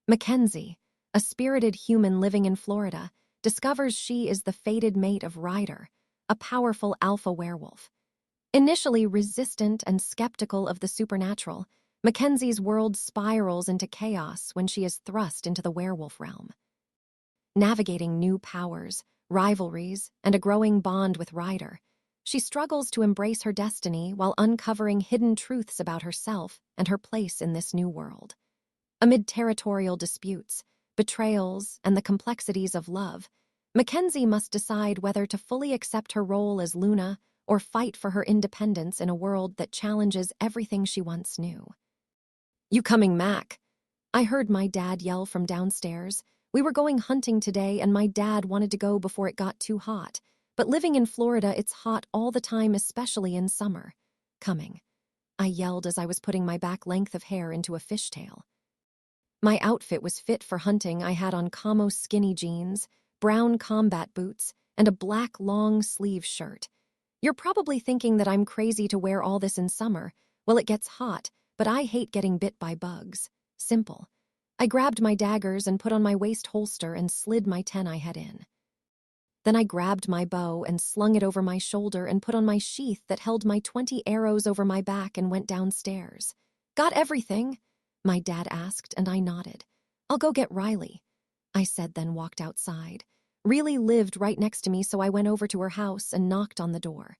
Mackenzie, a spirited human living in Florida, discovers she is the fated mate of Ryder, a powerful alpha werewolf. Initially resistant and skeptical of the supernatural, Mackenzie's world spirals into chaos when she is thrust into the werewolf realm. Navigating new powers, rivalries, and a growing bond with Ryder, she struggles to embrace her destiny while uncovering hidden truths about herself and her place in this new world. Amid territorial disputes, betrayals, and the complexities of love, Mackenzie must decide whether to fully accept her role as Luna or fight for her independence in a world that challenges everything she once knew. "You coming, Mac?" I heard my dad yell from downstairs. We were going hunting today and my dad wanted to go before it got too hot. But living in Florida, it's hot all the time, especially in summer. "Coming," I yelled as I was putting my back length of hair into a fishtail. My outfit was fit for hunting. I had on camo skinny jeans, brown combat boots, and a black long-sleeve shirt. You're probably thinking that I'm crazy to wear all this in summer. Well, it gets hot, but I hate getting bit by bugs. Simple. I grabbed my daggers and put on my waist holster and slid my 10 I had in. Then I grabbed my bow and slung it over my shoulder and put on my sheath that held my 20 arrows over my back and went downstairs. "Got everything?" my dad asked, and I nodded. "I'll go get Riley," I said, then walked outside. Riley lived right next to me, so I went over to her house and knocked on the door.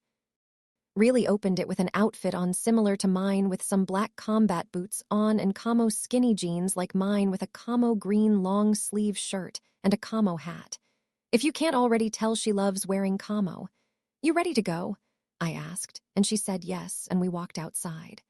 Riley opened it with an outfit on similar to mine, with some black combat boots on and camo skinny jeans like mine, with a camo green long-sleeve shirt and a camo hat. If you can't already tell, she loves wearing camo. "You ready to go?" I asked, and she said yes, and we walked outside.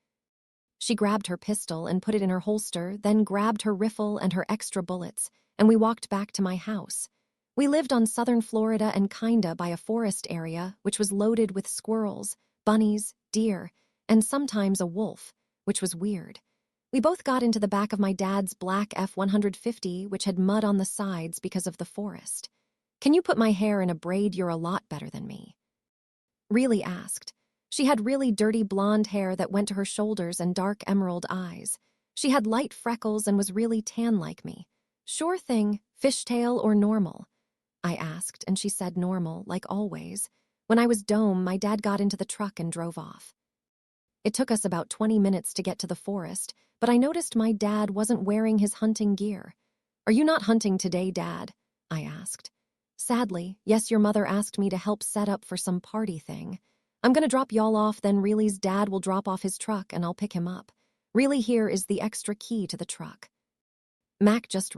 She grabbed her pistol and put it in her holster, then grabbed her rifle and her extra bullets, and we walked back to my house. We lived on southern Florida and kinda by a forest area, which was loaded with squirrels, bunnies, deer, and sometimes a wolf, which was weird. We both got into the back of my dad's black F-150, which had mud on the sides because of the forest. "Can you put my hair in a braid? You're a lot better than me," Riley asked. She had really dirty blonde hair that went to her shoulders and dark emerald eyes. She had light freckles and was really tan like me. "Sure thing. Fishtail or normal?" I asked, and she said normal, like always. When I was dome, my dad got into the truck and drove off. It took us about 20 minutes to get to the forest, but I noticed my dad wasn't wearing his hunting gear. "Are you not hunting today, Dad?" I asked. "Sadly, yes, your mother asked me to help set up for some party thing. I'm gonna drop y'all off, then Riley's dad will drop off his truck and I'll pick him up. Riley here is the extra key to the truck." Mac just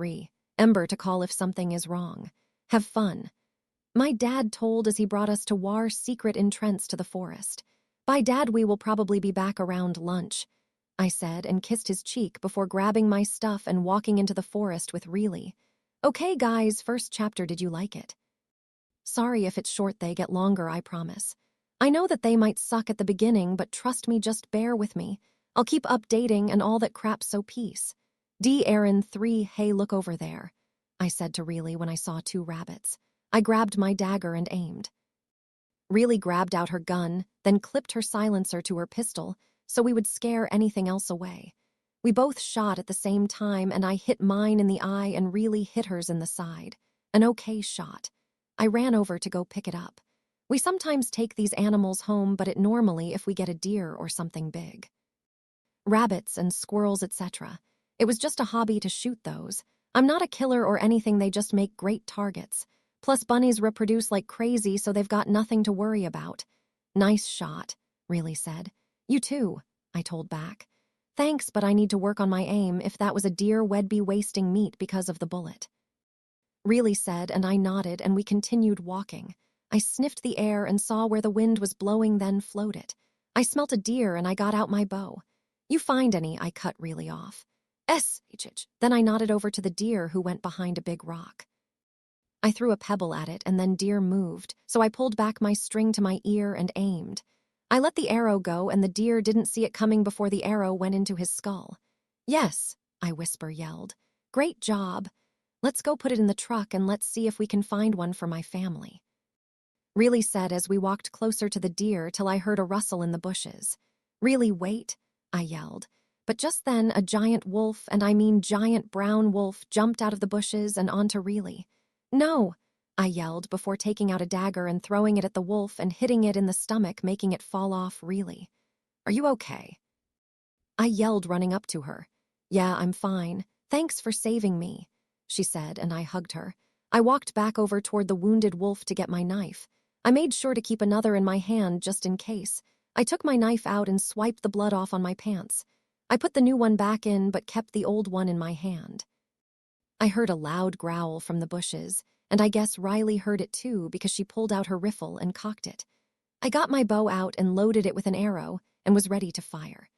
Ember to call if something is wrong. "Have fun," my dad told as he brought us to War's secret entrance to the forest. "Bye, Dad, we will probably be back around lunch," I said, and kissed his cheek before grabbing my stuff and walking into the forest with Riley. "Okay, guys, first chapter, did you like it?" Sorry if it's short, they get longer, I promise. I know that they might suck at the beginning, but trust me, just bear with me. I'll keep updating and all that crap, so peace. D. Aaron 3, hey, look over there, I said to Riley when I saw 2 rabbits. I grabbed my dagger and aimed. Riley grabbed out her gun, then clipped her silencer to her pistol so we would scare anything else away. We both shot at the same time, and I hit mine in the eye and Riley hit hers in the side. An okay shot. I ran over to go pick it up. We sometimes take these animals home, but it normally if we get a deer or something big. Rabbits and squirrels, etc. It was just a hobby to shoot those. I'm not a killer or anything, they just make great targets. Plus bunnies reproduce like crazy, so they've got nothing to worry about. Nice shot, Riley said. You too, I told back. Thanks, but I need to work on my aim. If that was a deer, we'd be wasting meat because of the bullet. Riley said, and I nodded, and we continued walking. I sniffed the air and saw where the wind was blowing, then flowed it. I smelt a deer and I got out my bow. You find any? I cut Riley off. Then I nodded over to the deer, who went behind a big rock. I threw a pebble at it, and then deer moved, so I pulled back my string to my ear and aimed. I let the arrow go, and the deer didn't see it coming before the arrow went into his skull. Yes, I yelled. Great job. Let's go put it in the truck and let's see if we can find one for my family. Riley said as we walked closer to the deer till I heard a rustle in the bushes. Really, wait, I yelled. But just then, a giant wolf, and I mean giant brown wolf, jumped out of the bushes and onto Reilly. "No!" I yelled before taking out a dagger and throwing it at the wolf and hitting it in the stomach, making it fall off Reilly. "Are you okay?" I yelled, running up to her. "Yeah, I'm fine. Thanks for saving me," she said, and I hugged her. I walked back over toward the wounded wolf to get my knife. I made sure to keep another in my hand just in case. I took my knife out and swiped the blood off on my pants. I put the new one back in but kept the old one in my hand. I heard a loud growl from the bushes, and I guess Reilly heard it too because she pulled out her rifle and cocked it. I got my bow out and loaded it with an arrow and was ready to fire.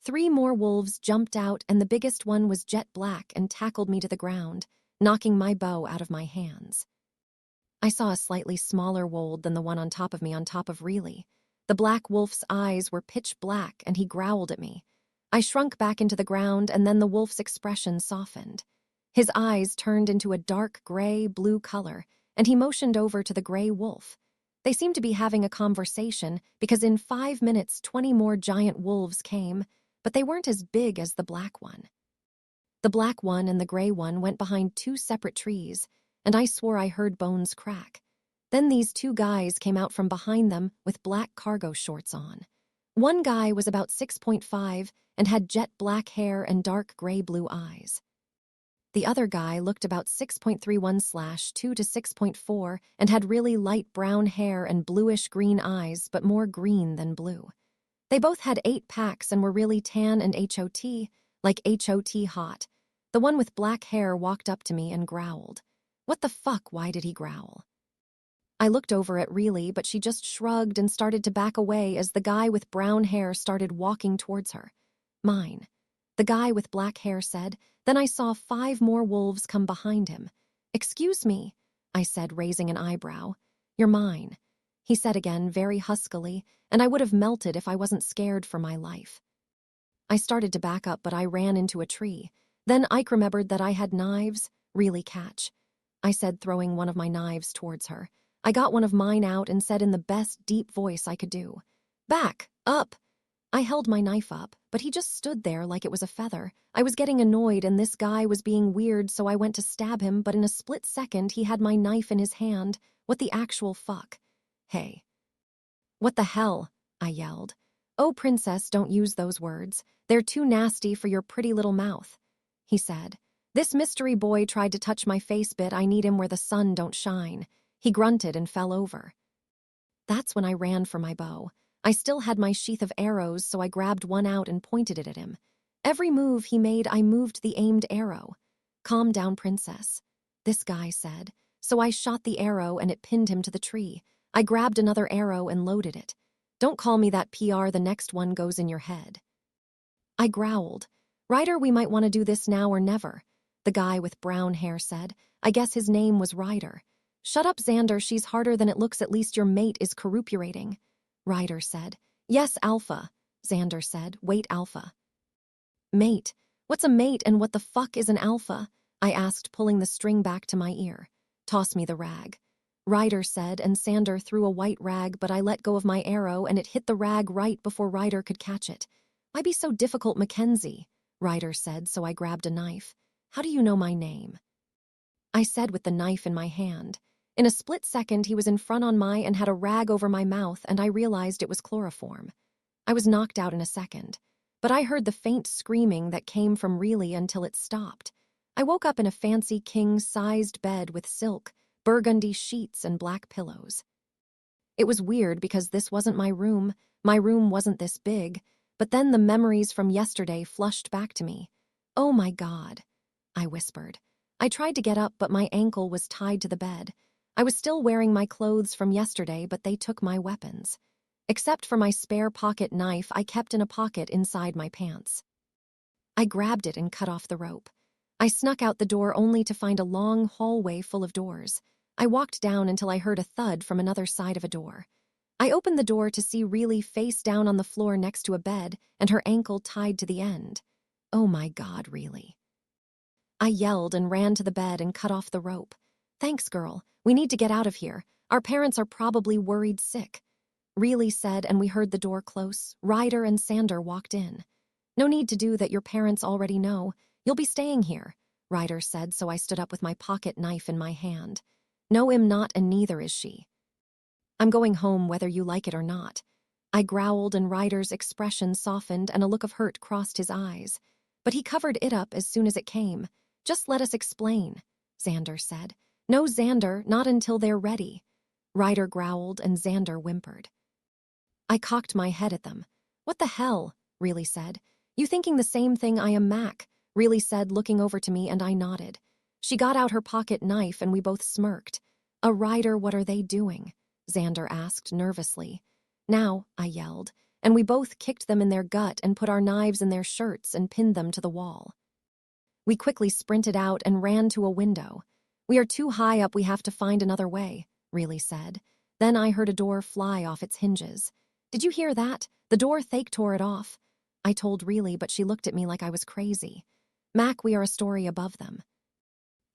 3 more wolves jumped out, and the biggest one was jet black and tackled me to the ground, knocking my bow out of my hands. I saw a slightly smaller wolf than the one on top of me on top of Reilly. The black wolf's eyes were pitch black, and he growled at me. I shrunk back into the ground, and then the wolf's expression softened. His eyes turned into a dark gray-blue color, and he motioned over to the gray wolf. They seemed to be having a conversation because in 5 minutes 20 more giant wolves came, but they weren't as big as the black one. The black one and the gray one went behind 2 separate trees, and I swore I heard bones crack. Then these 2 guys came out from behind them with black cargo shorts on. One guy was about 6.5 and had jet black hair and dark gray-blue eyes. The other guy looked about 6.31/2 to 6.4 and had really light brown hair and bluish-green eyes, but more green than blue. They both had 8 packs and were really tan and HOT, like HOT hot. The one with black hair walked up to me and growled. What the fuck, why did he growl? I looked over at Reilly, but she just shrugged and started to back away as the guy with brown hair started walking towards her. "Mine," the guy with black hair said. Then I saw 5 more wolves come behind him. "Excuse me," I said, raising an eyebrow. "You're mine," he said again, very huskily, and I would have melted if I wasn't scared for my life. I started to back up, but I ran into a tree. Then Ike remembered that I had knives. "Really, catch," I said, throwing one of my knives towards her. I got one of mine out and said in the best deep voice I could do, "Back up." I held my knife up, but he just stood there like it was a feather. I was getting annoyed, and this guy was being weird, so I went to stab him, but in a split second he had my knife in his hand. What the actual fuck? "Hey." "What the hell?" I yelled. "Oh, princess, don't use those words. They're too nasty for your pretty little mouth," he said. "This mystery boy tried to touch my face bit. I need him where the sun don't shine." He grunted and fell over. That's when I ran for my bow. I still had my sheath of arrows, so I grabbed one out and pointed it at him. Every move he made, I moved the aimed arrow. "Calm down, princess," this guy said. So I shot the arrow and it pinned him to the tree. I grabbed another arrow and loaded it. "Don't call me that, PR, the next one goes in your head." I growled. "Ryder, we might want to do this now or never," the guy with brown hair said. I guess his name was Ryder. "Shut up, Xander, she's harder than it looks. At least your mate is corroborating," Ryder said. "Yes, Alpha," Xander said. "Wait, Alpha." "Mate? What's a mate and what the fuck is an alpha?" I asked, pulling the string back to my ear. "Toss me the rag," Ryder said, and Xander threw a white rag, but I let go of my arrow and it hit the rag right before Ryder could catch it. "Why be so difficult, Mackenzie?" Ryder said, so I grabbed a knife. "How do you know my name?" I said with the knife in my hand. In a split second, he was in front on my and had a rag over my mouth, and I realized it was chloroform. I was knocked out in a second, but I heard the faint screaming that came from Reilly until it stopped. I woke up in a fancy king-sized bed with silk, burgundy sheets, and black pillows. It was weird because this wasn't my room. My room wasn't this big, but then the memories from yesterday flushed back to me. "Oh my God," I whispered. I tried to get up, but my ankle was tied to the bed. I was still wearing my clothes from yesterday, but they took my weapons. Except for my spare pocket knife I kept in a pocket inside my pants. I grabbed it and cut off the rope. I snuck out the door only to find a long hallway full of doors. I walked down until I heard a thud from another side of a door. I opened the door to see Reilly face down on the floor next to a bed and her ankle tied to the end. "Oh my God, Reilly." I yelled and ran to the bed and cut off the rope. "Thanks, girl. We need to get out of here. Our parents are probably worried sick," Reilly said, and we heard the door close. Ryder and Xander walked in. No need to do that, your parents already know. You'll be staying here, Ryder said, so I stood up with my pocket knife in my hand. No, I'm not, and neither is she. I'm going home whether you like it or not. I growled, and Ryder's expression softened and a look of hurt crossed his eyes. But he covered it up as soon as it came. Just let us explain, Xander said. No, Xander, not until they're ready. Ryder growled and Xander whimpered. I cocked my head at them. What the hell, Really said. You thinking the same thing I am, Mac, Really said, looking over to me, and I nodded. She got out her pocket knife and we both smirked. Ryder, what are they doing? Xander asked nervously. Now, I yelled, and we both kicked them in their gut and put our knives in their shirts and pinned them to the wall. We quickly sprinted out and ran to a window. We are too high up, we have to find another way, Really said. Then I heard a door fly off its hinges. Did you hear that? The door Thake tore it off. I told Really, but she looked at me like I was crazy. Mac, we are a story above them.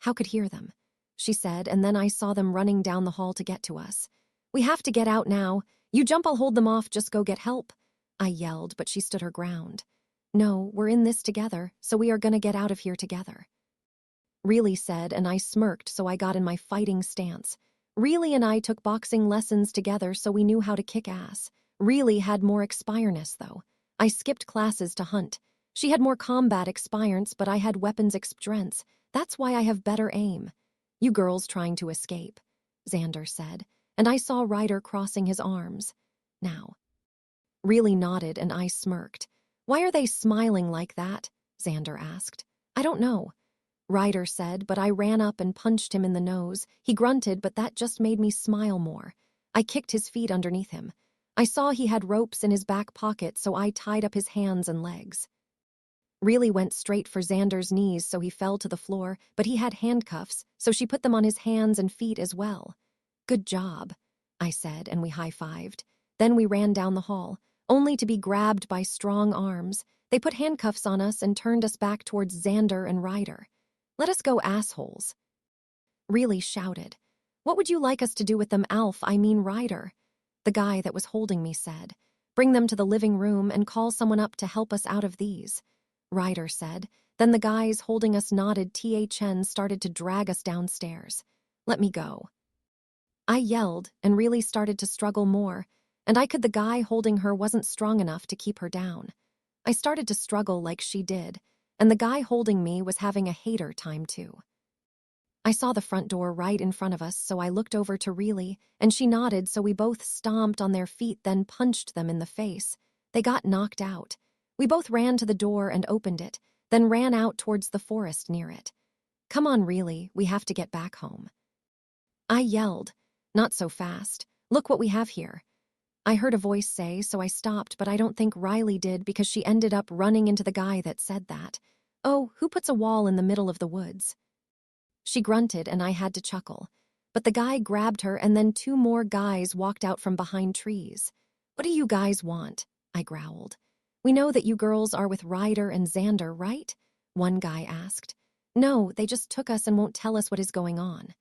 How could hear them? She said, and then I saw them running down the hall to get to us. We have to get out now. You jump, I'll hold them off, just go get help. I yelled, but she stood her ground. No, we're in this together, so we are gonna get out of here together. Really said, and I smirked, so I got in my fighting stance. Really and I took boxing lessons together, so we knew how to kick ass. Really had more experience, though. I skipped classes to hunt. She had more combat experience, but I had weapons strengths. That's why I have better aim. You girls trying to escape, Xander said, and I saw Ryder crossing his arms. Now. Really nodded, and I smirked. Why are they smiling like that? Xander asked. I don't know. Ryder said, but I ran up and punched him in the nose. He grunted, but that just made me smile more. I kicked his feet underneath him. I saw he had ropes in his back pocket, so I tied up his hands and legs. Really went straight for Xander's knees, so he fell to the floor, but he had handcuffs, so she put them on his hands and feet as well. Good job, I said, and we high-fived. Then we ran down the hall, only to be grabbed by strong arms. They put handcuffs on us and turned us back towards Xander and Ryder. Let us go, assholes. Really shouted. What would you like us to do with them, Ryder? The guy that was holding me said. Bring them to the living room and call someone up to help us out of these. Ryder said. Then the guys holding us nodded. THN started to drag us downstairs. Let me go. I yelled and Really started to struggle more, and the guy holding her wasn't strong enough to keep her down. I started to struggle like she did, and the guy holding me was having a hater time too. I saw the front door right in front of us, so I looked over to Really, and she nodded, so we both stomped on their feet, then punched them in the face. They got knocked out. We both ran to the door and opened it, then ran out towards the forest near it. Come on, Really, we have to get back home. I yelled. Not so fast. Look what we have here. I heard a voice say, so I stopped, but I don't think Riley did because she ended up running into the guy that said that. Oh, who puts a wall in the middle of the woods? She grunted, and I had to chuckle. But the guy grabbed her, and then 2 more guys walked out from behind trees. What do you guys want? I growled. We know that you girls are with Ryder and Xander, right? One guy asked. No, they just took us and won't tell us what is going on.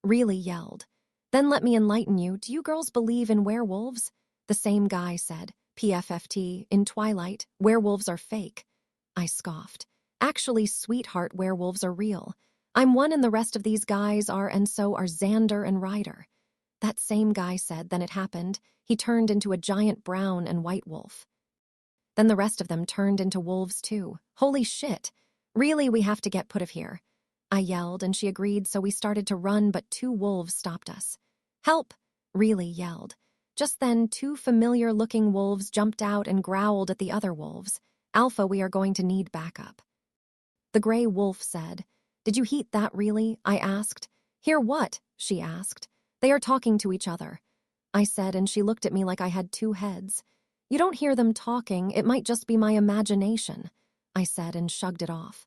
Really yelled. Then let me enlighten you. Do you girls believe in werewolves? The same guy said. PFFT, in Twilight, werewolves are fake. I scoffed. Actually, sweetheart, werewolves are real. I'm one and the rest of these guys are, and so are Xander and Ryder. That same guy said. Then it happened. He turned into a giant brown and white wolf. Then the rest of them turned into wolves too. Holy shit. Really, we have to get put of here. I yelled, and she agreed, so we started to run, but 2 wolves stopped us. Help! Really yelled. Just then, 2 familiar-looking wolves jumped out and growled at the other wolves. Alpha, we are going to need backup. The gray wolf said. Did you heat that, Really? I asked. Hear what? She asked. They are talking to each other. I said, and she looked at me like I had 2 heads. You don't hear them talking, it might just be my imagination, I said, and shrugged it off.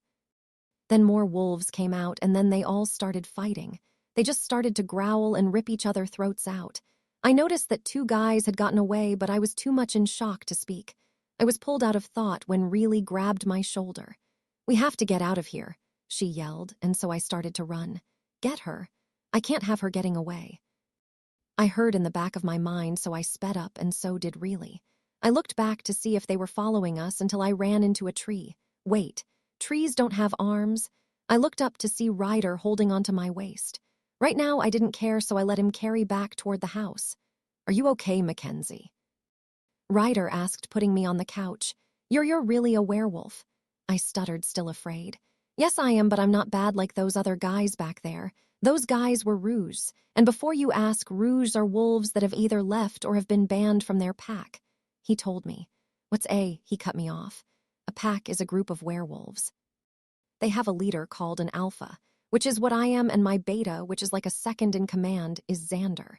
Then more wolves came out, and then they all started fighting. They just started to growl and rip each other throats out. I noticed that 2 guys had gotten away, but I was too much in shock to speak. I was pulled out of thought when Really grabbed my shoulder. We have to get out of here, she yelled, and so I started to run. Get her. I can't have her getting away. I heard in the back of my mind, so I sped up, and so did Really. I looked back to see if they were following us until I ran into a tree. Wait, trees don't have arms? I looked up to see Ryder holding onto my waist. Right now, I didn't care, so I let him carry back toward the house. Are you okay, Mackenzie? Ryder asked, putting me on the couch. You're really a werewolf. I stuttered, still afraid. Yes, I am, but I'm not bad like those other guys back there. Those guys were rouges, and before you ask, rouges are wolves that have either left or have been banned from their pack. He told me. What's a? He cut me off. A pack is a group of werewolves. They have a leader called an alpha, which is what I am, and my beta, which is like a second in command, is Xander.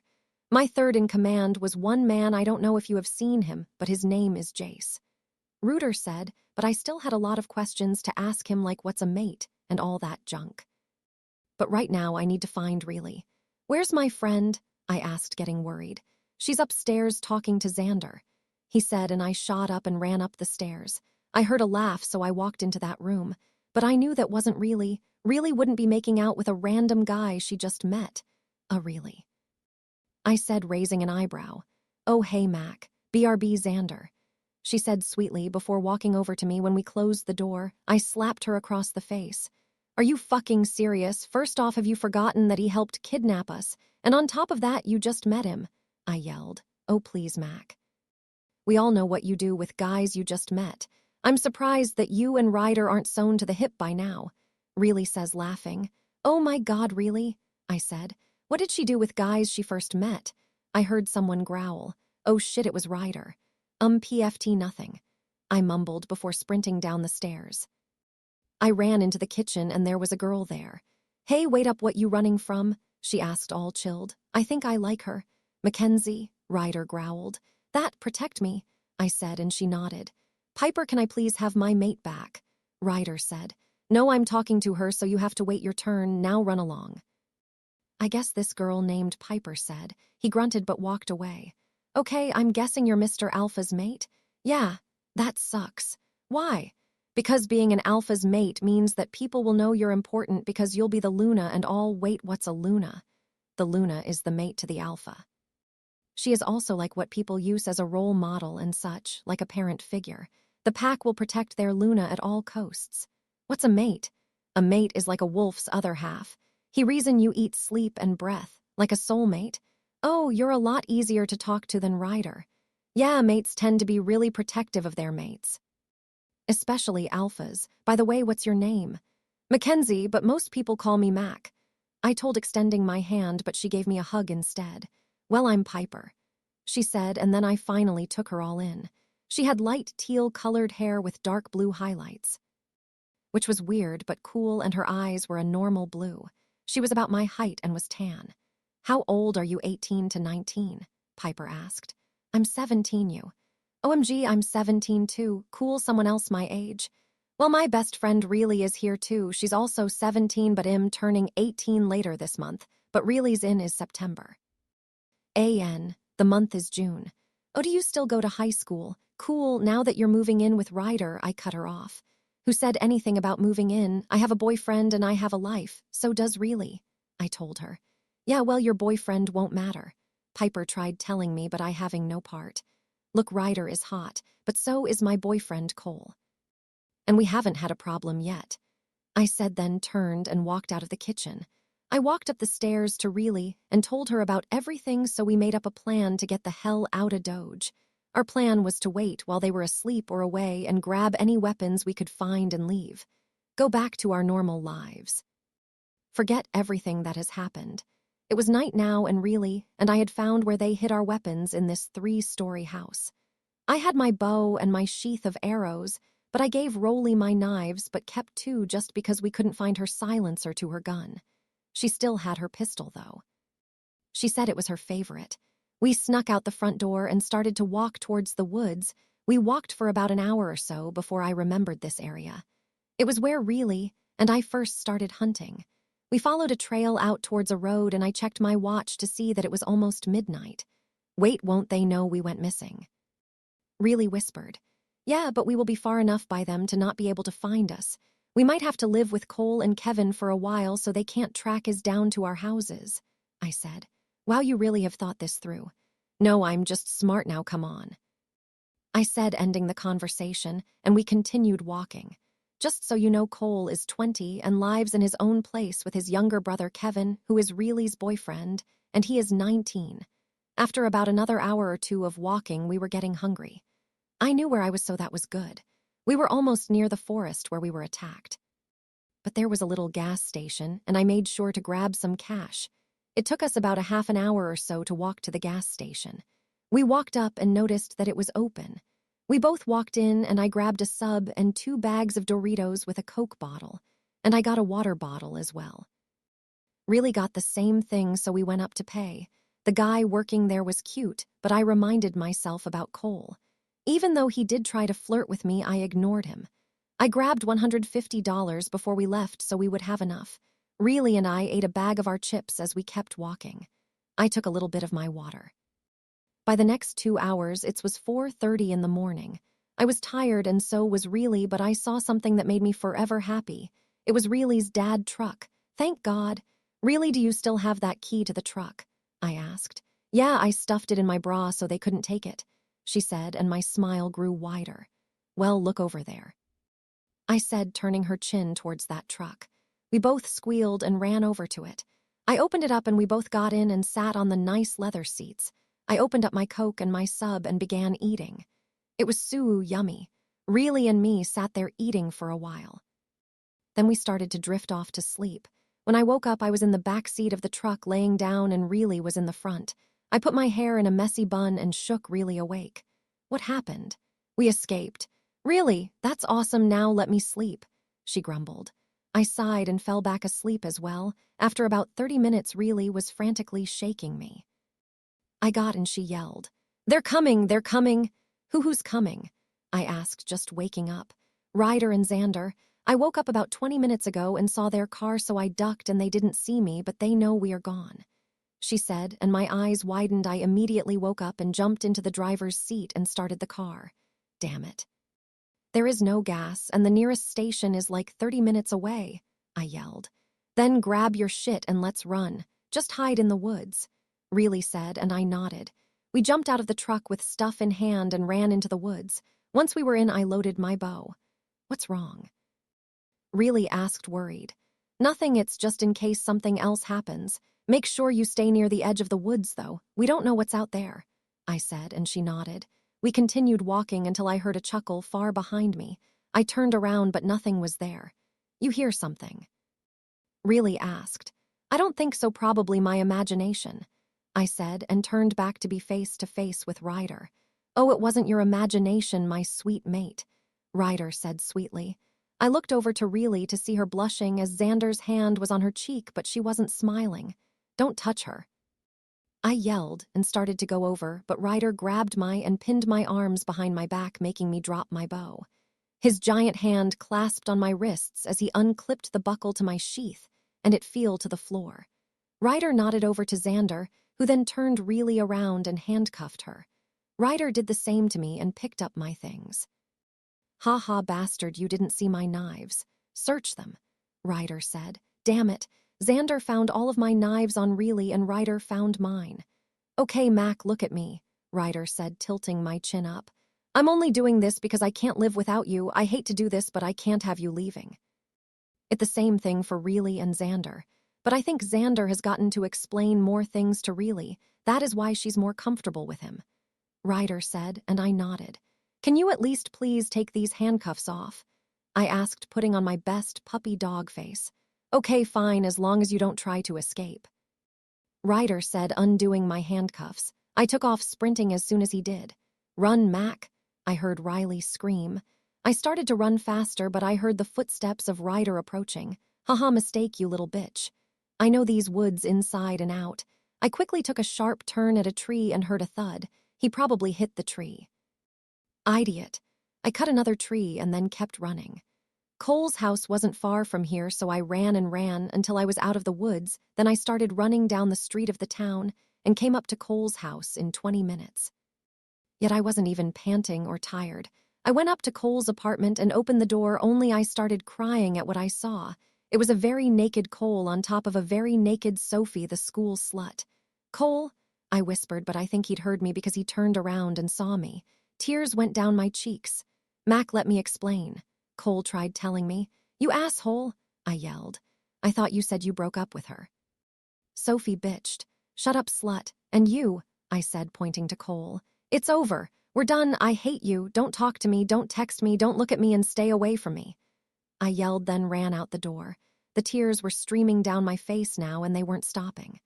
My third in command was one man. I don't know if you have seen him, but his name is Jace. Rooter said, but I still had a lot of questions to ask him, like what's a mate and all that junk. But right now I need to find Really. Where's my friend? I asked, getting worried. She's upstairs talking to Xander, he said, and I shot up and ran up the stairs. I heard a laugh, so I walked into that room, but I knew that wasn't Really. Really wouldn't be making out with a random guy she just met. Really. I said, raising an eyebrow. Oh, hey, Mac. BRB Xander. She said sweetly before walking over to me. When we closed the door, I slapped her across the face. Are you fucking serious? First off, have you forgotten that he helped kidnap us? And on top of that, you just met him. I yelled. Oh, please, Mac. We all know what you do with guys you just met. I'm surprised that you and Ryder aren't sewn to the hip by now. Really says, laughing. Oh my God, really? I said. What did she do with guys she first met? I heard someone growl. Oh shit, it was Ryder. PFT nothing. I mumbled before sprinting down the stairs. I ran into the kitchen and there was a girl there. Hey, wait up, what you running from? She asked, all chilled. I think I like her. Mackenzie, Ryder growled. That, protect me, I said, and she nodded. Piper, can I please have my mate back? Ryder said. No, I'm talking to her, so you have to wait your turn. Now run along. I guess this girl named Piper said. He grunted but walked away. Okay, I'm guessing you're Mr. Alpha's mate? Yeah, that sucks. Why? Because being an alpha's mate means that people will know you're important because you'll be the Luna and all. Wait, what's a Luna? The Luna is the mate to the alpha. She is also like what people use as a role model and such, like a parent figure. The pack will protect their Luna at all costs. What's a mate? A mate is like a wolf's other half. He reason you eat, sleep, and breath, like a soulmate. Oh, you're a lot easier to talk to than Ryder. Yeah, mates tend to be really protective of their mates. Especially alphas. By the way, what's your name? Mackenzie, but most people call me Mac. I told, extending my hand, but she gave me a hug instead. Well, I'm Piper, she said, and then I finally took her all in. She had light teal-colored hair with dark blue highlights, which was weird but cool, and her eyes were a normal blue. She was about my height and was tan. How old are you? 18 to 19, Piper asked. I'm 17, you. OMG, I'm 17 too. Cool, someone else my age. Well, my best friend Really is here too. She's also 17, but I'm turning 18 later this month. But Really's in is September. The month is June. Oh, do you still go to high school? Cool, now that you're moving in with Ryder. I cut her off. Who said anything about moving in? I have a boyfriend and I have a life. So does Really, I told her. Yeah, well, your boyfriend won't matter. Piper tried telling me, but I having no part. Look, Ryder is hot, but so is my boyfriend Cole. And we haven't had a problem yet. I said, then turned and walked out of the kitchen. I walked up the stairs to Really and told her about everything, so we made up a plan to get the hell out of Doge. Our plan was to wait while they were asleep or away and grab any weapons we could find and leave. Go back to our normal lives. Forget everything that has happened. It was night now and Really, and I had found where they hid our weapons in this 3-story house. I had my bow and my sheath of arrows, but I gave Rolly my knives but kept 2 just because we couldn't find her silencer to her gun. She still had her pistol, though. She said it was her favorite. We snuck out the front door and started to walk towards the woods. We walked for about an hour or so before I remembered this area. It was where Really and I first started hunting. We followed a trail out towards a road, and I checked my watch to see that it was almost midnight. Wait, won't they know we went missing? Really whispered. Yeah, but we will be far enough by them to not be able to find us. We might have to live with Cole and Kevin for a while so they can't track us down to our houses, I said. Wow, you really have thought this through. No, I'm just smart now, come on. I said, ending the conversation, and we continued walking. Just so you know, Cole is 20 and lives in his own place with his younger brother Kevin, who is Reilly's boyfriend, and he is 19. After about another hour or two of walking, we were getting hungry. I knew where I was, so that was good. We were almost near the forest where we were attacked. But there was a little gas station, and I made sure to grab some cash. It took us about a half an hour or so to walk to the gas station. We walked up and noticed that it was open. We both walked in, and I grabbed a sub and 2 bags of Doritos with a Coke bottle, and I got a water bottle as well. Really got the same thing, so we went up to pay. The guy working there was cute, but I reminded myself about Cole. Even though he did try to flirt with me, I ignored him. I grabbed $150 before we left so we would have enough. Reilly and I ate a bag of our chips as we kept walking. I took a little bit of my water. By the next 2 hours, it was 4:30 in the morning. I was tired and so was Reilly, but I saw something that made me forever happy. It was Reilly's dad truck. Thank God. Reilly, do you still have that key to the truck? I asked. Yeah, I stuffed it in my bra so they couldn't take it, she said, and my smile grew wider. Well, look over there, I said, turning her chin towards that truck. We both squealed and ran over to it. I opened it up and we both got in and sat on the nice leather seats. I opened up my Coke and my sub and began eating. It was so yummy. Reilly and me sat there eating for a while. Then we started to drift off to sleep. When I woke up, I was in the back seat of the truck laying down and Reilly was in the front. I put my hair in a messy bun and shook Reilly awake. What happened? We escaped. Really? That's awesome, now let me sleep, she grumbled. I sighed and fell back asleep as well. After about 30 minutes, Reilly was frantically shaking me. I got and she yelled, They're coming, they're coming. Who's coming? I asked, just waking up. Ryder and Xander. I woke up about 20 minutes ago and saw their car, so I ducked and they didn't see me, but they know we are gone, she said, and my eyes widened. I immediately woke up and jumped into the driver's seat and started the car. Damn it. There is no gas, and the nearest station is like 30 minutes away, I yelled. Then grab your shit and let's run. Just hide in the woods, Reilly said, and I nodded. We jumped out of the truck with stuff in hand and ran into the woods. Once we were in, I loaded my bow. What's wrong? Reilly asked, worried. Nothing, it's just in case something else happens. Make sure you stay near the edge of the woods, though. We don't know what's out there, I said, and she nodded. We continued walking until I heard a chuckle far behind me. I turned around, but nothing was there. You hear something? Reilly asked. I don't think so, probably my imagination, I said, and turned back to be face to face with Ryder. Oh, it wasn't your imagination, my sweet mate, Ryder said sweetly. I looked over to Reilly to see her blushing as Xander's hand was on her cheek, but she wasn't smiling. Don't touch her, I yelled and started to go over, but Ryder grabbed and pinned my arms behind my back, making me drop my bow. His giant hand clasped on my wrists as he unclipped the buckle to my sheath, and it fell to the floor. Ryder nodded over to Xander, who then turned Reilly around and handcuffed her. Ryder did the same to me and picked up my things. Ha ha, bastard, you didn't see my knives. Search them, Ryder said. Damn it. Xander found all of my knives on Reilly and Ryder found mine. Okay, Mac, look at me, Ryder said, tilting my chin up. I'm only doing this because I can't live without you. I hate to do this, but I can't have you leaving. It's the same thing for Reilly and Xander, but I think Xander has gotten to explain more things to Reilly. That is why she's more comfortable with him, Ryder said, and I nodded. Can you at least please take these handcuffs off? I asked, putting on my best puppy dog face. Okay, fine, as long as you don't try to escape, Ryder said, undoing my handcuffs. I took off sprinting as soon as he did. Run, Mac, I heard Reilly scream. I started to run faster, but I heard the footsteps of Ryder approaching. Haha, mistake, you little bitch. I know these woods inside and out. I quickly took a sharp turn at a tree and heard a thud. He probably hit the tree. Idiot. I cut another tree and then kept running. Cole's house wasn't far from here, so I ran and ran until I was out of the woods. Then I started running down the street of the town and came up to Cole's house in 20 minutes. Yet I wasn't even panting or tired. I went up to Cole's apartment and opened the door, only I started crying at what I saw. It was a very naked Cole on top of a very naked Sophie, the school slut. Cole, I whispered, but I think he'd heard me because he turned around and saw me. Tears went down my cheeks. Mac let me explain. Cole tried telling me. You asshole, I yelled. I thought you said you broke up with her. Sophie bitched. Shut up, slut. And you, I said, pointing to Cole. It's over. We're done. I hate you. Don't talk to me. Don't text me. Don't look at me and stay away from me. I yelled, then ran out the door. The tears were streaming down my face now, and they weren't stopping.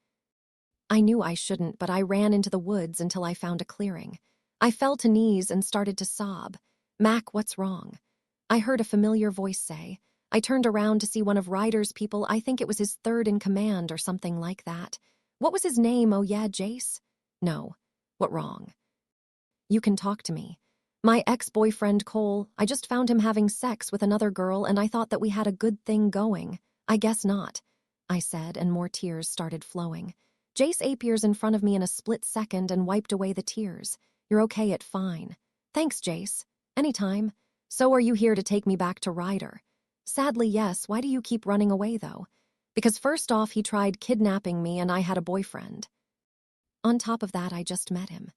I knew I shouldn't, but I ran into the woods until I found a clearing. I fell to knees and started to sob. Mac, what's wrong? I heard a familiar voice say. I turned around to see one of Ryder's people. I think it was his third in command or something like that. What was his name? Oh yeah, Jace? No. What wrong? You can talk to me. My ex-boyfriend Cole, I just found him having sex with another girl and I thought that we had a good thing going. I guess not, I said, and more tears started flowing. Jace appears in front of me in a split second and wiped away the tears. You're okay, it fine. Thanks, Jace. Anytime. So are you here to take me back to Ryder? Sadly, yes. Why do you keep running away, though? Because first off, he tried kidnapping me and I had a boyfriend. On top of that, I just met him.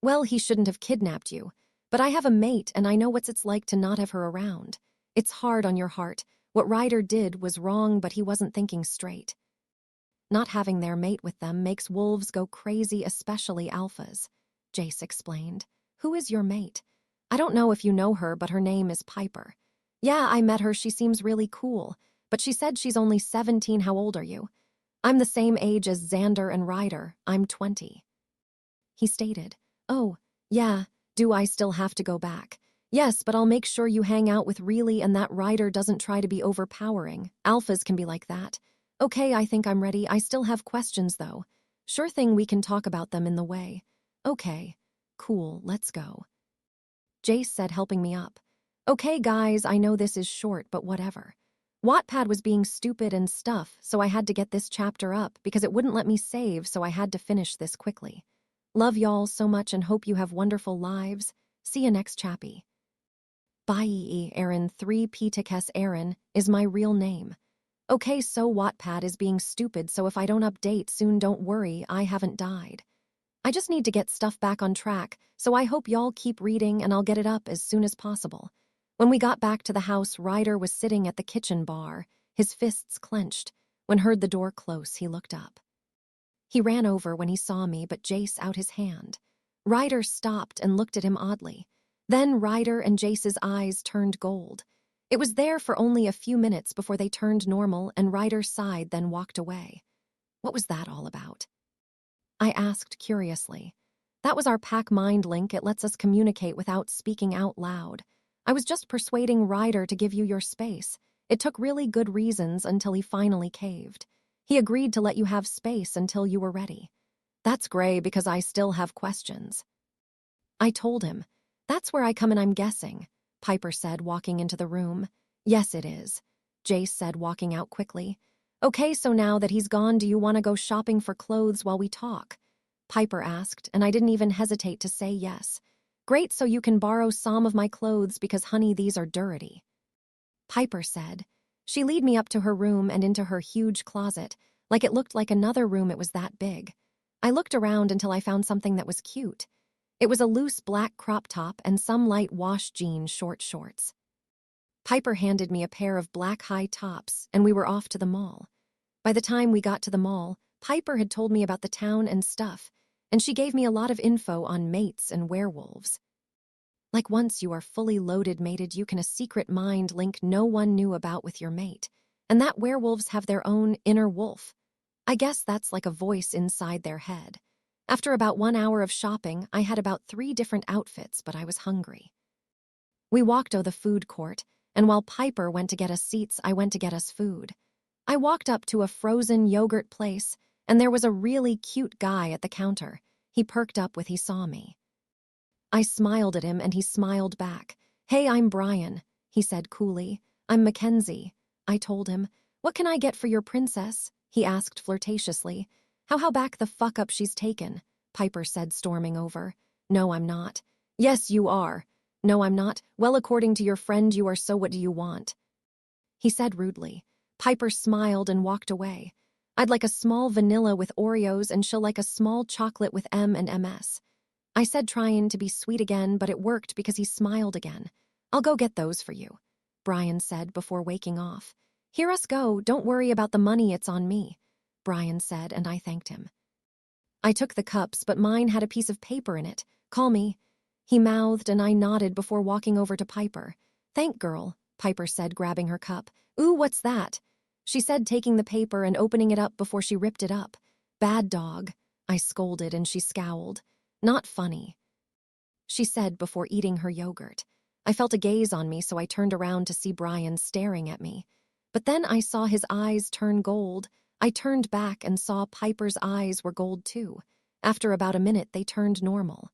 Well, he shouldn't have kidnapped you. But I have a mate and I know what it's like to not have her around. It's hard on your heart. What Ryder did was wrong, but he wasn't thinking straight. Not having their mate with them makes wolves go crazy, especially alphas, Jace explained. Who is your mate? I don't know if you know her, but her name is Piper. Yeah, I met her. She seems really cool. But she said she's only 17. How old are you? I'm the same age as Xander and Ryder. I'm 20. He stated. Oh, yeah. Do I still have to go back? Yes, but I'll make sure you hang out with Reilly and that Ryder doesn't try to be overpowering. Alphas can be like that. Okay, I think I'm ready. I still have questions, though. Sure thing, we can talk about them in the way. Okay. Cool, let's go. Jace said, helping me up. Okay, guys, I know this is short, but whatever. Wattpad was being stupid and stuff, so I had to get this chapter up because it wouldn't let me save, so I had to finish this quickly. Love y'all so much and hope you have wonderful lives. See you next chappy. Bye, Aaron 3P Aaron is my real name. Okay, so Wattpad is being stupid, so if I don't update soon, don't worry, I haven't died. I just need to get stuff back on track, so I hope y'all keep reading and I'll get it up as soon as possible. When we got back to the house, Ryder was sitting at the kitchen bar, his fists clenched. When heard the door close, he looked up. He ran over when he saw me, but Jace out his hand. Ryder stopped and looked at him oddly. Then Ryder and Jace's eyes turned gold. It was there for only a few minutes before they turned normal and Ryder sighed, then walked away. What was that all about? I asked curiously. That was our pack mind link. It lets us communicate without speaking out loud. I was just persuading Ryder to give you your space. It took really good reasons until he finally caved. He agreed to let you have space until you were ready. That's gray because I still have questions. I told him. That's where I come in, I'm guessing, Piper said, walking into the room. Yes, it is, Jace said, walking out quickly. Okay, so now that he's gone, do you want to go shopping for clothes while we talk? Piper asked, and I didn't even hesitate to say yes. Great, so you can borrow some of my clothes because, honey, these are dirty. Piper said. She led me up to her room and into her huge closet, like it looked like another room, it was that big. I looked around until I found something that was cute. It was a loose black crop top and some light wash jean short shorts. Piper handed me a pair of black high tops, and we were off to the mall. By the time we got to the mall, Piper had told me about the town and stuff, and she gave me a lot of info on mates and werewolves. Like once you are fully loaded mated, you can a secret mind link no one knew about with your mate, and that werewolves have their own inner wolf. I guess that's like a voice inside their head. After about 1 hour of shopping, I had about 3 different outfits, but I was hungry. We walked to the food court, and while Piper went to get us seats, I went to get us food. I walked up to a frozen yogurt place, and there was a really cute guy at the counter. He perked up when he saw me. I smiled at him, and he smiled back. Hey, I'm Brian, he said coolly. I'm Mackenzie, I told him. What can I get for your princess? He asked flirtatiously. How back the fuck up she's taken, Piper said, storming over. No, I'm not. Yes, you are. No, I'm not. Well, according to your friend, you are, so what do you want? He said rudely. Piper smiled and walked away. I'd like a small vanilla with Oreos and she'll like a small chocolate with M&Ms. I said, trying to be sweet again, but it worked because he smiled again. I'll go get those for you, Brian said before waking off. Hear us go, don't worry about the money, it's on me, Brian said, and I thanked him. I took the cups, but mine had a piece of paper in it. Call me, he mouthed, and I nodded before walking over to Piper. Thank girl, Piper said, grabbing her cup. Ooh, what's that? She said, taking the paper and opening it up before she ripped it up. Bad dog, I scolded, and she scowled. Not funny, she said before eating her yogurt. I felt a gaze on me, so I turned around to see Brian staring at me. But then I saw his eyes turn gold. I turned back and saw Piper's eyes were gold too. After about a minute, they turned normal.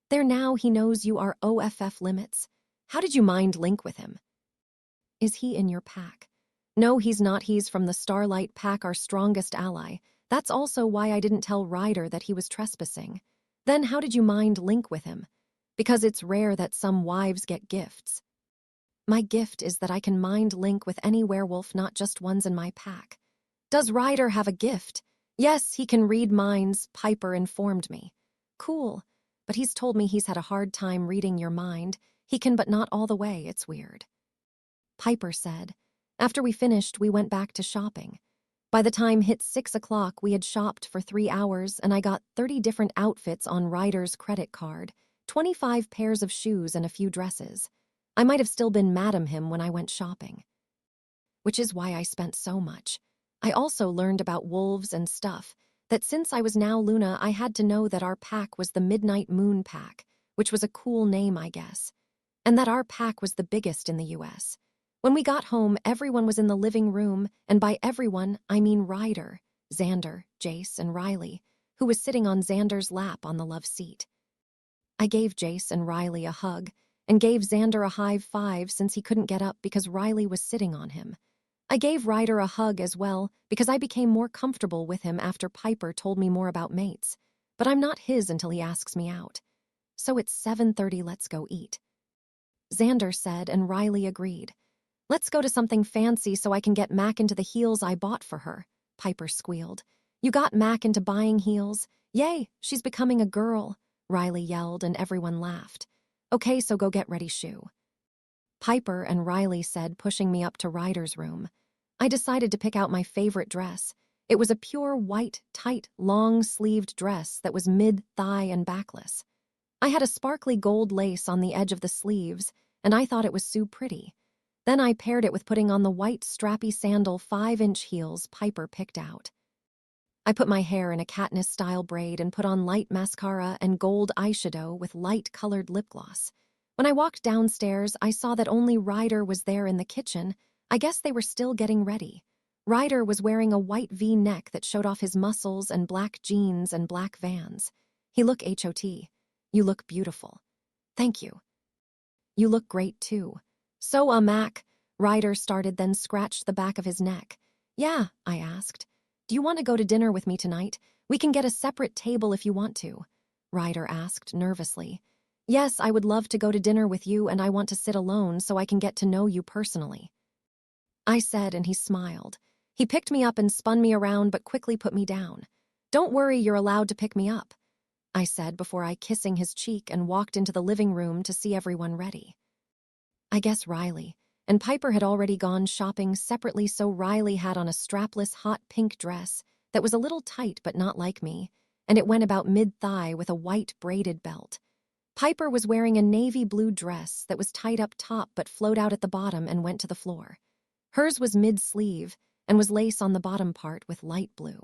There now, he knows you are OFF limits. How did you mind link with him? Is he in your pack? No, he's not. He's from the Starlight Pack, our strongest ally. That's also why I didn't tell Ryder that he was trespassing. Then how did you mind link with him? Because it's rare that some wives get gifts. My gift is that I can mind link with any werewolf, not just ones in my pack. Does Ryder have a gift? Yes, he can read minds, Piper informed me. Cool, but he's told me he's had a hard time reading your mind. He can, but not all the way, it's weird. Piper said. After we finished, we went back to shopping. By the time hit 6 o'clock, we had shopped for 3 hours, and I got 30 different outfits on Ryder's credit card, 25 pairs of shoes, and a few dresses. I might have still been Madam Him when I went shopping. Which is why I spent so much. I also learned about wolves and stuff, that since I was now Luna, I had to know that our pack was the Midnight Moon Pack, which was a cool name, I guess, and that our pack was the biggest in the US. When we got home, everyone was in the living room, and by everyone, I mean Ryder, Xander, Jace, and Riley, who was sitting on Xander's lap on the love seat. I gave Jace and Riley a hug, and gave Xander a high five since he couldn't get up because Riley was sitting on him. I gave Ryder a hug as well because I became more comfortable with him after Piper told me more about mates, but I'm not his until he asks me out. So it's 7:30, let's go eat, Xander said, and Riley agreed. Let's go to something fancy so I can get Mac into the heels I bought for her, Piper squealed. You got Mac into buying heels? Yay, she's becoming a girl, Riley yelled, and everyone laughed. Okay, so go get ready, shoe, Piper and Riley said, pushing me up to Ryder's room. I decided to pick out my favorite dress. It was a pure white, tight, long-sleeved dress that was mid-thigh and backless. I had a sparkly gold lace on the edge of the sleeves, and I thought it was so pretty. Then I paired it with putting on the white, strappy sandal 5-inch heels Piper picked out. I put my hair in a Katniss-style braid and put on light mascara and gold eyeshadow with light-colored lip gloss. When I walked downstairs, I saw that only Ryder was there in the kitchen. I guess they were still getting ready. Ryder was wearing a white V-neck that showed off his muscles and black jeans and black Vans. He looked hot. You look beautiful. Thank you. You look great too. So, Mac, Ryder started, then scratched the back of his neck. Yeah, I asked. Do you want to go to dinner with me tonight? We can get a separate table if you want to, Ryder asked nervously. Yes, I would love to go to dinner with you, and I want to sit alone so I can get to know you personally, I said, and he smiled. He picked me up and spun me around but quickly put me down. Don't worry, you're allowed to pick me up, I said before I kissing his cheek and walked into the living room to see everyone ready. I guess Riley and Piper had already gone shopping separately, so Riley had on a strapless hot pink dress that was a little tight but not like me, and it went about mid-thigh with a white braided belt. Piper was wearing a navy blue dress that was tight up top but flowed out at the bottom and went to the floor. Hers was mid-sleeve and was lace on the bottom part with light blue.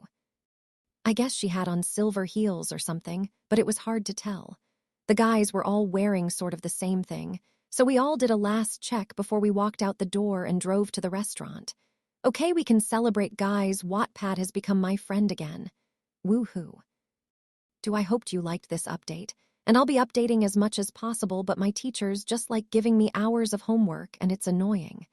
I guess she had on silver heels or something, but it was hard to tell. The guys were all wearing sort of the same thing, so we all did a last check before we walked out the door and drove to the restaurant. Okay, we can celebrate, guys. Wattpad has become my friend again. Woohoo. I hoped you liked this update, and I'll be updating as much as possible, but my teachers just like giving me hours of homework, and it's annoying.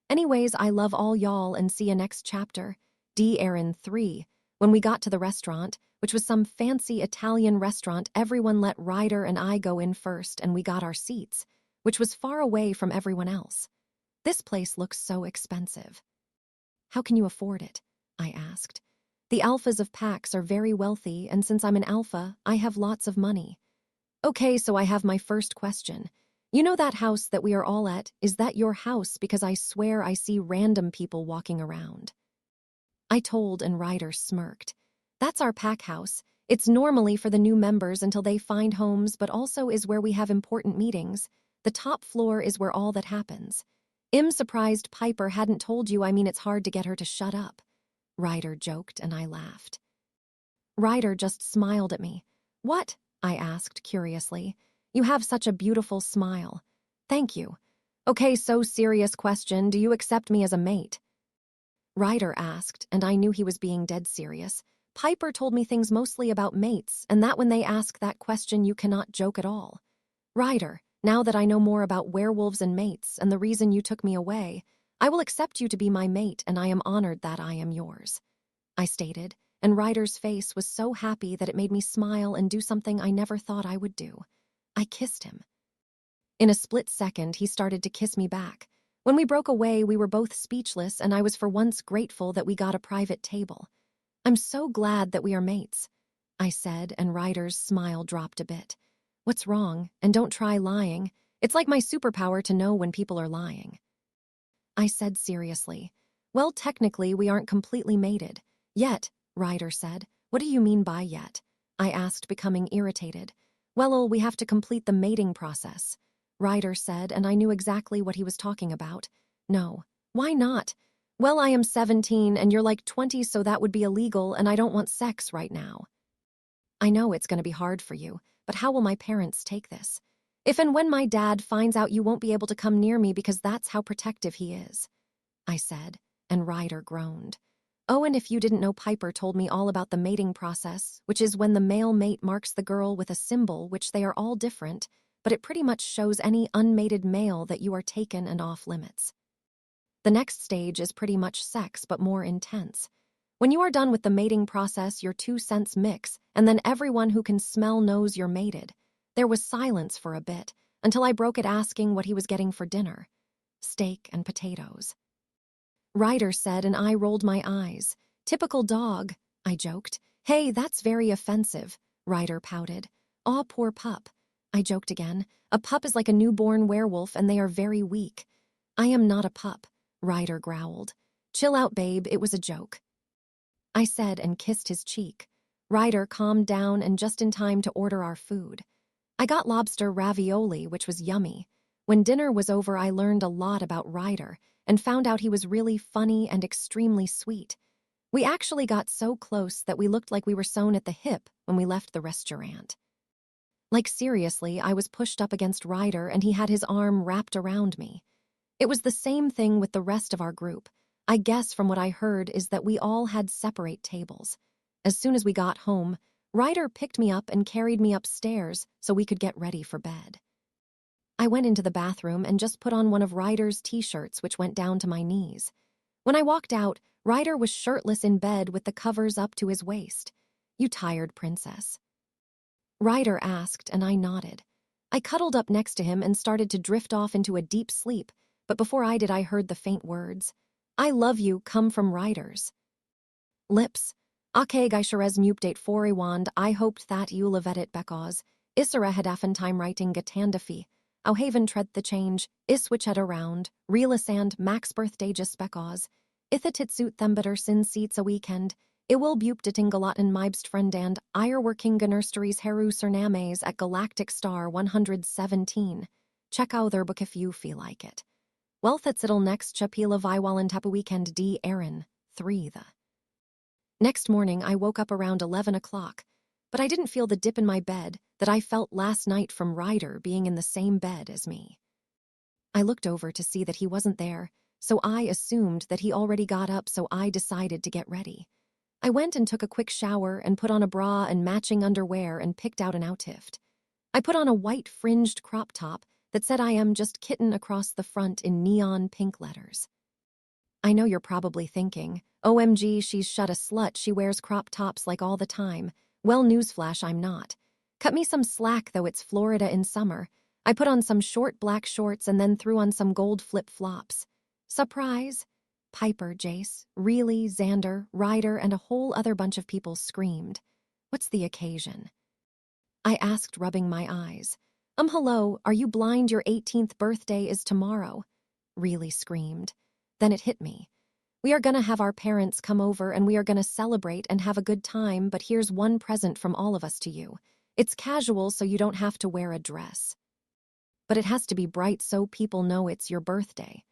Anyways, I love all y'all, and see you next chapter. D. Aaron 3. When we got to the restaurant, which was some fancy Italian restaurant, everyone let Ryder and I go in first, and we got our seats, which was far away from everyone else. This place looks so expensive. How can you afford it? I asked. The alphas of packs are very wealthy, and since I'm an alpha, I have lots of money. Okay, so I have my first question. You know that house that we are all at? Is that your house? Because I swear I see random people walking around. I told, and Ryder smirked. That's our pack house. It's normally for the new members until they find homes, but also is where we have important meetings. The top floor is where all that happens. I'm surprised Piper hadn't told you. I mean, it's hard to get her to shut up. Ryder joked, and I laughed. Ryder just smiled at me. What? I asked curiously. You have such a beautiful smile. Thank you. Okay, so serious question. Do you accept me as a mate? Ryder asked, and I knew he was being dead serious. Piper told me things mostly about mates, and that when they ask that question, you cannot joke at all. Ryder, now that I know more about werewolves and mates and the reason you took me away, I will accept you to be my mate, and I am honored that I am yours, I stated, and Ryder's face was so happy that it made me smile and do something I never thought I would do. I kissed him. In a split second, he started to kiss me back. When we broke away, we were both speechless, and I was for once grateful that we got a private table. I'm so glad that we are mates, I said, and Ryder's smile dropped a bit. What's wrong? And don't try lying. It's like my superpower to know when people are lying. I said seriously. Well, technically, we aren't completely mated. Yet, Ryder said. What do you mean by yet? I asked, becoming irritated. Well, we have to complete the mating process, Ryder said, and I knew exactly what he was talking about. No. Why not? Well, I am 17 and you're like 20, so that would be illegal, and I don't want sex right now. I know it's going to be hard for you, but how will my parents take this? If and when my dad finds out, you won't be able to come near me because that's how protective he is, I said, and Ryder groaned. Oh, and if you didn't know, Piper told me all about the mating process, which is when the male mate marks the girl with a symbol, which they are all different, but it pretty much shows any unmated male that you are taken and off limits. The next stage is pretty much sex, but more intense. When you are done with the mating process, your two scents mix, and then everyone who can smell knows you're mated. There was silence for a bit, until I broke it asking what he was getting for dinner. Steak and potatoes. Ryder said, and I rolled my eyes. Typical dog, I joked. Hey, that's very offensive, Ryder pouted. Aw, poor pup. I joked again. A pup is like a newborn werewolf, and they are very weak. I am not a pup, Ryder growled. Chill out, babe, it was a joke, I said, and kissed his cheek. Ryder calmed down, and just in time to order our food. I got lobster ravioli, which was yummy. When dinner was over, I learned a lot about Ryder and found out he was really funny and extremely sweet. We actually got so close that we looked like we were sewn at the hip when we left the restaurant. Like seriously, I was pushed up against Ryder and he had his arm wrapped around me. It was the same thing with the rest of our group. I guess from what I heard is that we all had separate tables. As soon as we got home, Ryder picked me up and carried me upstairs so we could get ready for bed. I went into the bathroom and just put on one of Ryder's t-shirts, which went down to my knees. When I walked out, Ryder was shirtless in bed with the covers up to his waist. You tired, princess? Ryder asked, and I nodded. I cuddled up next to him and started to drift off into a deep sleep, but before I did, I heard the faint words, I love you, come from Ryder's lips. Ake gaisharez mupdate forewand, I hoped that you levedet bekaz. Isara hadafan time writing gatandafi. Auhaven tread the change, iswichet around, realisand max birthday just bekaz. Ithatitsut thembeter sin seats a weekend. Iwil bupdatingalatin mibst friendand, ire working ganursteries heru surnames at Galactic Star 117. Check out their book if you feel like it. Wealthatsittle next chapila viwalan tapu weekend d Aaron, 3 the. Next morning, I woke up around 11 o'clock, but I didn't feel the dip in my bed that I felt last night from Ryder being in the same bed as me. I looked over to see that he wasn't there, so I assumed that he already got up, so I decided to get ready. I went and took a quick shower and put on a bra and matching underwear and picked out an outfit. I put on a white fringed crop top that said I am just kitten across the front in neon pink letters. I know you're probably thinking, OMG, she's shut a slut, she wears crop tops like all the time. Well, newsflash, I'm not. Cut me some slack, though, it's Florida in summer. I put on some short black shorts and then threw on some gold flip-flops. Surprise! Piper, Jace, really, Xander, Ryder, and a whole other bunch of people screamed. What's the occasion? I asked, rubbing my eyes. Hello, are you blind? Your 18th birthday is tomorrow," Really screamed. Then it hit me. "We are gonna have our parents come over and we are gonna celebrate and have a good time, but here's one present from all of us to you. It's casual, so you don't have to wear a dress. But it has to be bright so people know it's your birthday,"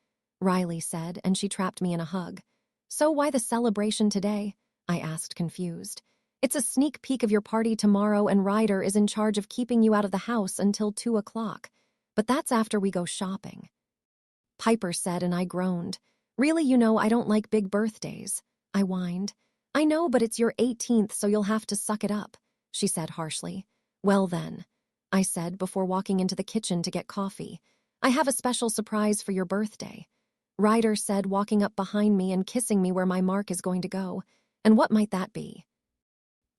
Riley said, and she trapped me in a hug. "So why the celebration today?" I asked, confused. "It's a sneak peek of your party tomorrow, and Ryder is in charge of keeping you out of the house until 2 o'clock. But that's after we go shopping," Piper said, and I groaned. "Really, I don't like big birthdays," I whined. "I know, but it's your 18th, so you'll have to suck it up," she said harshly. "Well then," I said before walking into the kitchen to get coffee, "I have a special surprise for your birthday," Ryder said, walking up behind me and kissing me where my mark is going to go. "And what might that be?"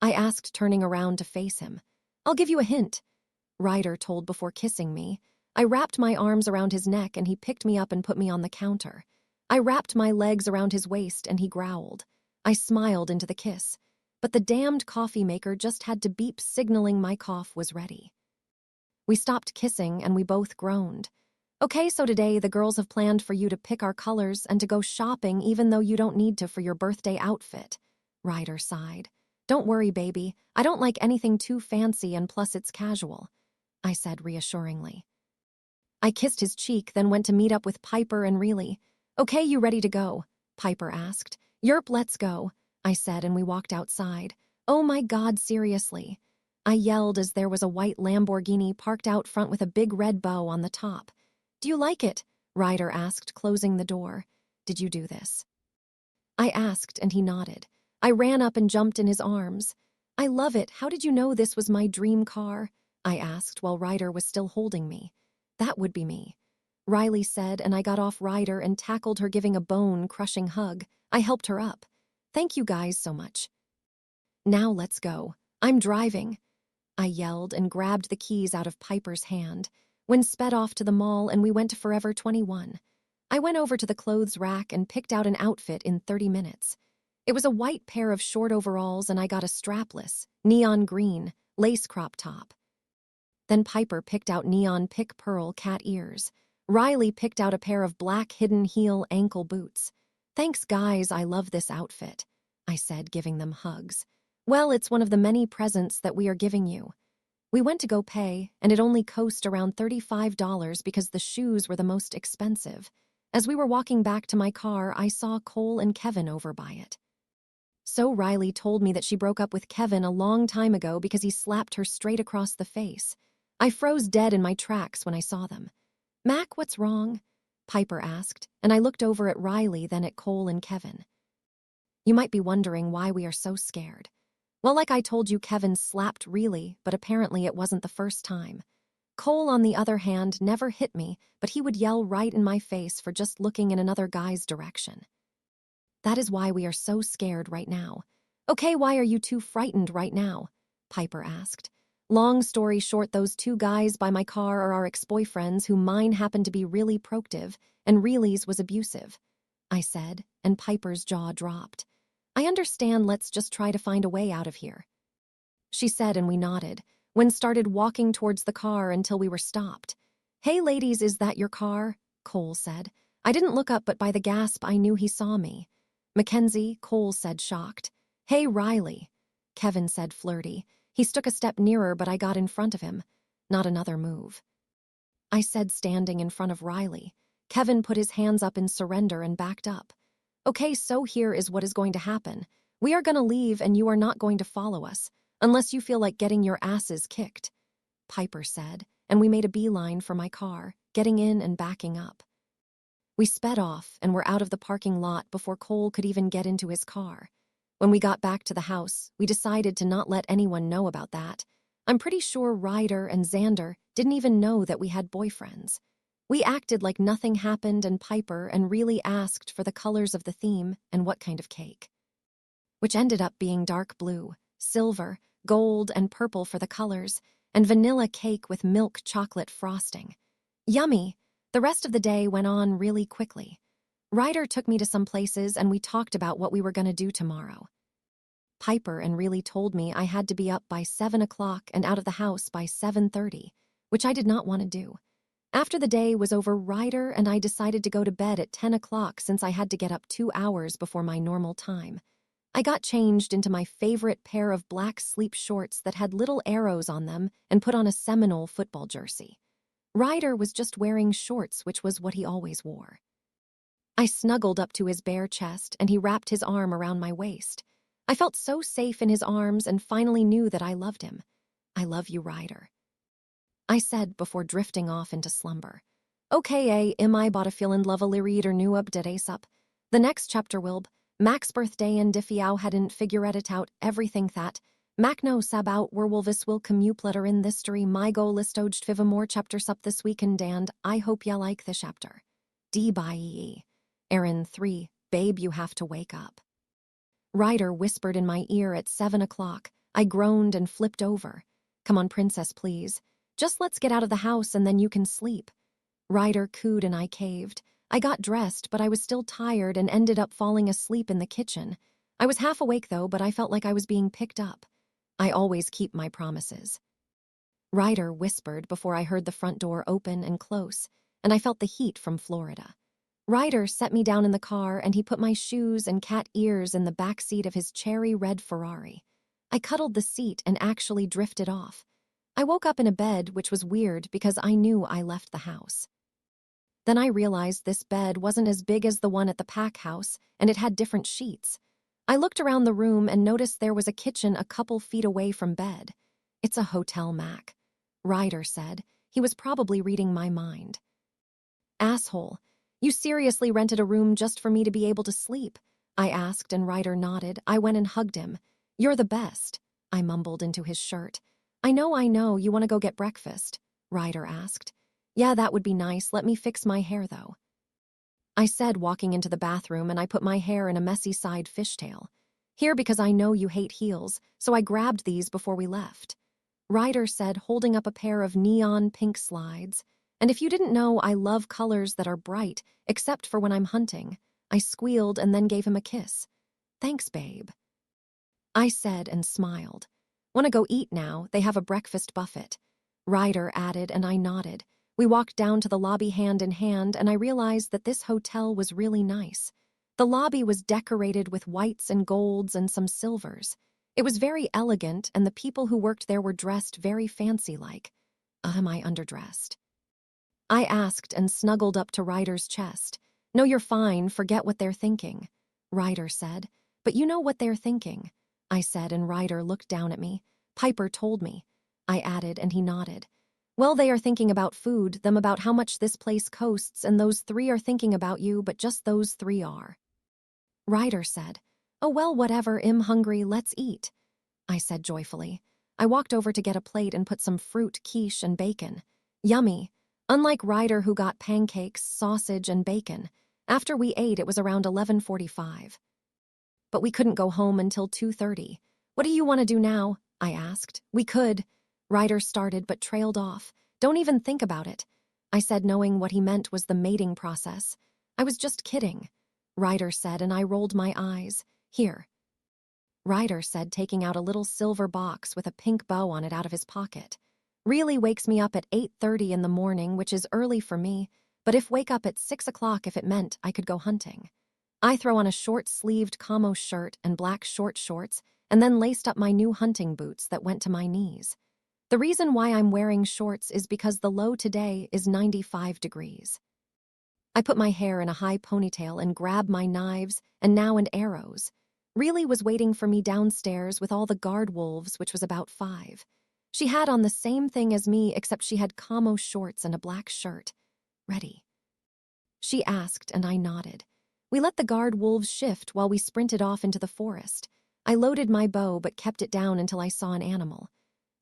I asked, turning around to face him. "I'll give you a hint," Ryder told before kissing me. I wrapped my arms around his neck and he picked me up and put me on the counter. I wrapped my legs around his waist and he growled. I smiled into the kiss, but the damned coffee maker just had to beep, signaling my cough was ready. We stopped kissing and we both groaned. "Okay, so today the girls have planned for you to pick our colors and to go shopping even though you don't need to for your birthday outfit," Ryder sighed. "Don't worry, baby. I don't like anything too fancy, and plus it's casual," I said reassuringly. I kissed his cheek, then went to meet up with Piper and Riley. "Okay, you ready to go?" Piper asked. "Yerp, let's go," I said, and we walked outside. "Oh my God, seriously," I yelled as there was a white Lamborghini parked out front with a big red bow on the top. "Do you like it?" Ryder asked, closing the door. "Did you do this?" I asked, and he nodded. I ran up and jumped in his arms. "I love it. How did you know this was my dream car?" I asked while Ryder was still holding me. "That would be me," Riley said, and I got off Ryder and tackled her, giving a bone-crushing hug. I helped her up. "Thank you guys so much." "Now let's go. I'm driving," I yelled and grabbed the keys out of Piper's hand. When sped off to the mall and we went to Forever 21. I went over to the clothes rack and picked out an outfit in 30 minutes. It was a white pair of short overalls, and I got a strapless, neon green, lace crop top. Then Piper picked out neon pick pearl cat ears. Riley picked out a pair of black hidden heel ankle boots. "Thanks, guys, I love this outfit," I said, giving them hugs. "Well, it's one of the many presents that we are giving you." We went to go pay, and it only cost around $35 because the shoes were the most expensive. As we were walking back to my car, I saw Cole and Kevin over by it. So Riley told me that she broke up with Kevin a long time ago because he slapped her straight across the face. I froze dead in my tracks when I saw them. "Mac, what's wrong?" Piper asked, and I looked over at Riley, then at Cole and Kevin. You might be wondering why we are so scared. Well, like I told you, Kevin slapped Riley, but apparently it wasn't the first time. Cole, on the other hand, never hit me, but he would yell right in my face for just looking in another guy's direction. That is why we are so scared right now. "Okay, why are you two frightened right now?" Piper asked. "Long story short, those two guys by my car are our ex-boyfriends, who mine happened to be really proctive, and Riley's was abusive," I said, and Piper's jaw dropped. "I understand, let's just try to find a way out of here," she said, and we nodded, when started walking towards the car until we were stopped. "Hey ladies, is that your car?" Cole said. I didn't look up, but by the gasp I knew he saw me. "Mackenzie," Cole said, shocked. "Hey Riley," Kevin said, flirty. He took a step nearer, but I got in front of him. "Not another move," I said, standing in front of Riley. Kevin put his hands up in surrender and backed up. "Okay, so here is what is going to happen. We are going to leave and you are not going to follow us, unless you feel like getting your asses kicked," Piper said, and we made a beeline for my car, getting in and backing up. We sped off and were out of the parking lot before Cole could even get into his car. When we got back to the house, we decided to not let anyone know about that. I'm pretty sure Ryder and Xander didn't even know that we had boyfriends. We acted like nothing happened, and Piper and really asked for the colors of the theme and what kind of cake, which ended up being dark blue, silver, gold, and purple for the colors, and vanilla cake with milk chocolate frosting. Yummy! The rest of the day went on really quickly. Ryder took me to some places and we talked about what we were going to do tomorrow. hyper and really told me I had to be up by 7 o'clock and out of the house by 7:30, which I did not want to do. After the day was over, Ryder and I decided to go to bed at 10 o'clock since I had to get up 2 hours before my normal time. I got changed into my favorite pair of black sleep shorts that had little arrows on them and put on a Seminole football jersey. Ryder was just wearing shorts, which was what he always wore. I snuggled up to his bare chest and he wrapped his arm around my waist. I felt so safe in his arms and finally knew that I loved him. "I love you, Ryder," I said before drifting off into slumber. Okay, I bought a feelin' lovely reader new updates up. The next chapter will Mac's birthday and if y'all hadn't figured it out everything that Mac knows about werewolves will commuplater in this story. My goal is to five more chapters up this weekend and I hope ya like the chapter. D-bye. Aaron 3, babe, you have to wake up. Ryder whispered in my ear at 7 o'clock. I groaned and flipped over. Come on, princess, please. Just let's get out of the house and then you can sleep. Ryder cooed and I caved. I got dressed, but I was still tired and ended up falling asleep in the kitchen. I was half awake though, but I felt like I was being picked up. I always keep my promises. Ryder whispered before I heard the front door open and close, and I felt the heat from Florida. Ryder set me down in the car and he put my shoes and cat ears in the back seat of his cherry red Ferrari. I cuddled the seat and actually drifted off. I woke up in a bed, which was weird because I knew I left the house. Then I realized this bed wasn't as big as the one at the pack house, and it had different sheets. I looked around the room and noticed there was a kitchen a couple feet away from bed. "It's a hotel, Mac," Ryder said. He was probably reading my mind. "Asshole, you seriously rented a room just for me to be able to sleep?" I asked, and Ryder nodded. I went and hugged him. "You're the best," I mumbled into his shirt. I know, you want to go get breakfast?" Ryder asked. "Yeah, that would be nice. Let me fix my hair, though," I said, walking into the bathroom, and I put my hair in a messy side fishtail. "Here because I know you hate heels, so I grabbed these before we left," Ryder said, holding up a pair of neon pink slides. "And if you didn't know, I love colors that are bright, except for when I'm hunting." I squealed and then gave him a kiss. "Thanks, babe," I said and smiled. "Want to go eat now? They have a breakfast buffet," Ryder added, and I nodded. We walked down to the lobby hand in hand, and I realized that this hotel was really nice. The lobby was decorated with whites and golds and some silvers. It was very elegant, and the people who worked there were dressed very fancy-like. Am I underdressed?" I asked and snuggled up to Ryder's chest. "No, you're fine. Forget what they're thinking," Ryder said. "But you know what they're thinking," I said, and Ryder looked down at me. "Piper told me," I added, and he nodded. "Well, they are thinking about food, them about how much this place costs, and those three are thinking about you, but just those three are," Ryder said. "Oh, well, whatever, I'm hungry, let's eat," I said joyfully. I walked over to get a plate and put some fruit, quiche, and bacon. Yummy. Unlike Ryder, who got pancakes, sausage, and bacon. After we ate, it was around 11:45. But we couldn't go home until 2:30. "What do you want to do now?" I asked. "We could," Ryder started but trailed off. "Don't even think about it," I said, knowing what he meant was the mating process. "I was just kidding," Ryder said, and I rolled my eyes. "Here," Ryder said, taking out a little silver box with a pink bow on it out of his pocket. "Really wakes me up at 8:30 in the morning, which is early for me, but if wake up at 6 o'clock if it meant I could go hunting." I throw on a short-sleeved camo shirt and black short shorts, and then laced up my new hunting boots that went to my knees. The reason why I'm wearing shorts is because the low today is 95 degrees. I put my hair in a high ponytail and grabbed my knives and arrows. Really was waiting for me downstairs with all the guard wolves, which was about 5. She had on the same thing as me, except she had camo shorts and a black shirt. "Ready?" she asked, and I nodded. We let the guard wolves shift while we sprinted off into the forest. I loaded my bow but kept it down until I saw an animal.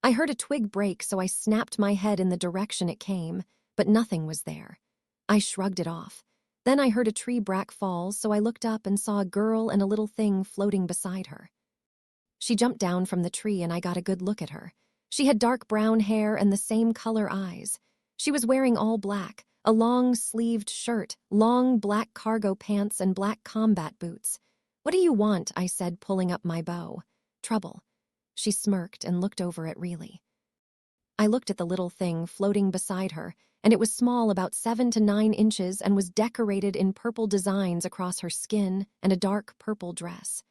I heard a twig break, so I snapped my head in the direction it came, but nothing was there. I shrugged it off. Then I heard a tree brack fall, so I looked up and saw a girl and a little thing floating beside her. She jumped down from the tree and I got a good look at her. She had dark brown hair and the same color eyes. She was wearing all black, a long-sleeved shirt, long black cargo pants, and black combat boots. "What do you want?" I said, pulling up my bow. Trouble. She smirked and looked over at Reilly. I looked at the little thing floating beside her, and it was small, about 7 to 9 inches, and was decorated in purple designs across her skin and a dark purple dress.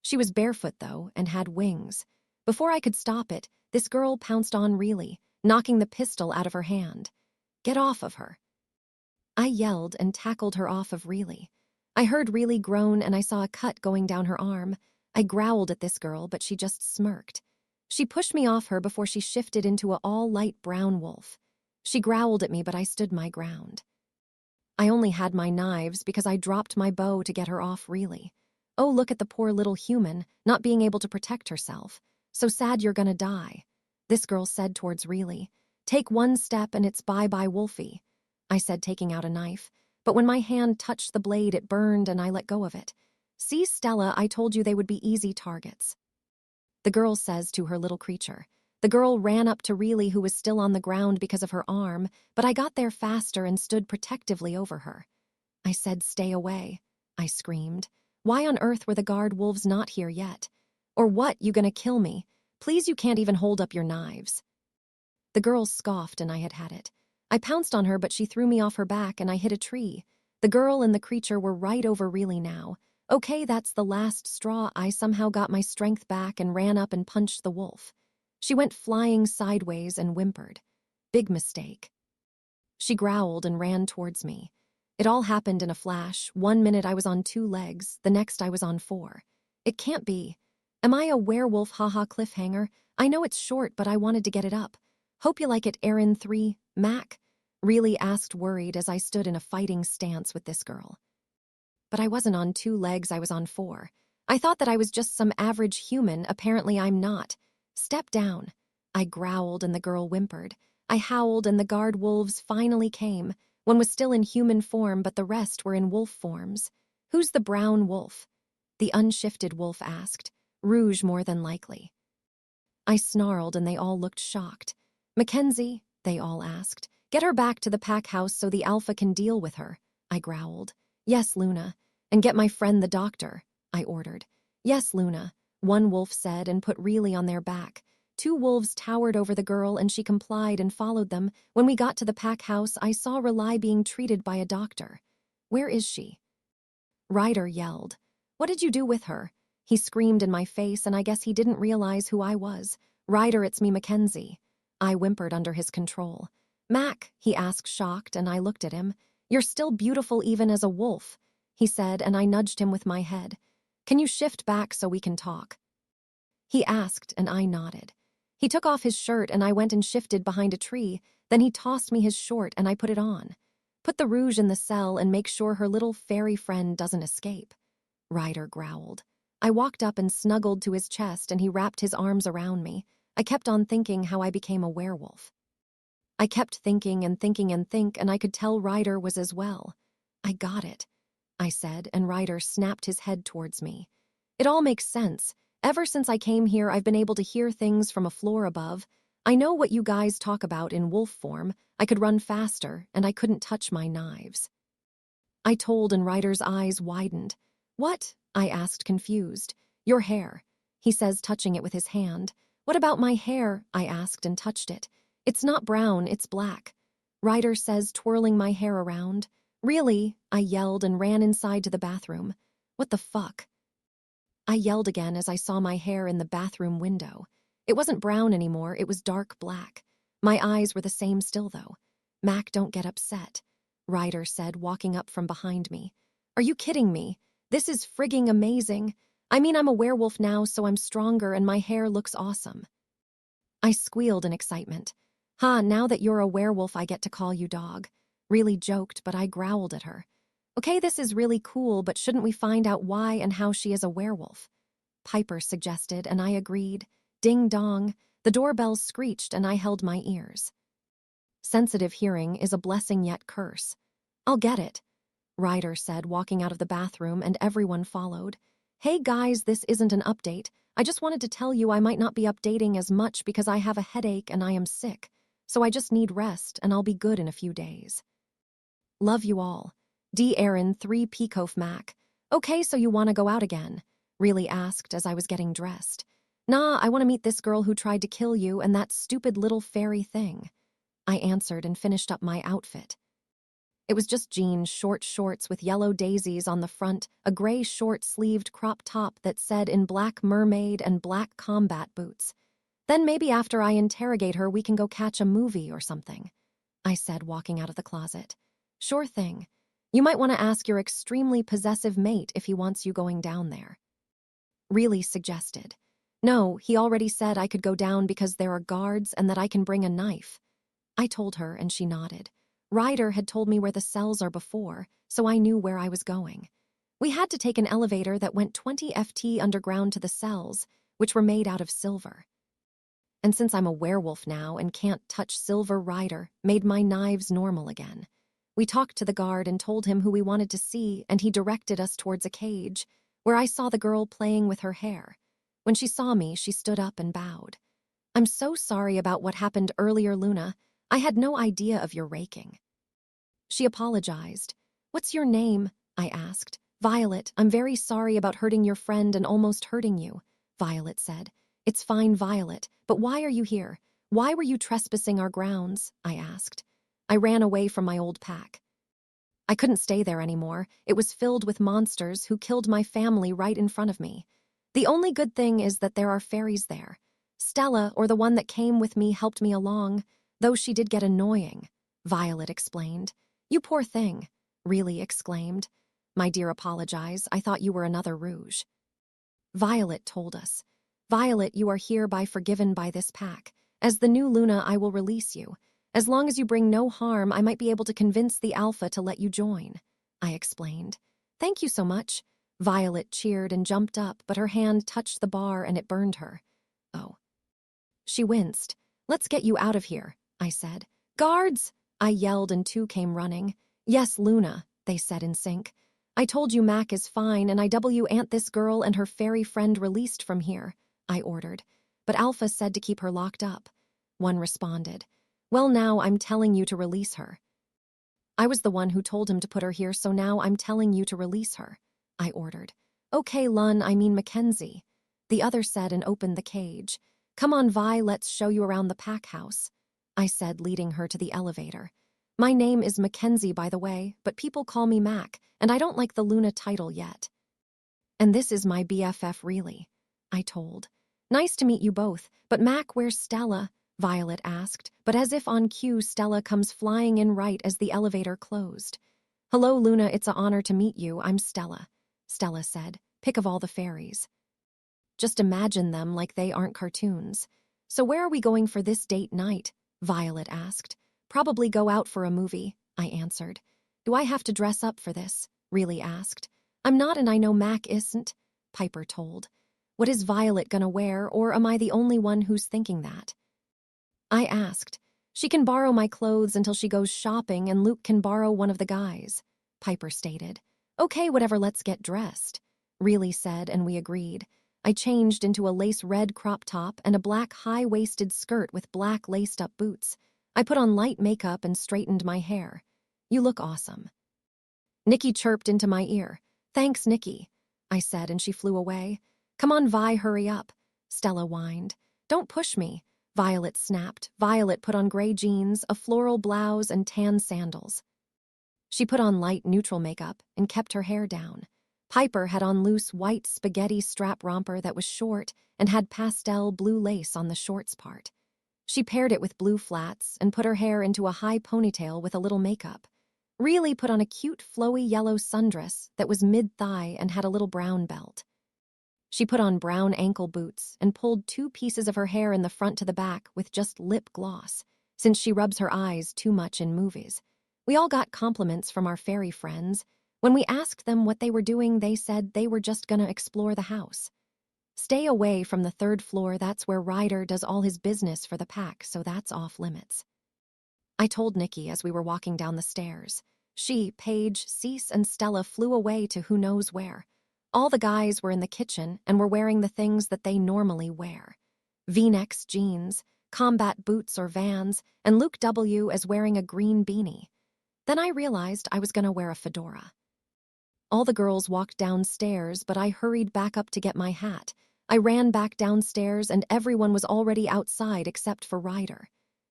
She was barefoot, though, and had wings. Before I could stop it, this girl pounced on Reilly, knocking the pistol out of her hand. "Get off of her." I yelled and tackled her off of Reilly. I heard Reilly groan and I saw a cut going down her arm. I growled at this girl, but she just smirked. She pushed me off her before she shifted into a all-light brown wolf. She growled at me, but I stood my ground. I only had my knives because I dropped my bow to get her off Reilly. Oh, look at the poor little human, not being able to protect herself. "So sad you're gonna die," this girl said towards Reilly. "Take one step and it's bye-bye, Wolfie," I said, taking out a knife. But when my hand touched the blade, it burned and I let go of it. "See, Stella, I told you they would be easy targets," the girl says to her little creature. The girl ran up to Reilly, who was still on the ground because of her arm, but I got there faster and stood protectively over her. I said, "Stay away," I screamed. "Why on earth were the guard wolves not here yet? Or what, you gonna kill me? Please, you can't even hold up your knives." The girl scoffed and I had had it. I pounced on her, but she threw me off her back and I hit a tree. The girl and the creature were right over Reilly now. Okay, that's the last straw. I somehow got my strength back and ran up and punched the wolf. She went flying sideways and whimpered. Big mistake. She growled and ran towards me. It all happened in a flash. 1 minute I was on 2 legs, the next I was on 4. It can't be. Am I a werewolf? Haha, cliffhanger. I know it's short, but I wanted to get it up. Hope you like it, Aaron 3, Mac? Reilly asked, worried, as I stood in a fighting stance with this girl. But I wasn't on 2 legs, I was on 4. I thought that I was just some average human. Apparently I'm not. "Step down," I growled and the girl whimpered. I howled and the guard wolves finally came. One was still in human form, but the rest were in wolf forms. "Who's the brown wolf?" the unshifted wolf asked. "Rouge, more than likely." I snarled and they all looked shocked. "Mackenzie," they all asked. "Get her back to the pack house so the alpha can deal with her," I growled. "Yes, Luna." "And get my friend the doctor," I ordered. "Yes, Luna," one wolf said and put Reilly on their back. 2 wolves towered over the girl and she complied and followed them. When we got to the pack house, I saw Reilly being treated by a doctor. "Where is she?" Ryder yelled. "What did you do with her?" He screamed in my face and I guess he didn't realize who I was. "Ryder, it's me, Mackenzie," I whimpered under his control. "Mac," he asked, shocked, and I looked at him. "You're still beautiful even as a wolf," he said, and I nudged him with my head. "Can you shift back so we can talk?" He asked, and I nodded. He took off his shirt and I went and shifted behind a tree. Then he tossed me his short and I put it on. "Put the rouge in the cell and make sure her little fairy friend doesn't escape," Ryder growled. I walked up and snuggled to his chest and he wrapped his arms around me. I kept on thinking how I became a werewolf. I kept thinking and thinking and I could tell Ryder was as well. "I got it," I said, and Ryder snapped his head towards me. "It all makes sense. Ever since I came here, I've been able to hear things from a floor above. I know what you guys talk about in wolf form. I could run faster, and I couldn't touch my knives." I told, and Ryder's eyes widened. "What?" I asked, confused. "Your hair," he says, touching it with his hand. "What about my hair?" I asked and touched it. "It's not brown, it's black," Ryder says, twirling my hair around. "Really?" I yelled and ran inside to the bathroom. "What the fuck?" I yelled again as I saw my hair in the bathroom window. It wasn't brown anymore, it was dark black. My eyes were the same still, though. "Mac, don't get upset," Ryder said, walking up from behind me. "Are you kidding me? This is frigging amazing. I mean, I'm a werewolf now, so I'm stronger and my hair looks awesome." I squealed in excitement. "Ha, now that you're a werewolf, I get to call you dog." Really joked, but I growled at her. "Okay, this is really cool, but shouldn't we find out why and how she is a werewolf?" Piper suggested, and I agreed. Ding dong. The doorbell screeched and I held my ears. Sensitive hearing is a blessing yet curse. "I'll get it," Ryder said, walking out of the bathroom, and everyone followed. "Hey guys, this isn't an update. I just wanted to tell you I might not be updating as much because I have a headache and I am sick. So I just need rest and I'll be good in a few days. Love you all. D. Aaron 3 Peacof Mac. Okay, so you want to go out again?" Really asked as I was getting dressed. Nah, I want to meet this girl who tried to kill you and that stupid little fairy thing. I answered and finished up my outfit. It was just jeans, short shorts with yellow daisies on the front, a gray short-sleeved crop top that said in black mermaid and black combat boots. Then maybe after I interrogate her, we can go catch a movie or something, I said, walking out of the closet. Sure thing. You might want to ask your extremely possessive mate if he wants you going down there. Really suggested. No, he already said I could go down because there are guards and that I can bring a knife. I told her and she nodded. Ryder had told me where the cells are before, so I knew where I was going. We had to take an elevator that went 20 FT underground to the cells, which were made out of silver. And since I'm a werewolf now and can't touch silver, Ryder made my knives normal again. We talked to the guard and told him who we wanted to see, and he directed us towards a cage, where I saw the girl playing with her hair. When she saw me, she stood up and bowed. I'm so sorry about what happened earlier, Luna. I had no idea of your raking. She apologized. What's your name? I asked. Violet, I'm very sorry about hurting your friend and almost hurting you, Violet said. It's fine, Violet, but why are you here? Why were you trespassing our grounds? I asked. I ran away from my old pack. I couldn't stay there anymore. It was filled with monsters who killed my family right in front of me. The only good thing is that there are fairies there. Stella, or the one that came with me, helped me along, though she did get annoying, Violet explained. You poor thing, Really exclaimed. My dear, apologize. I thought you were another Rouge. Violet told us. Violet, you are hereby forgiven by this pack. As the new Luna, I will release you. As long as you bring no harm, I might be able to convince the Alpha to let you join, I explained. Thank you so much. Violet cheered and jumped up, but her hand touched the bar and it burned her. Oh. She winced. Let's get you out of here, I said. Guards! I yelled and two came running. Yes, Luna, they said in sync. I told you Mac is fine and ant this girl and her fairy friend released from here, I ordered. But Alpha said to keep her locked up. One responded. Well, now I'm telling you to release her. I was the one who told him to put her here, so now I'm telling you to release her, I ordered. Okay, Mackenzie. The other said and opened the cage. Come on, Vi, let's show you around the pack house, I said, leading her to the elevator. My name is Mackenzie, by the way, but people call me Mac, and I don't like the Luna title yet. And this is my BFF, really, I told. Nice to meet you both, but Mac, where's Stella? Violet asked, but as if on cue, Stella comes flying in right as the elevator closed. Hello, Luna, it's an honor to meet you. I'm Stella, Stella said, pick of all the fairies. Just imagine them like they aren't cartoons. So where are we going for this date night? Violet asked. Probably go out for a movie, I answered. Do I have to dress up for this? Really asked. I'm not, and I know Mac isn't, Piper told. What is Violet gonna wear, or am I the only one who's thinking that? I asked. She can borrow my clothes until she goes shopping, and Luke can borrow one of the guys, Piper stated. Okay, whatever, let's get dressed, Really said, and we agreed. I changed into a lace red crop top and a black high-waisted skirt with black laced-up boots. I put on light makeup and straightened my hair. You look awesome. Nikki chirped into my ear. Thanks, Nikki, I said, and she flew away. Come on, Vi, hurry up, Stella whined. Don't push me, Violet snapped. Violet put on gray jeans, a floral blouse, and tan sandals. She put on light neutral makeup and kept her hair down. Piper had on loose white spaghetti strap romper that was short and had pastel blue lace on the shorts part. She paired it with blue flats and put her hair into a high ponytail with a little makeup. Really put on a cute flowy yellow sundress that was mid-thigh and had a little brown belt. She put on brown ankle boots and pulled 2 pieces of her hair in the front to the back with just lip gloss, since she rubs her eyes too much in movies. We all got compliments from our fairy friends. When we asked them what they were doing, they said they were just gonna explore the house. Stay away from the 3rd floor, that's where Ryder does all his business for the pack, so that's off limits. I told Nikki as we were walking down the stairs. She, Paige, Cease, and Stella flew away to who knows where. All the guys were in the kitchen and were wearing the things that they normally wear. V-necks, jeans, combat boots or Vans, and Luke W. is wearing a green beanie. Then I realized I was gonna wear a fedora. All the girls walked downstairs, but I hurried back up to get my hat. I ran back downstairs and everyone was already outside except for Ryder.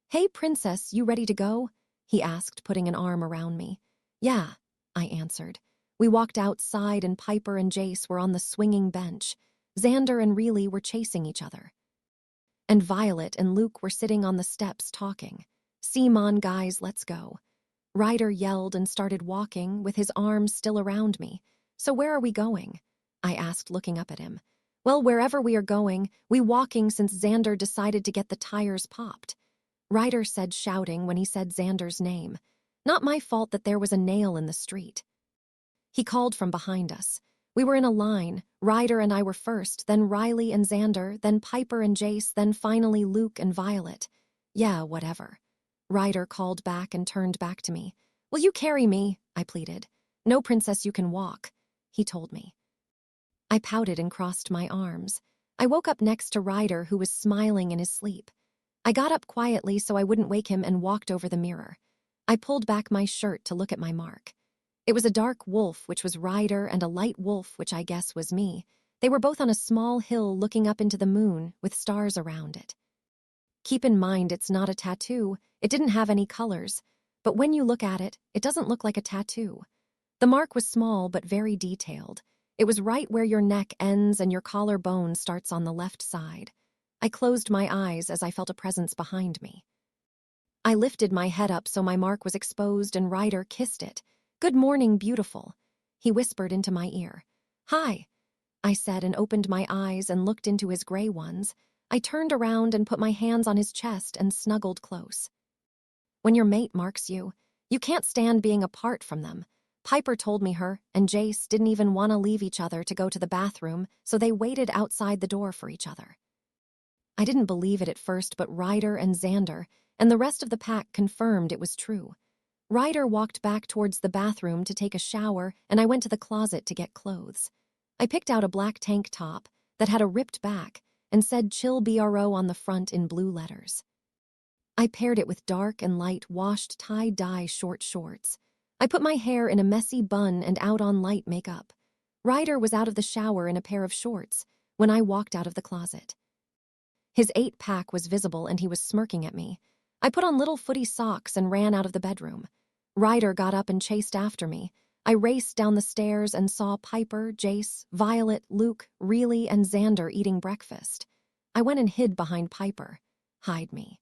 "Hey, princess, you ready to go?" he asked, putting an arm around me. "Yeah," I answered. We walked outside and Piper and Jace were on the swinging bench. Xander and Reilly were chasing each other. And Violet and Luke were sitting on the steps talking. "Simon, guys, let's go." Ryder yelled and started walking with his arms still around me. "So where are we going?" I asked, looking up at him. "Well, wherever we are going, we walking since Xander decided to get the tires popped," Ryder said, shouting when he said Xander's name. Not my fault that there was a nail in the street. He called from behind us. We were in a line. Ryder and I were first, then Reilly and Xander, then Piper and Jace, then finally Luke and Violet. "Yeah, whatever." Ryder called back and turned back to me. "Will you carry me?" I pleaded. "No, princess, you can walk," he told me. I pouted and crossed my arms. I woke up next to Ryder, who was smiling in his sleep. I got up quietly so I wouldn't wake him and walked over the mirror. I pulled back my shirt to look at my mark. It was a dark wolf, which was Ryder, and a light wolf, which I guess was me. They were both on a small hill looking up into the moon with stars around it. Keep in mind, it's not a tattoo. It didn't have any colors. But when you look at it, it doesn't look like a tattoo. The mark was small but very detailed. It was right where your neck ends and your collarbone starts on the left side. I closed my eyes as I felt a presence behind me. I lifted my head up so my mark was exposed and Ryder kissed it. "Good morning, beautiful," he whispered into my ear. "Hi," I said, and opened my eyes and looked into his gray ones. I turned around and put my hands on his chest and snuggled close. "When your mate marks you, you can't stand being apart from them." Piper told me her and Jace didn't even want to leave each other to go to the bathroom, so they waited outside the door for each other. I didn't believe it at first, but Ryder and Xander and the rest of the pack confirmed it was true. Ryder walked back towards the bathroom to take a shower, and I went to the closet to get clothes. I picked out a black tank top that had a ripped back and said "Chill BRO" on the front in blue letters. I paired it with dark and light washed tie-dye short shorts. I put my hair in a messy bun and out on light makeup. Ryder was out of the shower in a pair of shorts when I walked out of the closet. His 8-pack was visible and he was smirking at me. I put on little footy socks and ran out of the bedroom. Ryder got up and chased after me. I raced down the stairs and saw Piper, Jace, Violet, Luke, Reilly, and Xander eating breakfast. I went and hid behind Piper. "Hide me,"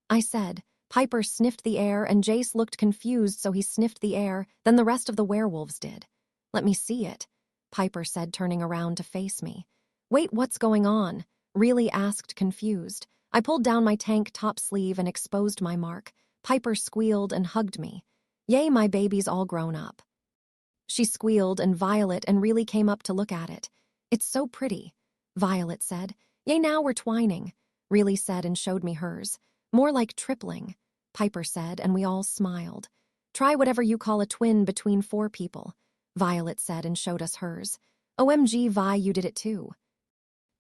I said. Piper sniffed the air and Jace looked confused, so he sniffed the air, then the rest of the werewolves did. "Let me see it," Piper said, turning around to face me. "Wait, what's going on?" Reilly asked, confused. I pulled down my tank top sleeve and exposed my mark. Piper squealed and hugged me. "Yay, my baby's all grown up," she squealed, and Violet and Reilly came up to look at it. "It's so pretty," Violet said. "Yay, now we're twining," Reilly said and showed me hers. "More like tripling," Piper said, and we all smiled. "Try whatever you call a twin between 4 people," Violet said and showed us hers. "OMG, Vi, you did it too,"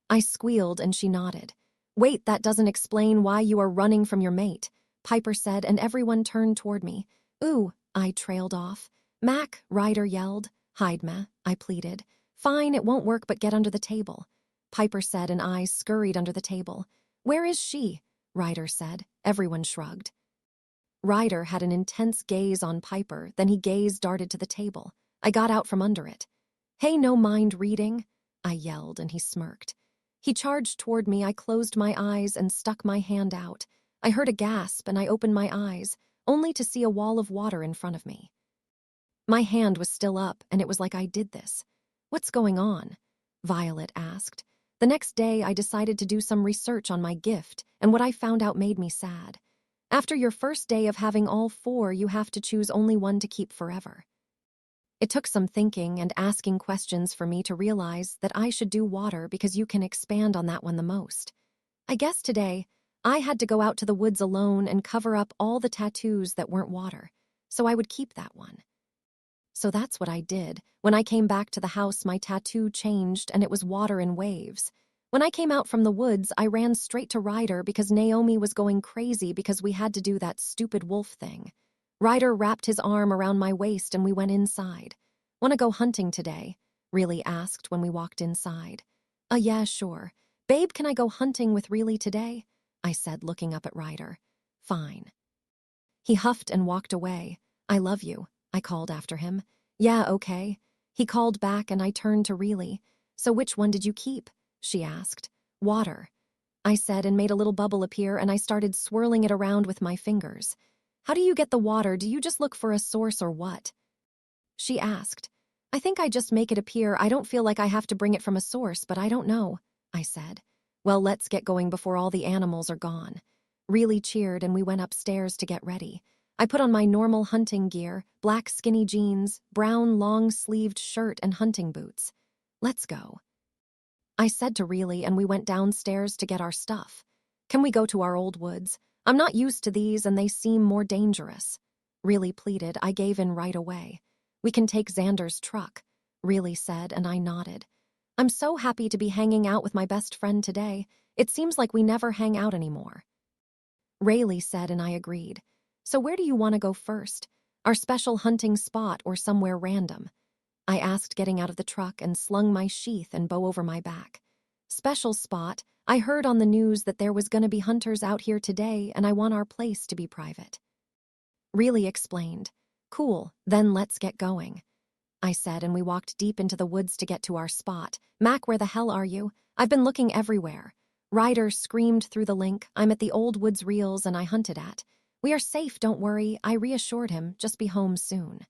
I squealed, and she nodded. "Wait, that doesn't explain why you are running from your mate," Piper said, and everyone turned toward me. "Ooh," I trailed off. "Mac," Ryder yelled. "Hide me," I pleaded. "Fine, it won't work, but get under the table," Piper said, and I scurried under the table. "Where is she?" Ryder said. Everyone shrugged. Ryder had an intense gaze on Piper, then he gaze darted to the table. I got out from under it. "Hey, no mind reading," I yelled, and he smirked. He charged toward me. I closed my eyes and stuck my hand out. I heard a gasp and I opened my eyes, only to see a wall of water in front of me. My hand was still up, and it was like I did this. "What's going on?" Violet asked. The next day, I decided to do some research on my gift, and what I found out made me sad. After your first day of having all 4, you have to choose only one to keep forever. It took some thinking and asking questions for me to realize that I should do water because you can expand on that one the most. I guess today, I had to go out to the woods alone and cover up all the tattoos that weren't water, so I would keep that one. So that's what I did. When I came back to the house, my tattoo changed and it was water in waves. When I came out from the woods, I ran straight to Ryder because Naomi was going crazy because we had to do that stupid wolf thing. Ryder wrapped his arm around my waist and we went inside. "Want to go hunting today?" Reilly asked when we walked inside. Yeah, sure. Babe, can I go hunting with Really today? I said, looking up at Ryder. Fine. He huffed and walked away. I love you, I called after him. Yeah, okay. He called back and I turned to Really. So which one did you keep? She asked. Water, I said, and made a little bubble appear, and I started swirling it around with my fingers. How do you get the water? Do you just look for a source or what? She asked. I think I just make it appear. I don't feel like I have to bring it from a source, but I don't know, I said. Well, let's get going before all the animals are gone. Really cheered, and we went upstairs to get ready. I put on my normal hunting gear, black skinny jeans, brown long-sleeved shirt, and hunting boots. Let's go, I said to Really, and we went downstairs to get our stuff. Can we go to our old woods? I'm not used to these and they seem more dangerous. Really pleaded. I gave in right away. We can take Xander's truck, Really said, and I nodded. I'm so happy to be hanging out with my best friend today. It seems like we never hang out anymore. Rayleigh said, and I agreed. So where do you want to go first? Our special hunting spot or somewhere random? I asked, getting out of the truck, and slung my sheath and bow over my back. Special spot. I heard on the news that there was going to be hunters out here today, and I want our place to be private. Really explained. Cool, then let's get going, I said, and we walked deep into the woods to get to our spot. Mac, where the hell are you? I've been looking everywhere. Ryder screamed through the link. I'm at the old woods reels and I hunted at. We are safe, don't worry, I reassured him. Just be home soon,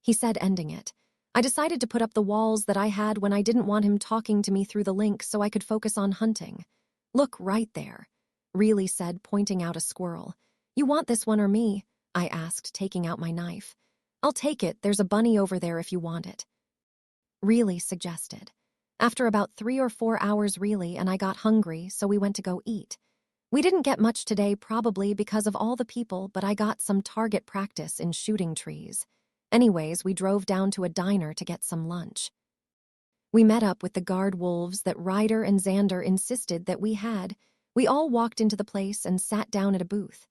he said, ending it. I decided to put up the walls that I had when I didn't want him talking to me through the link so I could focus on hunting. Look, right there, Really said, pointing out a squirrel. You want this one or me? I asked, taking out my knife. I'll take it, there's a bunny over there if you want it, Really suggested. After about 3 or 4 hours, Really and I got hungry, so we went to go eat. We didn't get much today, probably because of all the people, but I got some target practice in shooting trees. Anyways, we drove down to a diner to get some lunch. We met up with the guard wolves that Ryder and Xander insisted that we had. We all walked into the place and sat down at a booth.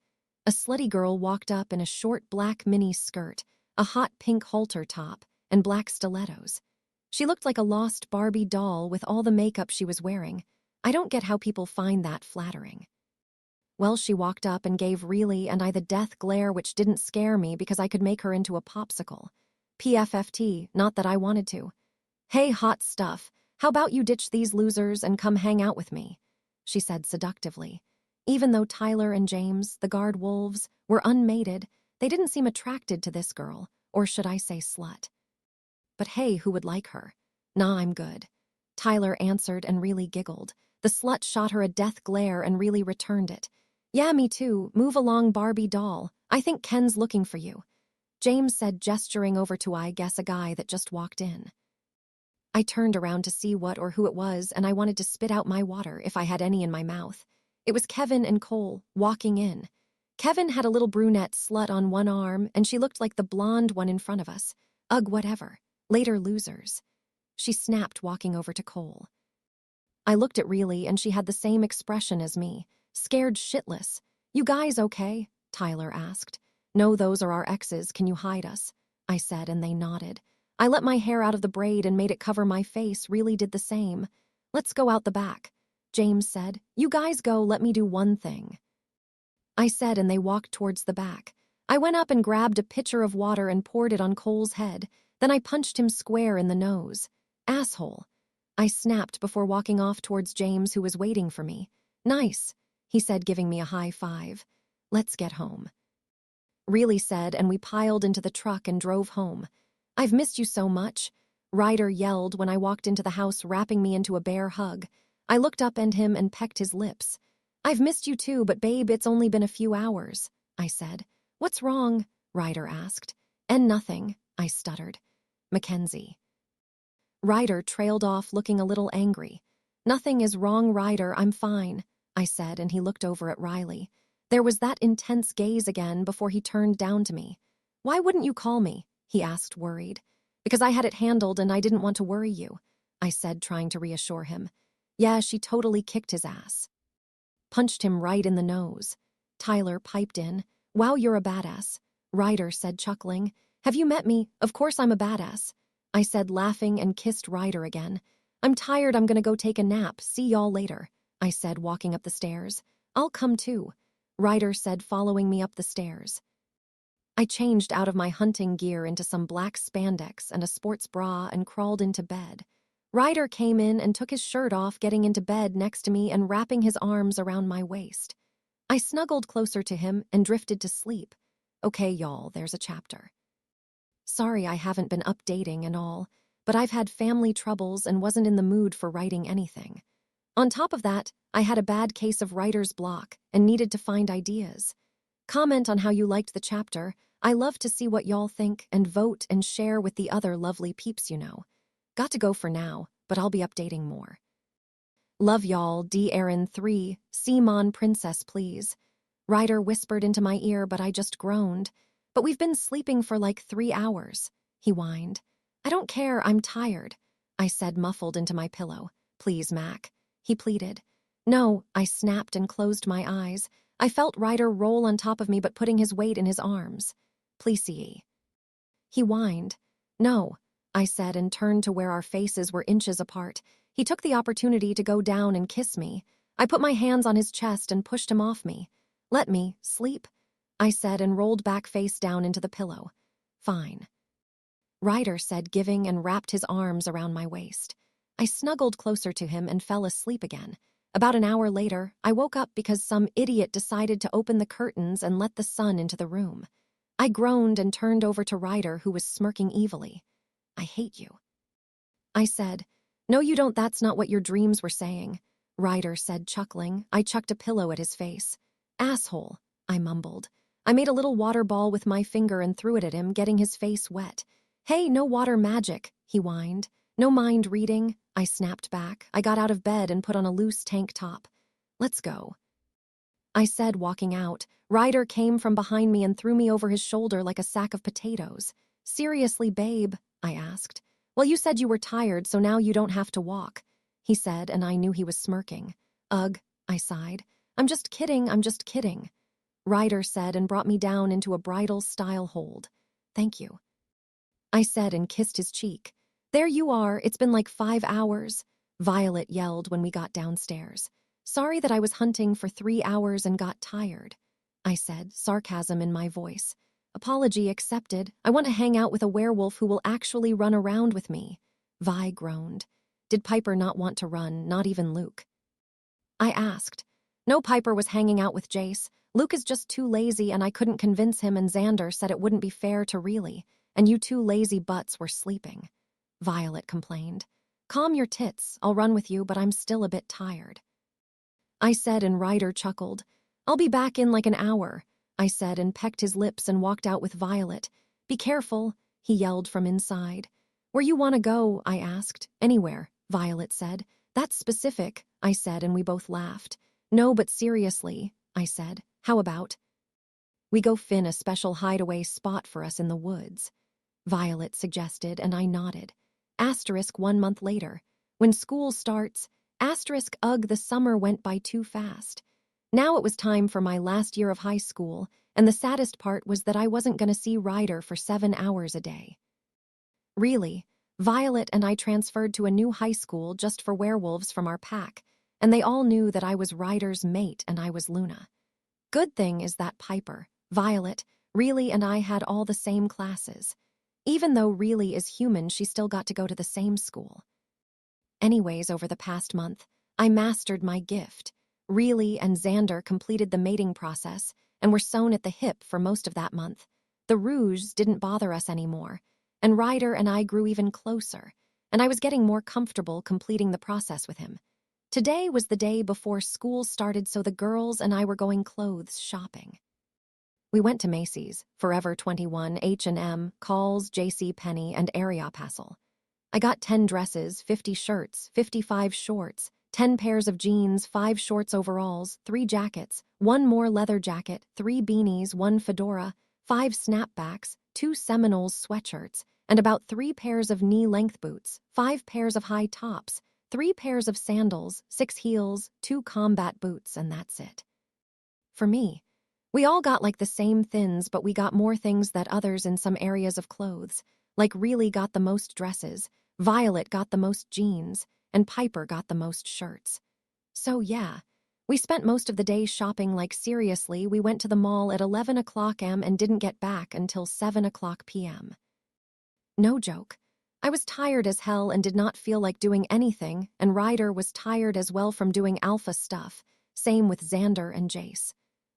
A slutty girl walked up in a short black mini skirt, a hot pink halter top, and black stilettos. She looked like a lost Barbie doll with all the makeup she was wearing. I don't get how people find that flattering. Well, she walked up and gave Really and I the death glare, which didn't scare me because I could make her into a popsicle. PFFT, not that I wanted to. Hey, hot stuff, how about you ditch these losers and come hang out with me? She said seductively. Even though Tyler and James, the guard wolves, were unmated, they didn't seem attracted to this girl, or should I say slut. But hey, who would like her? Nah, I'm good, Tyler answered, and Really giggled. The slut shot her a death glare and Really returned it. Yeah, me too. Move along, Barbie doll. I think Ken's looking for you, James said, gesturing over to, I guess, a guy that just walked in. I turned around to see what or who it was, and I wanted to spit out my water if I had any in my mouth. It was Kevin and Cole, walking in. Kevin had a little brunette slut on one arm, and she looked like the blonde one in front of us. Ugh, whatever. Later, losers, she snapped, walking over to Cole. I looked at Really, and she had the same expression as me. Scared shitless. You guys okay? Tyler asked. No, those are our exes. Can you hide us? I said, and they nodded. I let my hair out of the braid and made it cover my face. Really did the same. Let's go out the back, James said. You guys go, let me do one thing, I said, and they walked towards the back. I went up and grabbed a pitcher of water and poured it on Cole's head. Then I punched him square in the nose. Asshole, I snapped before walking off towards James, who was waiting for me. Nice, he said, giving me a high five. Let's get home, Really said, and we piled into the truck and drove home. I've missed you so much, Ryder yelled when I walked into the house, wrapping me into a bear hug. I looked up at him and pecked his lips. I've missed you too, but babe, it's only been a few hours, I said. What's wrong? Ryder asked. And nothing, I stuttered. Mackenzie. Ryder trailed off, looking a little angry. Nothing is wrong, Ryder, I'm fine, I said, and he looked over at Riley. There was that intense gaze again before he turned down to me. Why wouldn't you call me? He asked, worried. Because I had it handled and I didn't want to worry you, I said, trying to reassure him. Yeah, she totally kicked his ass. Punched him right in the nose. Tyler piped in. Wow, you're a badass, Ryder said, chuckling. Have you met me? Of course I'm a badass, I said, laughing, and kissed Ryder again. I'm tired, I'm gonna go take a nap. See y'all later, I said, walking up the stairs. I'll come too, Ryder said, following me up the stairs. I changed out of my hunting gear into some black spandex and a sports bra and crawled into bed. Ryder came in and took his shirt off, getting into bed next to me and wrapping his arms around my waist. I snuggled closer to him and drifted to sleep. Okay, y'all, there's a chapter. Sorry I haven't been updating and all, but I've had family troubles and wasn't in the mood for writing anything. On top of that, I had a bad case of writer's block and needed to find ideas. Comment on how you liked the chapter. I love to see what y'all think and vote and share with the other lovely peeps you know. Got to go for now, but I'll be updating more. Love y'all, D. Aaron 3, Simon Princess please. Ryder whispered into my ear, but I just groaned. But we've been sleeping for like 3 hours, he whined. I don't care, I'm tired, I said, muffled into my pillow. Please, Mac, he pleaded. No, I snapped and closed my eyes. I felt Ryder roll on top of me, but putting his weight in his arms. Pleasey. He whined. No, I said, and turned to where our faces were inches apart. He took the opportunity to go down and kiss me. I put my hands on his chest and pushed him off me. Let me sleep, I said, and rolled back face down into the pillow. Fine, Ryder said, giving, and wrapped his arms around my waist. I snuggled closer to him and fell asleep again. About an hour later, I woke up because some idiot decided to open the curtains and let the sun into the room. I groaned and turned over to Ryder, who was smirking evilly. I hate you, I said. No, you don't, that's not what your dreams were saying, Ryder said, chuckling. I chucked a pillow at his face. Asshole, I mumbled. I made a little water ball with my finger and threw it at him, getting his face wet. Hey, no water magic, he whined. No mind reading, I snapped back. I got out of bed and put on a loose tank top. Let's go, I said, walking out. Ryder came from behind me and threw me over his shoulder like a sack of potatoes. Seriously, babe, I asked. Well, you said you were tired, so now you don't have to walk, he said, and I knew he was smirking. Ugh, I sighed. I'm just kidding, Ryder said, and brought me down into a bridal-style hold. Thank you, I said, and kissed his cheek. There you are, it's been like 5 hours, Violet yelled when we got downstairs. Sorry that I was hunting for 3 hours and got tired, I said, sarcasm in my voice. Apology accepted. I want to hang out with a werewolf who will actually run around with me, Vi groaned. Did Piper not want to run, not even Luke? I asked. No, Piper was hanging out with Jace. Luke is just too lazy and I couldn't convince him, and Xander said it wouldn't be fair to Really, and you two lazy butts were sleeping, Violet complained. Calm your tits, I'll run with you, but I'm still a bit tired, I said, and Ryder chuckled. I'll be back in like an hour, I said, and pecked his lips and walked out with Violet. Be careful, he yelled from inside. Where you want to go, I asked. Anywhere, Violet said. That's specific, I said, and we both laughed. No, but seriously, I said. How about we go find a special hideaway spot for us in the woods, Violet suggested, and I nodded. Asterisk 1 month later. When school starts, asterisk ugh, the summer went by too fast. Now it was time for my last year of high school, and the saddest part was that I wasn't going to see Ryder for 7 hours a day. Really, Violet and I transferred to a new high school just for werewolves from our pack, and they all knew that I was Ryder's mate and I was Luna. Good thing is that Piper, Violet, Really, and I had all the same classes. Even though Really is human, she still got to go to the same school. Anyways, over the past month, I mastered my gift. Really and Xander completed the mating process and were sewn at the hip for most of that month. The rouge didn't bother us anymore, and Ryder and I grew even closer, and I was getting more comfortable completing the process with him. Today was the day before school started, so the girls and I were going clothes shopping. We went to Macy's, Forever 21, H&M, Kohl's, JCPenney, and Aeropostale. I got 10 dresses, 50 shirts, 55 shorts, 10 pairs of jeans, 5 shorts overalls, 3 jackets, 1 more leather jacket, 3 beanies, 1 fedora, 5 snapbacks, 2 Seminoles sweatshirts, and about 3 pairs of knee-length boots, 5 pairs of high tops, 3 pairs of sandals, 6 heels, 2 combat boots, and that's it. For me, we all got like the same thins, but we got more things than others in some areas of clothes. Like Really got the most dresses, Violet got the most jeans, and Piper got the most shirts. So yeah, we spent most of the day shopping. Like seriously, we went to the mall at 11 o'clock am and didn't get back until 7 o'clock p.m. No joke. I was tired as hell and did not feel like doing anything, and Ryder was tired as well from doing alpha stuff. Same with Xander and Jace.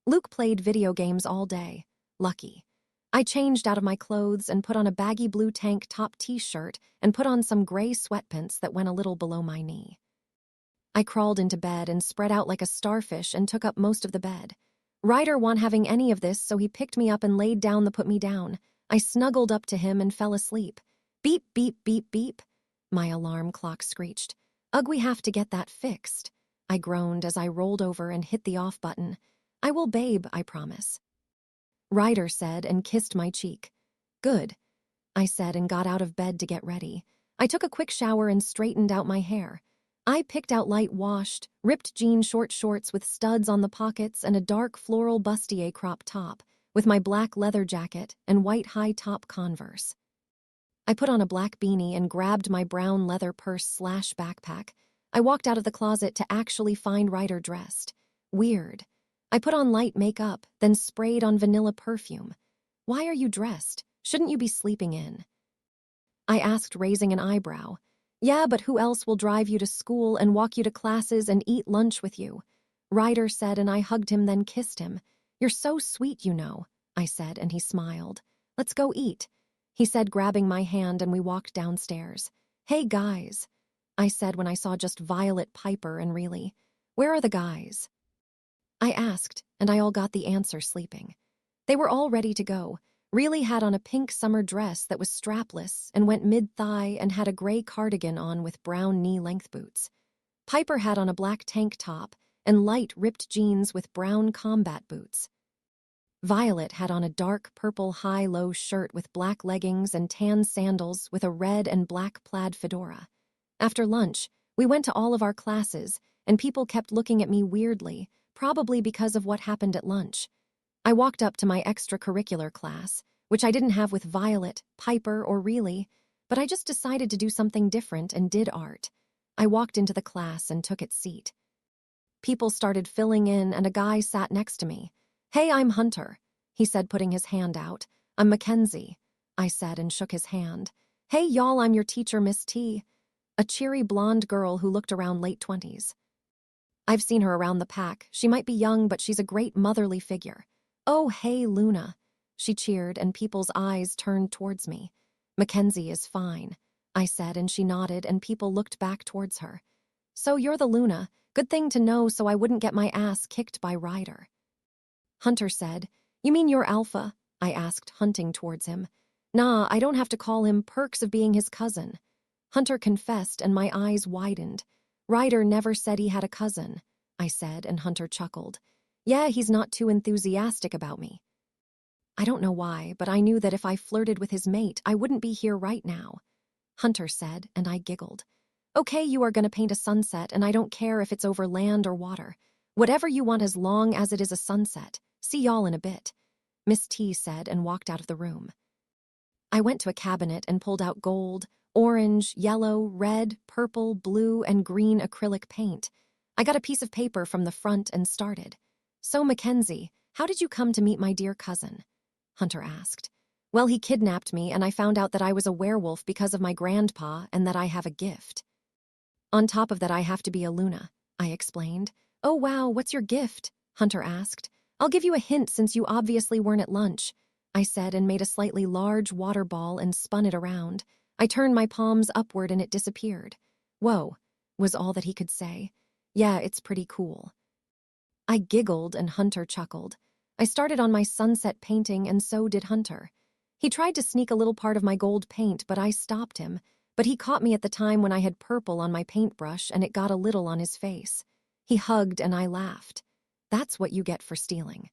Luke played video games all day. Lucky. I changed out of my clothes and put on a baggy blue tank top t-shirt and put on some gray sweatpants that went a little below my knee. I crawled into bed and spread out like a starfish and took up most of the bed. Ryder wasn't having any of this, so he picked me up and laid down the put me down. I snuggled up to him and fell asleep. Beep, beep, beep, beep. My alarm clock screeched. Ugh, we have to get that fixed. I groaned as I rolled over and hit the off button. I will, babe, I promise. Ryder said and kissed my cheek. Good, I said and got out of bed to get ready. I took a quick shower and straightened out my hair. I picked out light-washed, ripped jean short shorts with studs on the pockets and a dark floral bustier crop top, with my black leather jacket and white high-top Converse. I put on a black beanie and grabbed my brown leather purse/backpack. I walked out of the closet to actually find Ryder dressed. Weird. I put on light makeup, then sprayed on vanilla perfume. Why are you dressed? Shouldn't you be sleeping in? I asked, raising an eyebrow. Yeah, but who else will drive you to school and walk you to classes and eat lunch with you? Ryder said, and I hugged him, then kissed him. You're so sweet, you know, I said, and he smiled. Let's go eat, he said, grabbing my hand, and we walked downstairs. Hey, guys, I said when I saw just Violet, Piper, and Reilly. Where are the guys? I asked, and I all got the answer sleeping. They were all ready to go. Reilly had on a pink summer dress that was strapless and went mid-thigh and had a gray cardigan on with brown knee-length boots. Piper had on a black tank top and light ripped jeans with brown combat boots. Violet had on a dark purple high-low shirt with black leggings and tan sandals with a red and black plaid fedora. After lunch, we went to all of our classes, and people kept looking at me weirdly, probably because of what happened at lunch. I walked up to my extracurricular class, which I didn't have with Violet, Piper, or Reilly, but I just decided to do something different and did art. I walked into the class and took its seat. People started filling in, and a guy sat next to me. Hey, I'm Hunter, he said, putting his hand out. I'm Mackenzie, I said, and shook his hand. Hey, y'all, I'm your teacher, Miss T, a cheery blonde girl who looked around late 20s. I've seen her around the pack. She might be young, but she's a great motherly figure. Oh, hey, Luna, she cheered, and people's eyes turned towards me. Mackenzie is fine, I said, and she nodded, and people looked back towards her. So you're the Luna. Good thing to know, so I wouldn't get my ass kicked by Ryder. Hunter said, You mean you're Alpha? I asked, hunting towards him. Nah, I don't have to call him, perks of being his cousin. Hunter confessed, and my eyes widened. Ryder never said he had a cousin, I said, and Hunter chuckled. Yeah, he's not too enthusiastic about me. I don't know why, but I knew that if I flirted with his mate, I wouldn't be here right now. Hunter said, and I giggled. Okay, you are going to paint a sunset, and I don't care if it's over land or water. Whatever you want as long as it is a sunset. See y'all in a bit, Miss T said, and walked out of the room. I went to a cabinet and pulled out gold, orange, yellow, red, purple, blue, and green acrylic paint. I got a piece of paper from the front and started. So, Mackenzie, how did you come to meet my dear cousin? Hunter asked. Well, he kidnapped me, and I found out that I was a werewolf because of my grandpa and that I have a gift. On top of that, I have to be a Luna, I explained. Oh, wow, what's your gift? Hunter asked. I'll give you a hint since you obviously weren't at lunch, I said, and made a slightly large water ball and spun it around. I turned my palms upward and it disappeared. Whoa, was all that he could say. Yeah, it's pretty cool. I giggled and Hunter chuckled. I started on my sunset painting and so did Hunter. He tried to sneak a little part of my gold paint, but I stopped him. But he caught me at the time when I had purple on my paintbrush and it got a little on his face. He hugged and I laughed. That's what you get for stealing.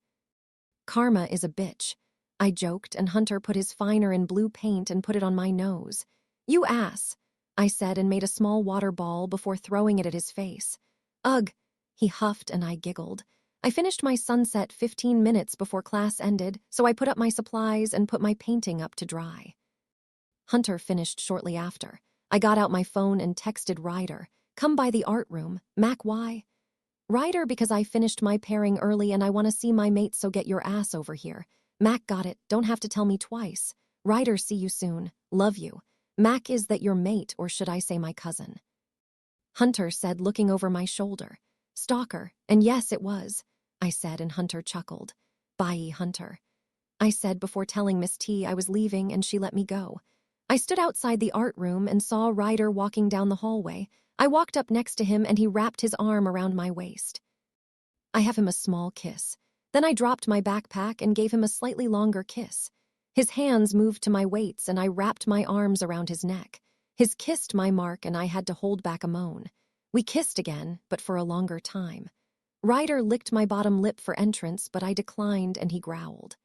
Karma is a bitch, I joked, and Hunter put his finer in blue paint and put it on my nose. You ass, I said, and made a small water ball before throwing it at his face. Ugh, he huffed, and I giggled. I finished my sunset 15 minutes before class ended, so I put up my supplies and put my painting up to dry. Hunter finished shortly after. I got out my phone and texted Ryder. Come by the art room. Mac, why? Ryder, because I finished my pairing early and I want to see my mate, so get your ass over here. Mac, got it. Don't have to tell me twice. Ryder, see you soon. Love you. Mac, is that your mate, or should I say my cousin? Hunter said, looking over my shoulder. Stalker, and yes, it was, I said, and Hunter chuckled. Bye, Hunter, I said before telling Miss T I was leaving, and she let me go. I stood outside the art room and saw Ryder walking down the hallway. I walked up next to him and he wrapped his arm around my waist. I have him a small kiss. Then I dropped my backpack and gave him a slightly longer kiss. His hands moved to my weights and I wrapped my arms around his neck. His kissed my mark and I had to hold back a moan. We kissed again, but for a longer time. Ryder licked my bottom lip for entrance, but I declined and he growled.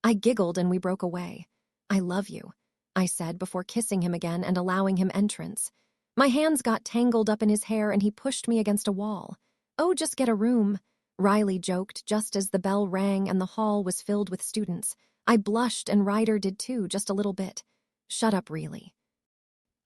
I giggled and we broke away. I love you, I said before kissing him again and allowing him entrance. My hands got tangled up in his hair and he pushed me against a wall. Oh, just get a room, Riley joked just as the bell rang and the hall was filled with students. I blushed and Ryder did too, just a little bit. Shut up, really,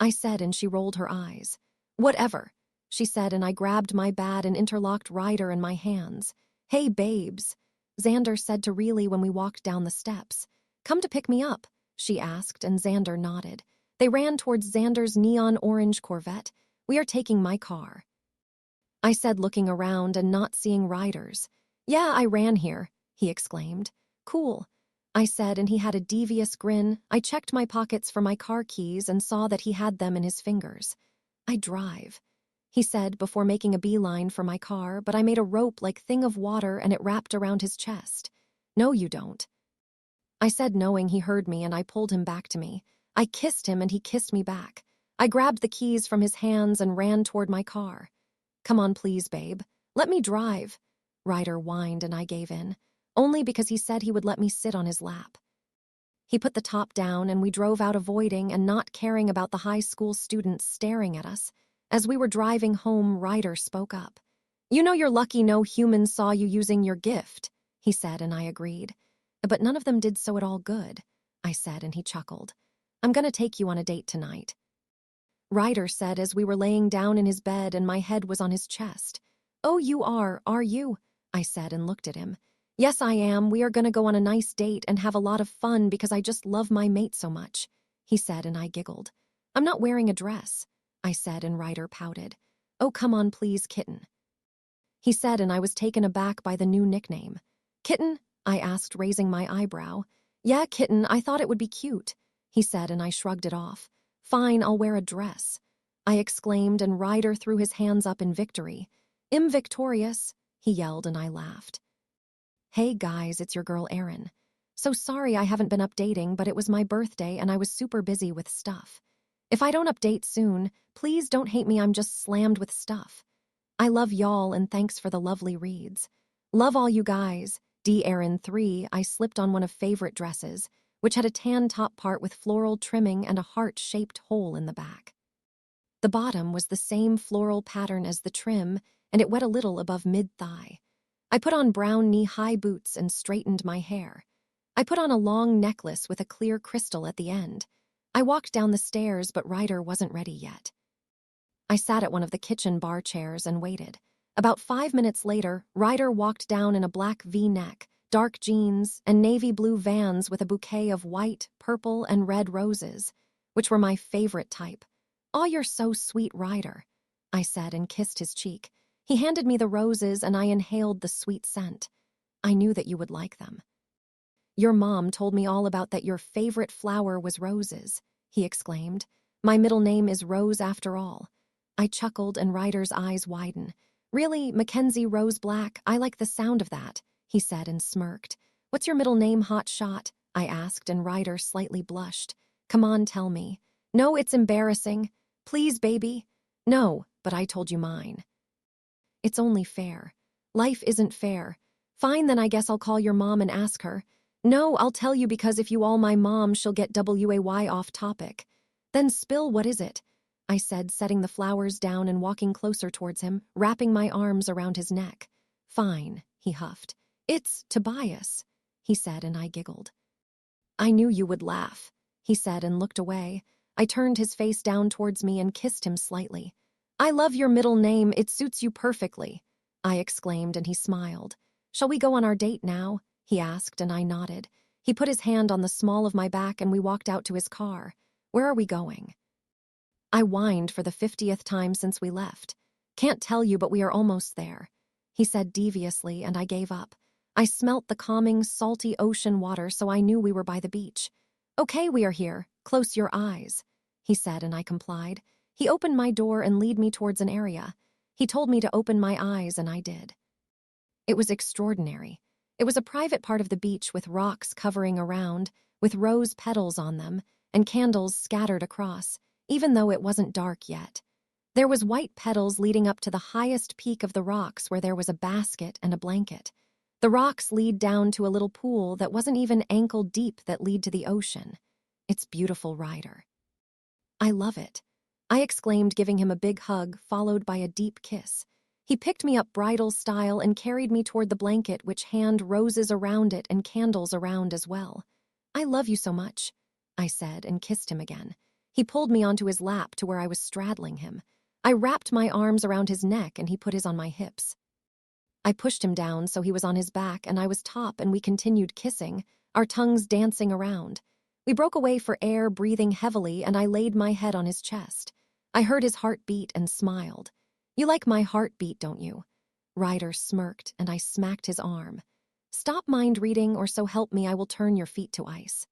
I said, and she rolled her eyes. Whatever, she said, and I grabbed my bat and interlocked Ryder in my hands. Hey, babes, Xander said to Reilly when we walked down the steps. Come to pick me up, she asked, and Xander nodded. They ran towards Xander's neon orange Corvette. We are taking my car, I said, looking around and not seeing Ryder's. Yeah, I ran here, he exclaimed. Cool, I said, and he had a devious grin. I checked my pockets for my car keys and saw that he had them in his fingers. I drive, he said before making a beeline for my car, but I made a rope-like thing of water and it wrapped around his chest. No, you don't, I said, knowing he heard me, and I pulled him back to me. I kissed him and he kissed me back. I grabbed the keys from his hands and ran toward my car. Come on, please, babe. Let me drive, Ryder whined, and I gave in, only because he said he would let me sit on his lap. He put the top down and we drove out, avoiding and not caring about the high school students staring at us. As we were driving home, Ryder spoke up. You know you're lucky no human saw you using your gift, he said, and I agreed. But none of them did so at all good, I said, and he chuckled. I'm gonna take you on a date tonight, Ryder said as we were laying down in his bed and my head was on his chest. Oh, you are you? I said and looked at him. Yes, I am. We are gonna go on a nice date and have a lot of fun because I just love my mate so much, he said, and I giggled. I'm not wearing a dress, I said, and Ryder pouted. Oh, come on, please, kitten, he said, and I was taken aback by the new nickname. Kitten? I asked, raising my eyebrow. Yeah, kitten, I thought it would be cute, he said, and I shrugged it off. Fine, I'll wear a dress, I exclaimed, and Ryder threw his hands up in victory. I'm victorious, he yelled, and I laughed. Hey guys, it's your girl Erin. So sorry I haven't been updating, but it was my birthday and I was super busy with stuff. If I don't update soon, please don't hate me, I'm just slammed with stuff. I love y'all and thanks for the lovely reads. Love all you guys. D. Erin 3, I slipped on one of favorite dresses, which had a tan top part with floral trimming and a heart-shaped hole in the back. The bottom was the same floral pattern as the trim, and it wet a little above mid-thigh. I put on brown knee-high boots and straightened my hair. I put on a long necklace with a clear crystal at the end. I walked down the stairs, but Ryder wasn't ready yet. I sat at one of the kitchen bar chairs and waited. About 5 minutes later, Ryder walked down in a black V-neck, dark jeans, and navy blue Vans with a bouquet of white, purple, and red roses, which were my favorite type. Aw, you're so sweet, Ryder, I said, and kissed his cheek. He handed me the roses and I inhaled the sweet scent. I knew that you would like them. Your mom told me all about that. Your favorite flower was roses, he exclaimed. My middle name is Rose after all. I chuckled and Ryder's eyes widened. Really, Mackenzie Rose Black, I like the sound of that, he said and smirked. What's your middle name, hot shot? I asked, and Ryder slightly blushed. Come on, tell me. No, it's embarrassing. Please, baby. No, but I told you mine. It's only fair. Life isn't fair. Fine, then I guess I'll call your mom and ask her. No, I'll tell you, because if you all my mom, she'll get WAY off topic. Then spill, what is it? I said, setting the flowers down and walking closer towards him, wrapping my arms around his neck. Fine, he huffed. It's Tobias, he said, and I giggled. I knew you would laugh, he said and looked away. I turned his face down towards me and kissed him slightly. I love your middle name, it suits you perfectly, I exclaimed, and he smiled. Shall we go on our date now? He asked, and I nodded. He put his hand on the small of my back and we walked out to his car. Where are we going? I whined for the 50th time since we left. Can't tell you, but we are almost there, he said deviously, and I gave up. I smelt the calming, salty ocean water, so I knew we were by the beach. Okay, we are here. Close your eyes, he said, and I complied. He opened my door and led me towards an area. He told me to open my eyes, and I did. It was extraordinary. It was a private part of the beach with rocks covering around, with rose petals on them, and candles scattered across, even though it wasn't dark yet. There was white petals leading up to the highest peak of the rocks where there was a basket and a blanket. The rocks lead down to a little pool that wasn't even ankle deep that lead to the ocean. It's beautiful, Ryder. I love it, I exclaimed, giving him a big hug followed by a deep kiss. He picked me up bridal style and carried me toward the blanket, which had roses around it and candles around as well. I love you so much, I said, and kissed him again. He pulled me onto his lap to where I was straddling him. I wrapped my arms around his neck and he put his on my hips. I pushed him down so he was on his back and I was top, and we continued kissing, our tongues dancing around. We broke away for air, breathing heavily, and I laid my head on his chest. I heard his heart beat and smiled. You like my heartbeat, don't you? Ryder smirked, and I smacked his arm. Stop mind reading, or so help me I will turn your feet to ice.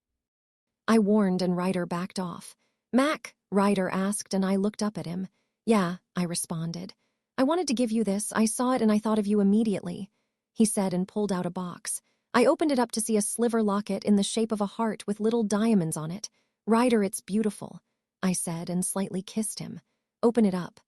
I warned, and Ryder backed off. Mac, Ryder asked, and I looked up at him. Yeah, I responded. I wanted to give you this. I saw it and I thought of you immediately, he said, and pulled out a box. I opened it up to see a sliver locket in the shape of a heart with little diamonds on it. Ryder, it's beautiful, I said, and slightly kissed him. Open it up,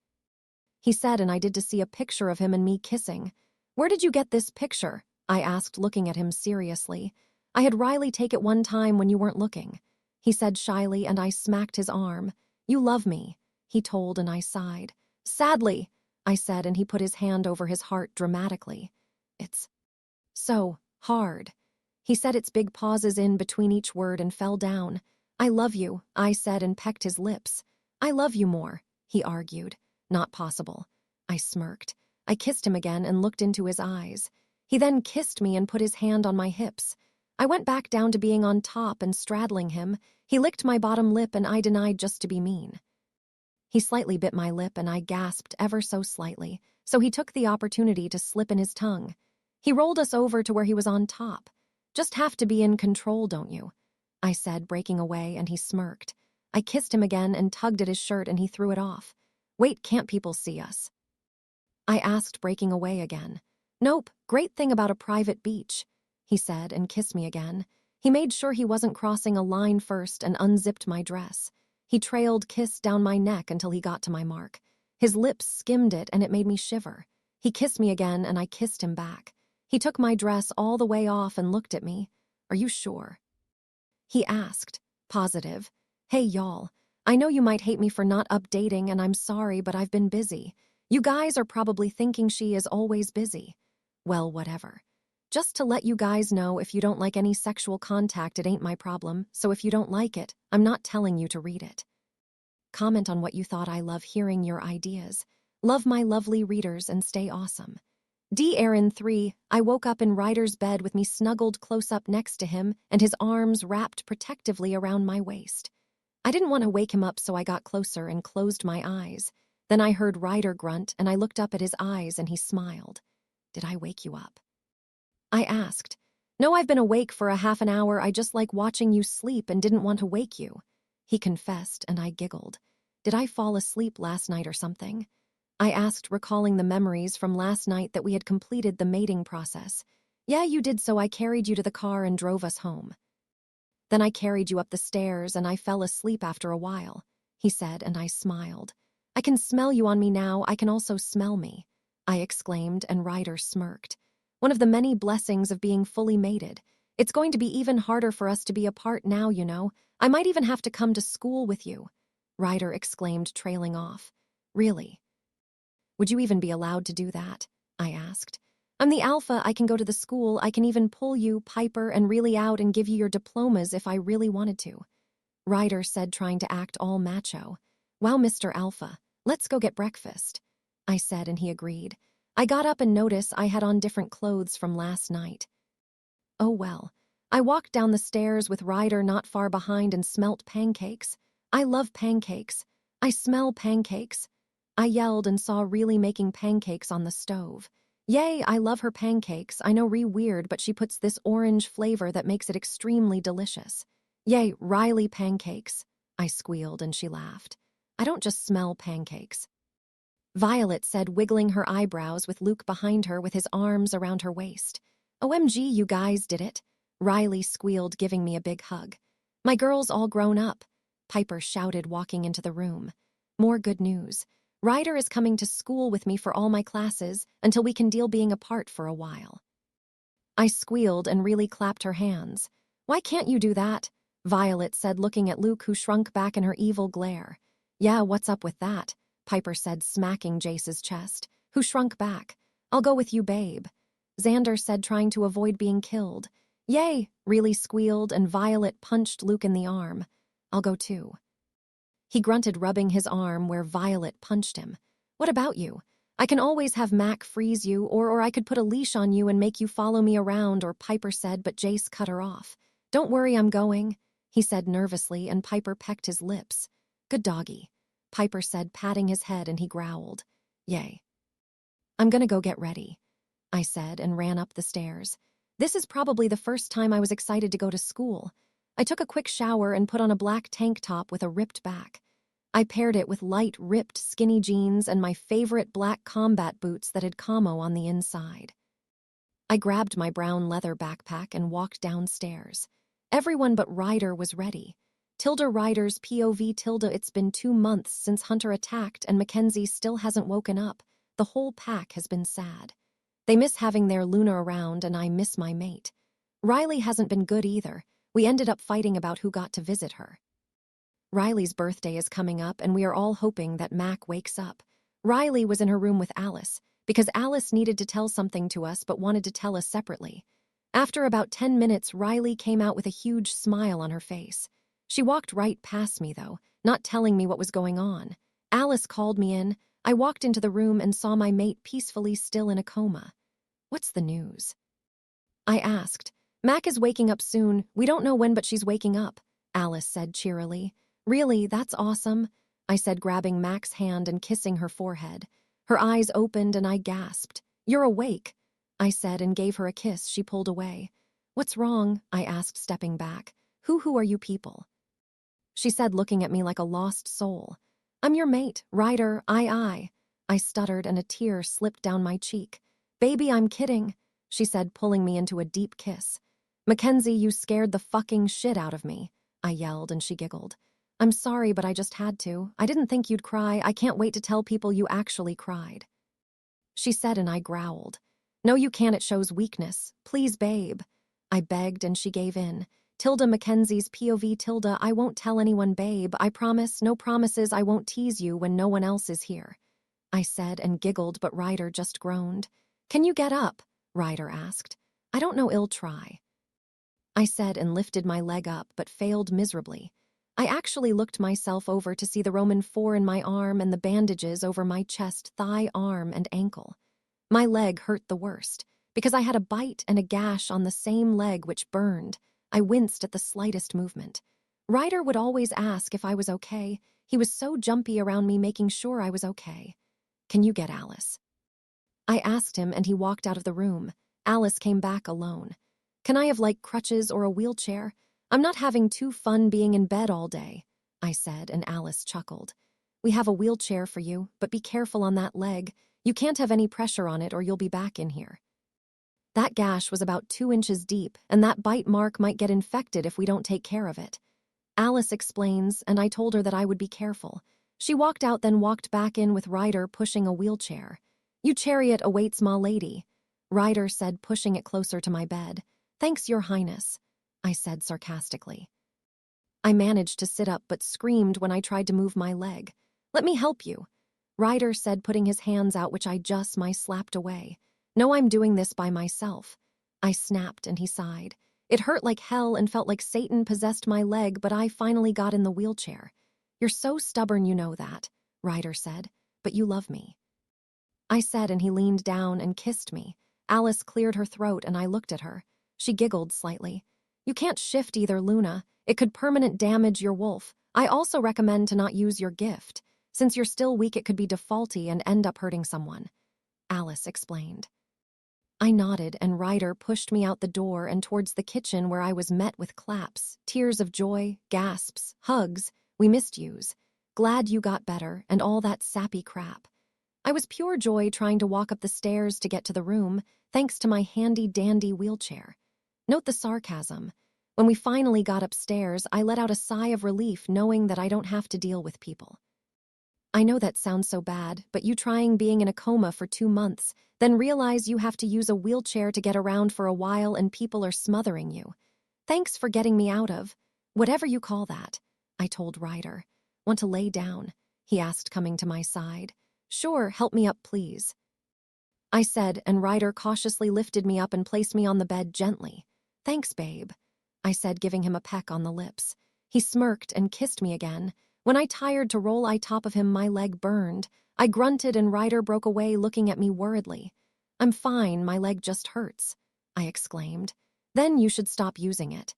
he said, and I did, to see a picture of him and me kissing. Where did you get this picture? I asked, looking at him seriously. I had Riley take it one time when you weren't looking, he said shyly, and I smacked his arm. You love me, he told, and I sighed. Sadly, I said, and he put his hand over his heart dramatically. It's so hard, he said, its big pauses in between each word, and fell down. I love you, I said, and pecked his lips. I love you more, he argued. Not possible, I smirked. I kissed him again and looked into his eyes. He then kissed me and put his hand on my hips. I went back down to being on top and straddling him. He licked my bottom lip and I denied, just to be mean. He slightly bit my lip and I gasped ever so slightly, so he took the opportunity to slip in his tongue. He rolled us over to where he was on top. Just have to be in control, don't you? I said, breaking away, and he smirked. I kissed him again and tugged at his shirt, and he threw it off. Wait, can't people see us? I asked, breaking away again. Nope, great thing about a private beach, he said, and kissed me again. He made sure he wasn't crossing a line first and unzipped my dress. He trailed kiss down my neck until he got to my mark. His lips skimmed it and it made me shiver. He kissed me again and I kissed him back. He took my dress all the way off and looked at me. Are you sure? He asked. Positive. Hey, y'all. I know you might hate me for not updating, and I'm sorry, but I've been busy. You guys are probably thinking she is always busy. Well, whatever. Just to let you guys know, if you don't like any sexual contact, it ain't my problem, so if you don't like it, I'm not telling you to read it. Comment on what you thought. I love hearing your ideas. Love my lovely readers and stay awesome. D. Aaron 3, I woke up in Ryder's bed with me snuggled close up next to him and his arms wrapped protectively around my waist. I didn't want to wake him up, so I got closer and closed my eyes. Then I heard Ryder grunt and I looked up at his eyes and he smiled. Did I wake you up? I asked. No, I've been awake for a half an hour. I just like watching you sleep and didn't want to wake you, he confessed, and I giggled. Did I fall asleep last night or something? I asked, recalling the memories from last night that we had completed the mating process. Yeah, you did, so I carried you to the car and drove us home. Then I carried you up the stairs and I fell asleep after a while, he said, and I smiled. I can smell you on me now. I can also smell me, I exclaimed, and Ryder smirked. One of the many blessings of being fully mated. It's going to be even harder for us to be apart now, you know. I might even have to come to school with you, Ryder exclaimed, trailing off. Really? Would you even be allowed to do that? I asked. I'm the alpha. I can go to the school. I can even pull you, Piper, and really out and give you your diplomas if I really wanted to, Ryder said, trying to act all macho. Wow, Mr. Alpha, Let's go get breakfast, I said, and he agreed. I got up and noticed I had on different clothes from last night. Oh well. I walked down the stairs with Ryder not far behind and smelt pancakes. I love pancakes. I smell pancakes. I yelled and saw Riley making pancakes on the stove. Yay, I love her pancakes. I know weird, but she puts this orange flavor that makes it extremely delicious. Yay, Riley pancakes, I squealed, and she laughed. I don't just smell pancakes. Violet said, wiggling her eyebrows with Luke behind her with his arms around her waist. OMG, you guys did it. Riley squealed, giving me a big hug. My girl's all grown up, Piper shouted, walking into the room. More good news. Ryder is coming to school with me for all my classes until we can deal being apart for a while. I squealed and really clapped her hands. Why can't you do that? Violet said, looking at Luke, who shrunk back in her evil glare. Yeah, what's up with that? Piper said, smacking Jace's chest, who shrunk back. I'll go with you, babe. Xander said, trying to avoid being killed. Yay, really squealed, and Violet punched Luke in the arm. I'll go too. He grunted, rubbing his arm where Violet punched him. What about you? I can always have Mac freeze you, or I could put a leash on you and make you follow me around, or Piper said, but Jace cut her off. Don't worry, I'm going, he said nervously, and Piper pecked his lips. Good doggy, Piper said, patting his head, and he growled. Yay. I'm gonna go get ready, I said, and ran up the stairs. This is probably the first time I was excited to go to school. I took a quick shower and put on a black tank top with a ripped back. I paired it with light, ripped, skinny jeans and my favorite black combat boots that had camo on the inside. I grabbed my brown leather backpack and walked downstairs. Everyone but Ryder was ready. Tilda Ryder's POV. Tilda, it's been 2 months since Hunter attacked and Mackenzie still hasn't woken up. The whole pack has been sad. They miss having their Luna around, and I miss my mate. Riley hasn't been good either. We ended up fighting about who got to visit her. Riley's birthday is coming up, and we are all hoping that Mac wakes up. Riley was in her room with Alice, because Alice needed to tell something to us but wanted to tell us separately. After about 10 minutes, Riley came out with a huge smile on her face. She walked right past me, though, not telling me what was going on. Alice called me in. I walked into the room and saw my mate peacefully still in a coma. What's the news? I asked. Mac is waking up soon. We don't know when, but she's waking up, Alice said cheerily. Really, that's awesome, I said, grabbing Mac's hand and kissing her forehead. Her eyes opened and I gasped. You're awake, I said, and gave her a kiss. She pulled away. What's wrong? I asked, stepping back. Who are you people? She said, looking at me like a lost soul. I'm your mate, Ryder, I stuttered, and a tear slipped down my cheek. Baby, I'm kidding, she said, pulling me into a deep kiss. Mackenzie, you scared the fucking shit out of me, I yelled, and she giggled. I'm sorry, but I just had to. I didn't think you'd cry. I can't wait to tell people you actually cried, she said, and I growled. No, you can't. It shows weakness. Please, babe, I begged, and she gave in. Tilda, Mackenzie's POV. Tilda, I won't tell anyone, babe. I promise. No promises. I won't tease you when no one else is here, I said, and giggled, but Ryder just groaned. Can you get up? Ryder asked. I don't know, I'll try, I said, and lifted my leg up, but failed miserably. I actually looked myself over to see the Roman 4 in my arm and the bandages over my chest, thigh, arm, and ankle. My leg hurt the worst, because I had a bite and a gash on the same leg which burned. I winced at the slightest movement. Ryder would always ask if I was okay. He was so jumpy around me, making sure I was okay. Can you get Alice? I asked him, and he walked out of the room. Alice came back alone. Can I have, crutches or a wheelchair? I'm not having too fun being in bed all day, I said, and Alice chuckled. We have a wheelchair for you, but be careful on that leg. You can't have any pressure on it or you'll be back in here. That gash was about 2 inches deep, and that bite mark might get infected if we don't take care of it. Alice explains, and I told her that I would be careful. She walked out, then walked back in with Ryder pushing a wheelchair. You chariot awaits, ma lady, Ryder said, pushing it closer to my bed. Thanks, your highness, I said sarcastically. I managed to sit up but screamed when I tried to move my leg. Let me help you, Ryder said, putting his hands out, which I just slapped away. No, I'm doing this by myself, I snapped, and he sighed. It hurt like hell and felt like Satan possessed my leg, but I finally got in the wheelchair. You're so stubborn, you know that, Ryder said. But you love me. I said, and he leaned down and kissed me. Alice cleared her throat and I looked at her. She giggled slightly. You can't shift either, Luna. It could permanent damage your wolf. I also recommend to not use your gift. Since you're still weak, it could be defaulty and end up hurting someone. Alice explained. I nodded, and Ryder pushed me out the door and towards the kitchen, where I was met with claps, tears of joy, gasps, hugs. We missed yous. Glad you got better, and all that sappy crap. I was pure joy trying to walk up the stairs to get to the room, thanks to my handy-dandy wheelchair. Note the sarcasm. When we finally got upstairs, I let out a sigh of relief knowing that I don't have to deal with people. I know that sounds so bad, but you trying being in a coma for 2 months, then realize you have to use a wheelchair to get around for a while and people are smothering you. Thanks for getting me out of whatever you call that, I told Ryder. Want to lay down? He asked, coming to my side. Sure, help me up, please. I said, and Ryder cautiously lifted me up and placed me on the bed gently. Thanks, babe, I said, giving him a peck on the lips. He smirked and kissed me again. When I tired to roll on top of him, my leg burned. I grunted and Ryder broke away, looking at me worriedly. I'm fine, my leg just hurts, I exclaimed. Then you should stop using it,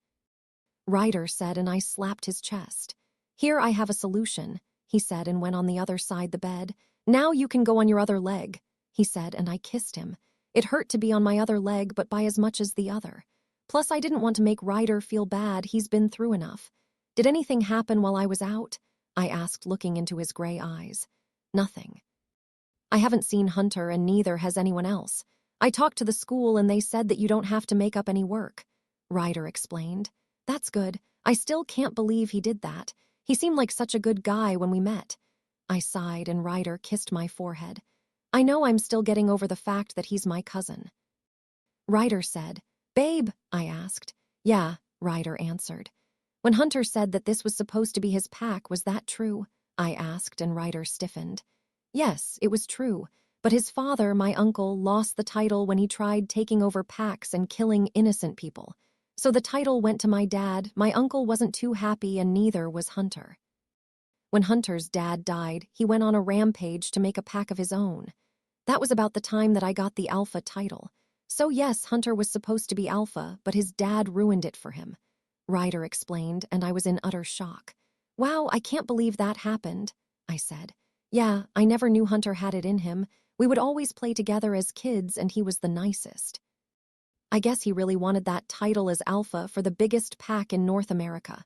Ryder said, and I slapped his chest. Here, I have a solution, he said, and went on the other side the bed. Now you can go on your other leg, he said, and I kissed him. It hurt to be on my other leg, but by as much as the other. Plus, I didn't want to make Ryder feel bad. He's been through enough. Did anything happen while I was out? I asked, looking into his gray eyes. Nothing. I haven't seen Hunter, and neither has anyone else. I talked to the school and they said that you don't have to make up any work, Ryder explained. That's good. I still can't believe he did that. He seemed like such a good guy when we met. I sighed, and Ryder kissed my forehead. I know I'm still getting over the fact that he's my cousin. Ryder said, Babe, I asked. Yeah, Ryder answered. When Hunter said that this was supposed to be his pack, was that true? I asked, and Ryder stiffened. Yes, it was true, but his father, my uncle, lost the title when he tried taking over packs and killing innocent people. So the title went to my dad. My uncle wasn't too happy, and neither was Hunter. When Hunter's dad died, he went on a rampage to make a pack of his own. That was about the time that I got the Alpha title. So yes, Hunter was supposed to be Alpha, but his dad ruined it for him, Ryder explained, and I was in utter shock. Wow, I can't believe that happened, I said. Yeah, I never knew Hunter had it in him. We would always play together as kids, and he was the nicest. I guess he really wanted that title as Alpha for the biggest pack in North America,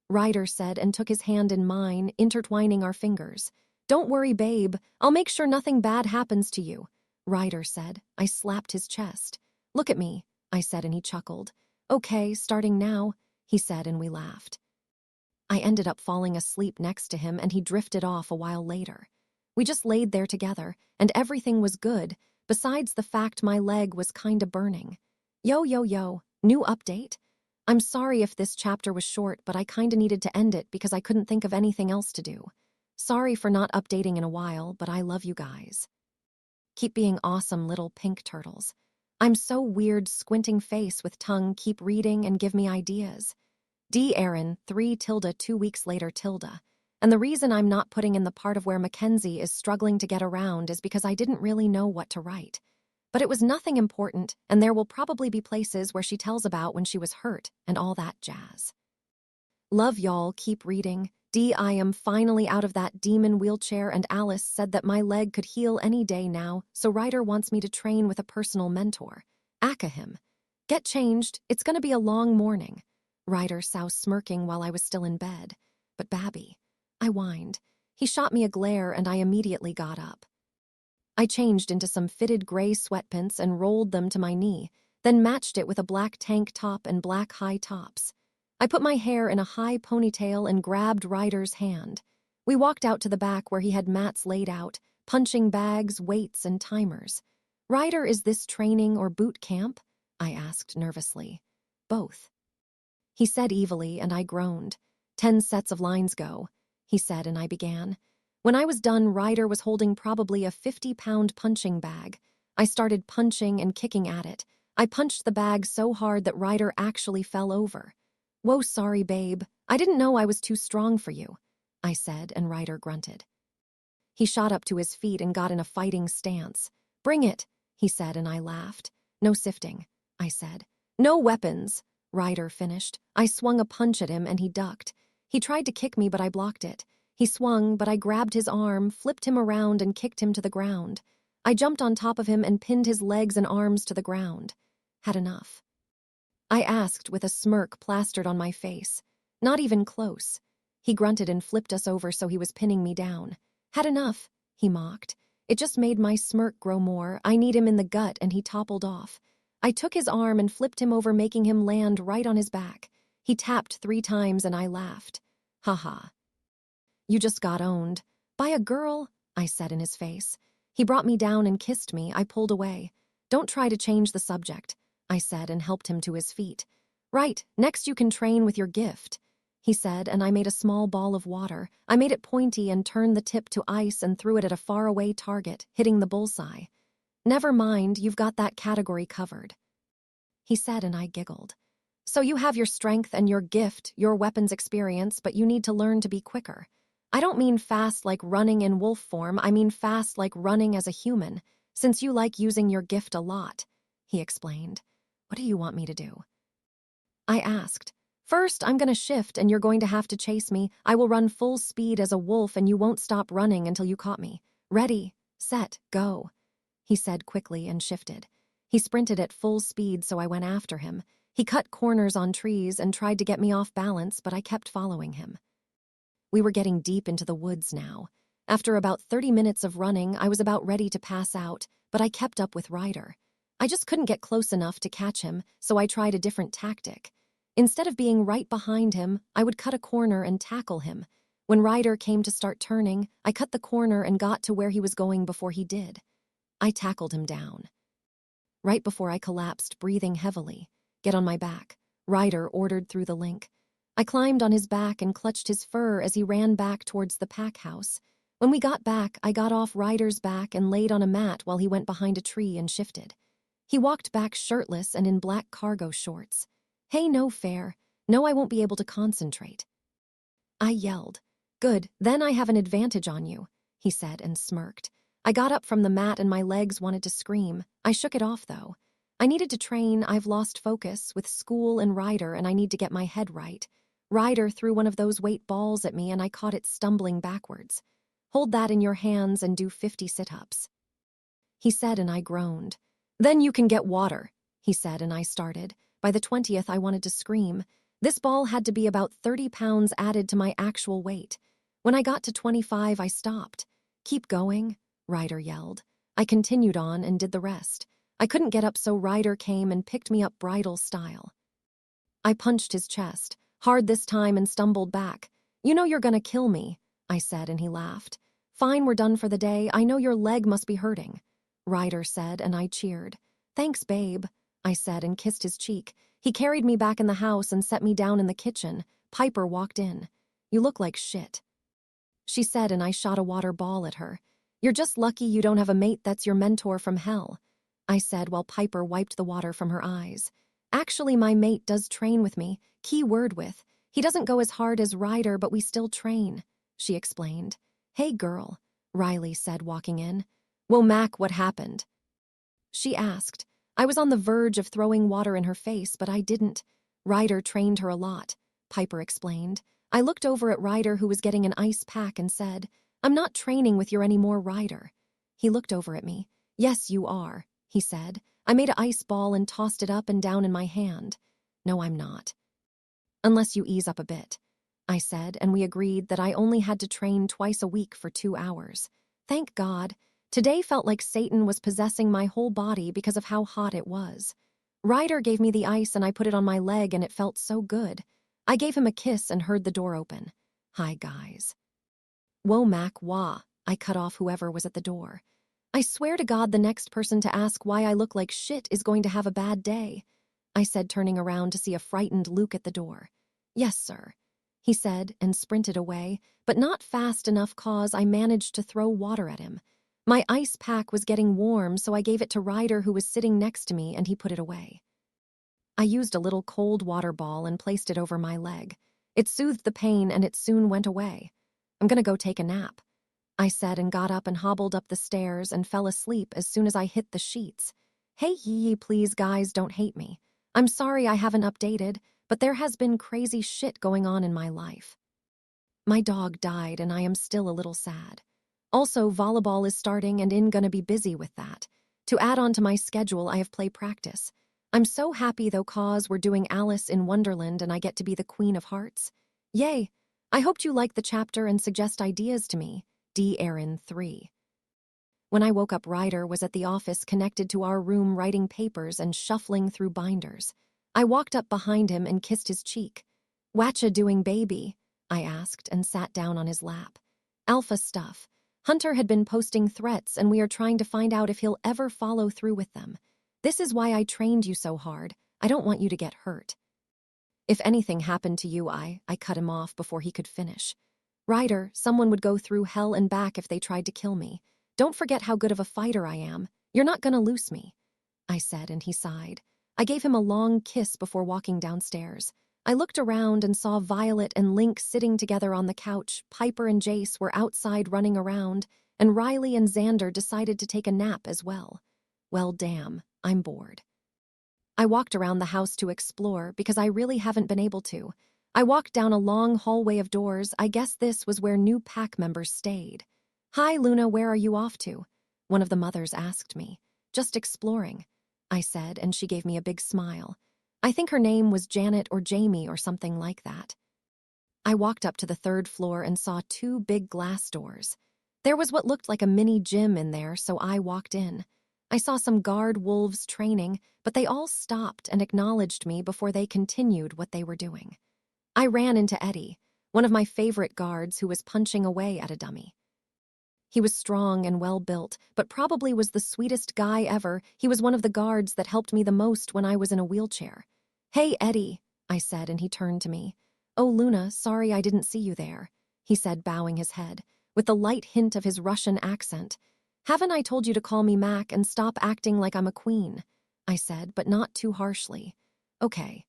Ryder said, and took his hand in mine, intertwining our fingers. Don't worry, babe. I'll make sure nothing bad happens to you, Ryder said. I slapped his chest. Look at me, I said, and he chuckled. Okay, starting now, he said, and we laughed. I ended up falling asleep next to him, and he drifted off a while later. We just laid there together, and everything was good, besides the fact my leg was kinda burning. Yo, new update? I'm sorry if this chapter was short, but I kinda needed to end it because I couldn't think of anything else to do. Sorry for not updating in a while, but I love you guys. Keep being awesome, little pink turtles. I'm so weird, squinting face with tongue. Keep reading and give me ideas. D. Aaron, 3 tilde 2 weeks later tilde. And the reason I'm not putting in the part of where Mackenzie is struggling to get around is because I didn't really know what to write. But it was nothing important, and there will probably be places where she tells about when she was hurt and all that jazz. Love y'all, keep reading. D. I am finally out of that demon wheelchair, and Alice said that my leg could heal any day now, so Ryder wants me to train with a personal mentor. Aka him. Get changed, it's gonna be a long morning. Ryder soused, smirking while I was still in bed. But Babby, I whined. He shot me a glare, and I immediately got up. I changed into some fitted gray sweatpants and rolled them to my knee, then matched it with a black tank top and black high tops. I put my hair in a high ponytail and grabbed Ryder's hand. We walked out to the back where he had mats laid out, punching bags, weights, and timers. Ryder, is this training or boot camp? I asked nervously. Both, he said evilly, and I groaned. 10 sets of lines go, he said, and I began. When I was done, Ryder was holding probably a 50-pound punching bag. I started punching and kicking at it. I punched the bag so hard that Ryder actually fell over. Whoa, sorry, babe. I didn't know I was too strong for you, I said, and Ryder grunted. He shot up to his feet and got in a fighting stance. "Bring it," he said, and I laughed. "No sifting," I said. "No weapons," Ryder finished. I swung a punch at him and he ducked. He tried to kick me, but I blocked it. He swung, but I grabbed his arm, flipped him around, and kicked him to the ground. I jumped on top of him and pinned his legs and arms to the ground. "Had enough?" I asked with a smirk plastered on my face. "Not even close." He grunted and flipped us over so he was pinning me down. "Had enough?" he mocked. It just made my smirk grow more. I kneed him in the gut and he toppled off. I took his arm and flipped him over, making him land right on his back. He tapped 3 times and I laughed. "Ha ha. You just got owned." "By a girl," I said in his face. He brought me down and kissed me. I pulled away. "Don't try to change the subject," I said and helped him to his feet. "Right, next you can train with your gift," he said, and I made a small ball of water. I made it pointy and turned the tip to ice and threw it at a faraway target, hitting the bullseye. "Never mind, you've got that category covered," he said, and I giggled. "So you have your strength and your gift, your weapons experience, but you need to learn to be quicker. I don't mean fast like running in wolf form, I mean fast like running as a human, since you like using your gift a lot," he explained. "What do you want me to do?" I asked. "First, I'm going to shift and you're going to have to chase me. I will run full speed as a wolf and you won't stop running until you caught me. Ready, set, go," he said quickly and shifted. He sprinted at full speed, so I went after him. He cut corners on trees and tried to get me off balance, but I kept following him. We were getting deep into the woods now. After about 30 minutes of running, I was about ready to pass out, but I kept up with Ryder. I just couldn't get close enough to catch him, so I tried a different tactic. Instead of being right behind him, I would cut a corner and tackle him. When Ryder came to start turning, I cut the corner and got to where he was going before he did. I tackled him down. Right before I collapsed, breathing heavily. "Get on my back," Ryder ordered through the link. I climbed on his back and clutched his fur as he ran back towards the pack house. When we got back, I got off Ryder's back and laid on a mat while he went behind a tree and shifted. He walked back shirtless and in black cargo shorts. "Hey, no fair. No, I won't be able to concentrate," I yelled. "Good, then I have an advantage on you," he said and smirked. I got up from the mat and my legs wanted to scream. I shook it off, though. I needed to train. I've lost focus with school and Ryder, and I need to get my head right. Ryder threw one of those weight balls at me and I caught it stumbling backwards. "Hold that in your hands and do 50 sit-ups," he said, and I groaned. "Then you can get water," he said, and I started. By the 20th, I wanted to scream. This ball had to be about 30 pounds added to my actual weight. When I got to 25, I stopped. "Keep going," Ryder yelled. I continued on and did the rest. I couldn't get up, so Ryder came and picked me up bridal style. I punched his chest, hard this time, and stumbled back. "You know you're gonna kill me," I said, and he laughed. "Fine, we're done for the day. I know your leg must be hurting," Ryder said, and I cheered. "Thanks, babe," I said and kissed his cheek. He carried me back in the house and set me down in the kitchen. Piper walked in. "You look like shit," she said, and I shot a water ball at her. "You're just lucky you don't have a mate that's your mentor from hell," I said while Piper wiped the water from her eyes. "Actually, my mate does train with me. Key word with. He doesn't go as hard as Ryder, but we still train," she explained. "Hey, girl," Riley said, walking in. "Well, Mac, what happened?" she asked. I was on the verge of throwing water in her face, but I didn't. "Ryder trained her a lot," Piper explained. I looked over at Ryder, who was getting an ice pack, and said, "I'm not training with your anymore, Ryder." He looked over at me. "Yes, you are," he said. I made an ice ball and tossed it up and down in my hand. "No, I'm not." "Unless you ease up a bit," I said, and we agreed that I only had to train twice a week for 2 hours. Thank God. Today felt like Satan was possessing my whole body because of how hot it was. Ryder gave me the ice and I put it on my leg, and it felt so good. I gave him a kiss and heard the door open. "Hi, guys." "Whoa, Mac, wah," I cut off whoever was at the door. "I swear to God, the next person to ask why I look like shit is going to have a bad day," I said, turning around to see a frightened Luke at the door. "Yes, sir," he said and sprinted away, but not fast enough, cause I managed to throw water at him. My ice pack was getting warm, so I gave it to Ryder, who was sitting next to me, and he put it away. I used a little cold water ball and placed it over my leg. It soothed the pain and it soon went away. "I'm gonna go take a nap," I said and got up and hobbled up the stairs and fell asleep as soon as I hit the sheets. Hey, please guys, don't hate me. I'm sorry I haven't updated, but there has been crazy shit going on in my life. My dog died and I am still a little sad. Also, volleyball is starting and I'm gonna be busy with that. To add on to my schedule, I have play practice. I'm so happy though cause we're doing Alice in Wonderland and I get to be the Queen of Hearts. Yay! I hoped you liked the chapter and suggest ideas to me. D. Aaron 3. When I woke up, Ryder was at the office connected to our room writing papers and shuffling through binders. I walked up behind him and kissed his cheek. "Whatcha doing, baby?" I asked and sat down on his lap. "Alpha stuff. Hunter had been posting threats and we are trying to find out if he'll ever follow through with them. This is why I trained you so hard. I don't want you to get hurt." "If anything happened to you, I cut him off before he could finish. "Ryder, someone would go through hell and back if they tried to kill me. Don't forget how good of a fighter I am. You're not gonna loose me," I said, and he sighed. I gave him a long kiss before walking downstairs. I looked around and saw Violet and Link sitting together on the couch. Piper and Jace were outside running around, and Riley and Xander decided to take a nap as well. Well, damn, I'm bored. I walked around the house to explore because I really haven't been able to. I walked down a long hallway of doors. I guess this was where new pack members stayed. "Hi, Luna, where are you off to?" one of the mothers asked me. "Just exploring," I said, and she gave me a big smile. I think her name was Janet or Jamie or something like that. I walked up to the 3rd floor and saw 2 big glass doors. There was what looked like a mini gym in there, so I walked in. I saw some guard wolves training, but they all stopped and acknowledged me before they continued what they were doing. I ran into Eddie, one of my favorite guards who was punching away at a dummy. He was strong and well-built, but probably was the sweetest guy ever. He was one of the guards that helped me the most when I was in a wheelchair. "Hey, Eddie," I said, and he turned to me. "Oh, Luna, sorry I didn't see you there," he said, bowing his head, with the light hint of his Russian accent. "Haven't I told you to call me Mac and stop acting like I'm a queen?" I said, but not too harshly. "Okay.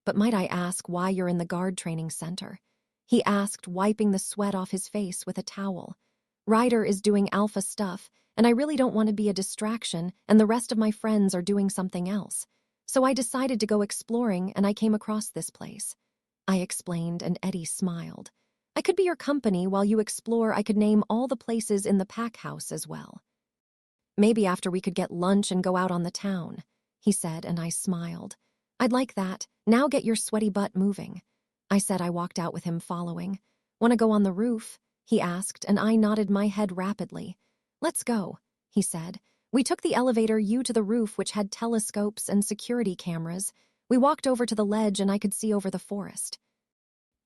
But might I ask why you're in the guard training center?" he asked, wiping the sweat off his face with a towel. "Ryder is doing alpha stuff, and I really don't want to be a distraction, and the rest of my friends are doing something else. So I decided to go exploring, and I came across this place," I explained, and Eddie smiled. "I could be your company while you explore. I could name all the places in the pack house as well. Maybe after we could get lunch and go out on the town," he said, and I smiled. "I'd like that. Now get your sweaty butt moving," I said. I walked out with him following. "Want to go on the roof?" he asked, and I nodded my head rapidly. "Let's go," he said. We took the elevator U to the roof, which had telescopes and security cameras. We walked over to the ledge and I could see over the forest.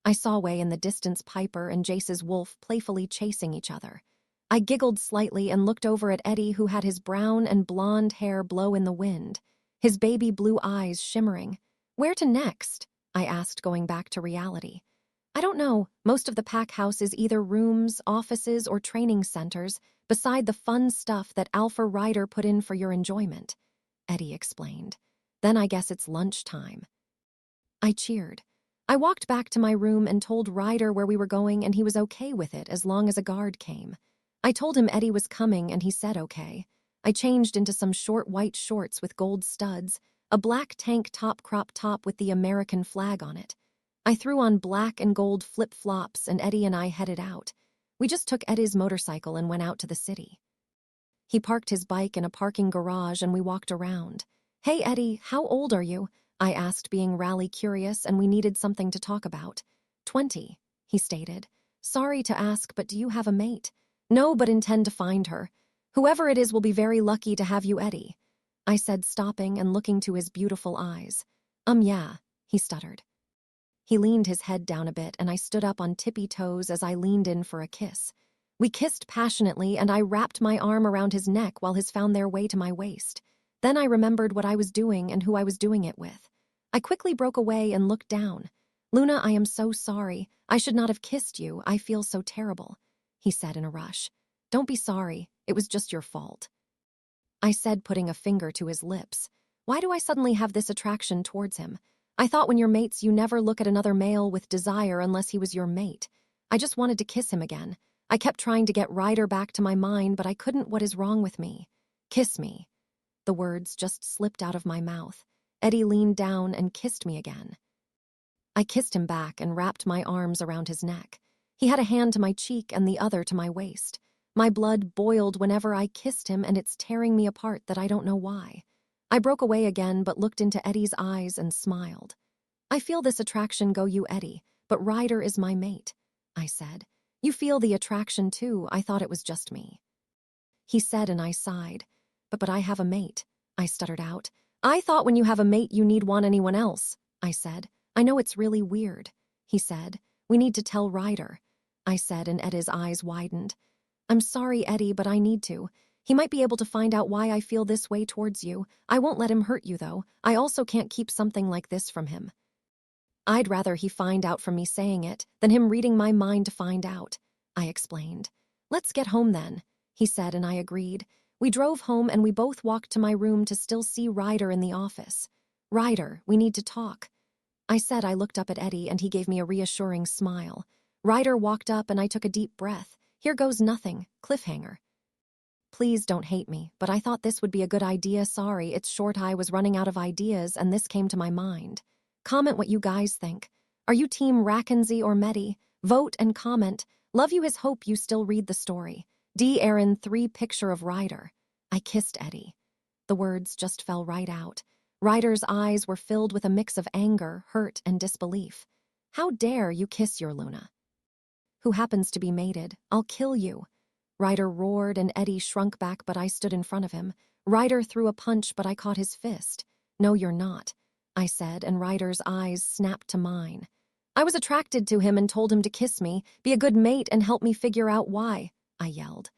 I saw way in the distance Piper and Jace's wolf playfully chasing each other. I giggled slightly and looked over at Eddie, who had his brown and blonde hair blow in the wind, his baby blue eyes shimmering. "Where to next?" I asked, going back to reality. "I don't know. Most of the pack house is either rooms, offices, or training centers, beside the fun stuff that Alpha Ryder put in for your enjoyment," Eddie explained. "Then I guess it's lunchtime." I cheered. I walked back to my room and told Ryder where we were going, and he was okay with it as long as a guard came. I told him Eddie was coming, and he said okay. I changed into some short white shorts with gold studs, a black tank top crop top with the American flag on it. I threw on black and gold flip-flops, and Eddie and I headed out. We just took Eddie's motorcycle and went out to the city. He parked his bike in a parking garage and we walked around. "Hey, Eddie, how old are you?" I asked, being rally curious, and we needed something to talk about. 20, he stated. "Sorry to ask, but do you have a mate?" "No, but intend to find her. Whoever it is will be very lucky to have you, Eddie," I said, stopping and looking to his beautiful eyes. Yeah," he stuttered. He leaned his head down a bit, and I stood up on tippy toes as I leaned in for a kiss. We kissed passionately, and I wrapped my arm around his neck while his found their way to my waist. Then I remembered what I was doing and who I was doing it with. I quickly broke away and looked down. "Luna, I am so sorry. I should not have kissed you. I feel so terrible," he said in a rush. "Don't be sorry. It was just your fault," I said, putting a finger to his lips. Why do I suddenly have this attraction towards him? I thought when you're mates you never look at another male with desire unless he was your mate. I just wanted to kiss him again. I kept trying to get Ryder back to my mind, but I couldn't. What is wrong with me? Kiss me. The words just slipped out of my mouth. Eddie leaned down and kissed me again. I kissed him back and wrapped my arms around his neck. He had a hand to my cheek and the other to my waist. My blood boiled whenever I kissed him, and it's tearing me apart that I don't know why. I broke away again but looked into Eddie's eyes and smiled. I feel this attraction go you, Eddie, but Ryder is my mate, I said. You feel the attraction too. I thought it was just me. He said, and I sighed. But I have a mate, I stuttered out. I thought when you have a mate you need want anyone else, I said. I know it's really weird, he said. We need to tell Ryder, I said, and Eddie's eyes widened. I'm sorry, Eddie, but I need to. He might be able to find out why I feel this way towards you. I won't let him hurt you, though. I also can't keep something like this from him. I'd rather he find out from me saying it than him reading my mind to find out, I explained. Let's get home then, he said, and I agreed. We drove home and we both walked to my room to still see Ryder in the office. Ryder, we need to talk, I said. I looked up at Eddie and he gave me a reassuring smile. Ryder walked up and I took a deep breath. Here goes nothing. Cliffhanger. Please don't hate me, but I thought this would be a good idea. Sorry, it's short. I was running out of ideas and this came to my mind. Comment what you guys think. Are you team Rackenzie or Medi? Vote and comment. Love you. His hope you still read the story. D. Aaron 3 picture of Ryder. I kissed Eddie. The words just fell right out. Ryder's eyes were filled with a mix of anger, hurt, and disbelief. How dare you kiss your Luna, who happens to be mated? I'll kill you. Ryder roared and Eddie shrunk back, but I stood in front of him. Ryder threw a punch, but I caught his fist. No, you're not, I said, and Ryder's eyes snapped to mine. I was attracted to him and told him to kiss me, be a good mate, and help me figure out why, I yelled.